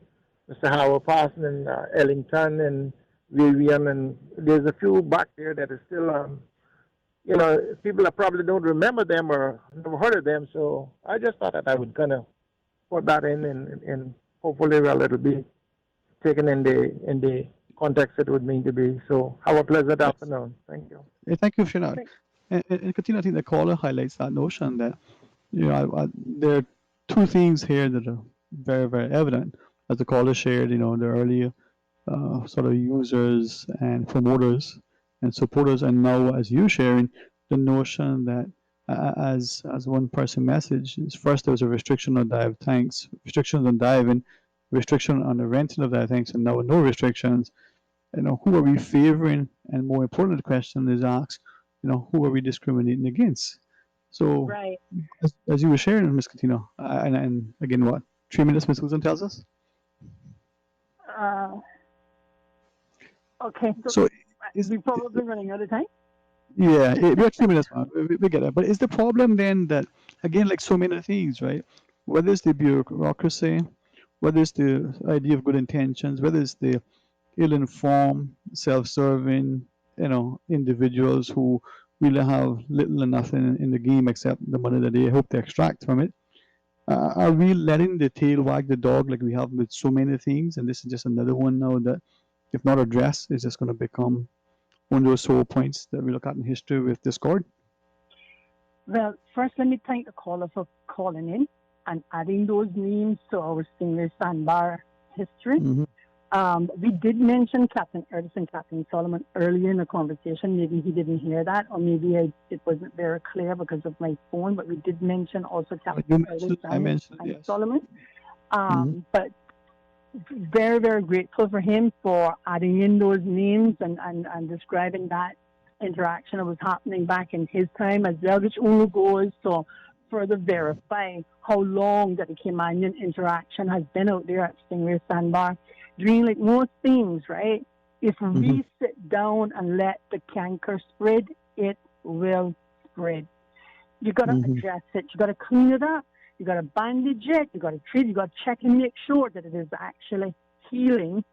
Mr. Howard Parson and Ellington and Vivian, and there's a few back there that are still, you know, people that probably don't remember them or never heard of them. So I just thought that I would kind of put that in, and hopefully, well, it'll be taken in the context it would mean to be. So have a pleasant afternoon. Thank you. Yeah, thank you, Shinad. And continue, I think the caller highlights that notion that, you know, there are two things here that are very, very evident. As the caller shared, you know, the early sort of users and promoters and supporters, and now as you sharing the notion that as one person messaged, first there was a restriction on dive tanks, restrictions on diving, restriction on the renting of dive tanks, and now no restrictions. You know, who are we favoring? And more important, the question is asked, you know, who are we discriminating against? So, right. as you were sharing, Ms. Catino, and again, what, 3 minutes, Ms. Susan tells us? Okay, so we're probably running out of time? Yeah, we have 3 minutes, we get it. But is the problem then that, again, like so many things, right? Whether it's the bureaucracy, whether it's the idea of good intentions, whether it's the ill-informed, self-serving, you know, individuals who really have little or nothing in the game except the money that they hope to extract from it. Are we letting the tail wag the dog like we have with so many things? And this is just another one now that, if not addressed, is just going to become one of those sore points that we look at in history with discord? Well, first let me thank the caller for calling in and adding those names to our Stingray Sandbar history. We did mention Captain Erdis and Captain Solomon earlier in the conversation. Maybe he didn't hear that, or maybe it wasn't very clear because of my phone, but we did mention also Captain Erdis and Solomon. But very, very grateful for him for adding in those names and describing that interaction that was happening back in his time as well, which only goes to further verify how long that the Caymanian interaction has been out there at Stingray Sandbar. Doing like most things, right? If we sit down and let the canker spread, it will spread. You got to address it. You got to clean it up. You got to bandage it. You got to treat. You got to check and make sure that it is actually healing.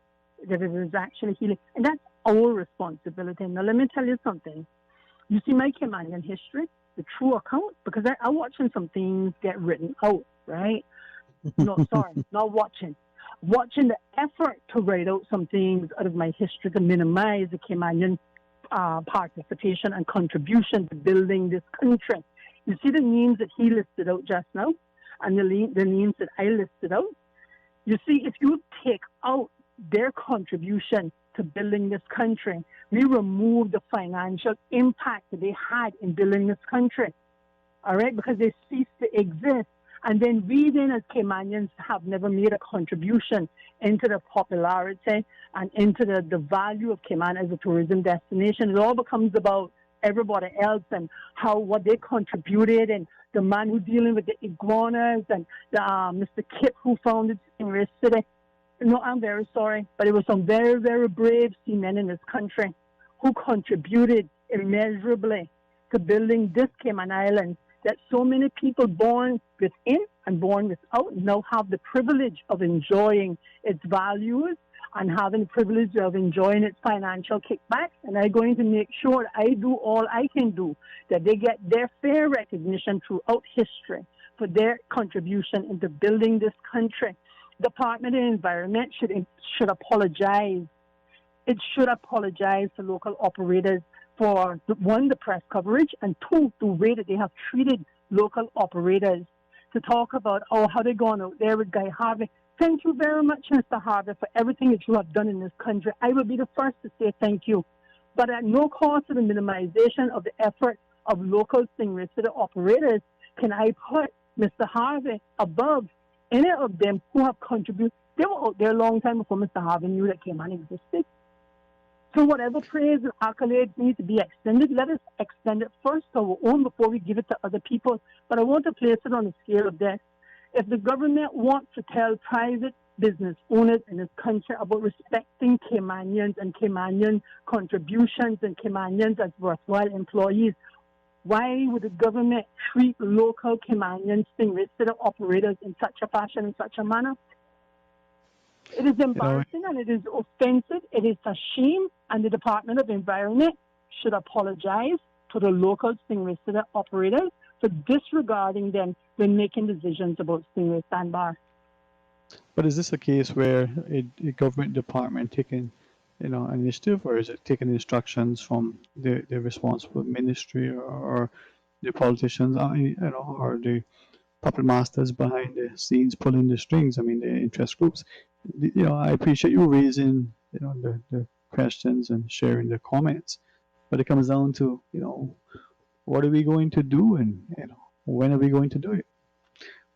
And that's our responsibility. Now, let me tell you something. You see my Caymanian history, the true account, because I'm watching some things get written out, right? No, sorry, not watching. Watching the effort to write out some things out of my history to minimize the Caymanian participation and contribution to building this country. You see the names that he listed out just now? and the names that I listed out. You see, if you take out their contribution to building this country, we remove the financial impact that they had in building this country, all right, because they cease to exist. And then we then as Caymanians have never made a contribution into the popularity and into the value of Cayman as a tourism destination. It all becomes about everybody else and what they contributed, and the man who's dealing with the iguanas and the Mr. Kip who founded Stingray City. No, I'm very sorry, but it was some very, very brave seamen in this country who contributed immeasurably to building this Cayman Island that so many people born within and born without now have the privilege of enjoying its values and having the privilege of enjoying its financial kickbacks. And I'm going to make sure that I do all I can do, that they get their fair recognition throughout history for their contribution into building this country. Department of Environment should apologize. It should apologize to local operators for, one, the press coverage, and two, the way that they have treated local operators. To talk about, how they're going out there with Guy Harvey. Thank you very much, Mr. Harvey, for everything that you have done in this country. I will be the first to say thank you. But at no cost to the minimization of the effort of local Stingray City operators can I put Mr. Harvey above any of them who have contributed. They were out there a long time before Mr. Harvey knew that Cayman existed. So whatever praise and accolades need to be extended, let us extend it first to our own before we give it to other people. But I want to place it on the scale of this. If the government wants to tell private business owners in this country about respecting Caymanians and Caymanian contributions and Caymanians as worthwhile employees, why would the government treat local Caymanian Stingray City operators in such a fashion, in such a manner? It is embarrassing and it is offensive. It is a shame, and the Department of Environment should apologize to the local Stingray City operators for disregarding them when making decisions about Stingray Sandbar. But is this a case where a government department taking, initiative, or is it taking instructions from the responsible ministry or the politicians, or the puppet masters behind the scenes pulling the strings? I mean, the interest groups. I appreciate you raising, the questions and sharing the comments, but it comes down to, what are we going to do, and when are we going to do it?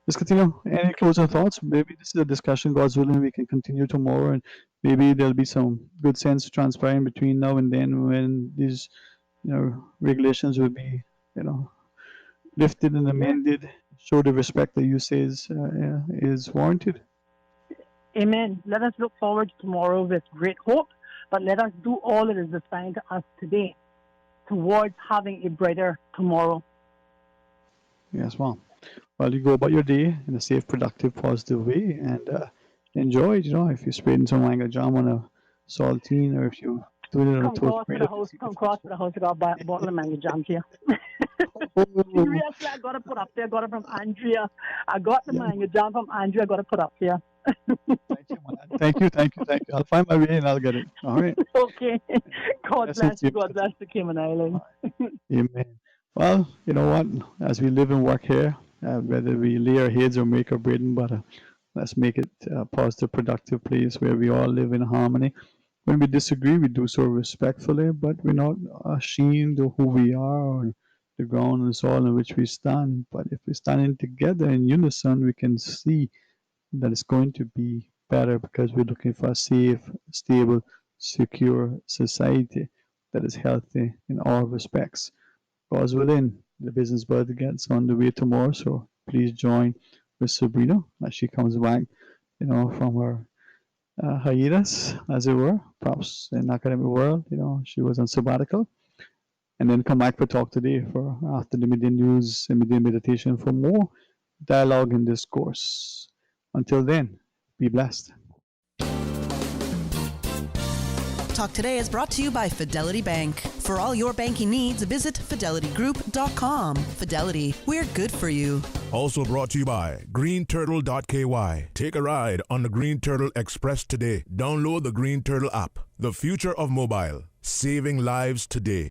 Let's continue. Any closing thoughts? Maybe this is a discussion, God's willing, we can continue tomorrow, and maybe there'll be some good sense transpiring between now and then when these, regulations will be, lifted and amended, show the respect that you say is warranted. Amen. Let us look forward to tomorrow with great hope, but let us do all that is assigned to us today towards having a brighter tomorrow. Yes, well, you go about your day in a safe, productive, positive way, and enjoy it. If you're spreading some mango jam on a saltine, or if you do it on a toast. Come across to the house, I got a bottle of mango jam here. Seriously, I got to put up there. I got it from Andrea. I got the mango jam from Andrea. I got to put up here. Thank you. I'll find my way and I'll get it. All right. Okay. God bless you. God bless the Cayman Islands. Amen. Well, you know what? As we live and work here, whether we lay our heads or make our bread and butter, let's make it a positive, productive place where we all live in harmony. When we disagree, we do so respectfully, but we're not ashamed of who we are or the ground and soil on which we stand. But if we're standing together in unison, we can see that it's going to be better, because we're looking for a safe, stable, secure society that is healthy in all respects. God's willing, the business bird gets on the way tomorrow, so please join with Sabrina as she comes back, from her hiatus, as it were, perhaps in the academic world. She was on sabbatical, and then come back for Talk Today for after the midday news and midday meditation for more dialogue and discourse. Until then, be blessed. Talk Today is brought to you by Fidelity Bank. For all your banking needs, visit fidelitygroup.com. Fidelity, we're good for you. Also brought to you by greenturtle.ky. Take a ride on the Green Turtle Express today. Download the Green Turtle app. The future of mobile, saving lives today.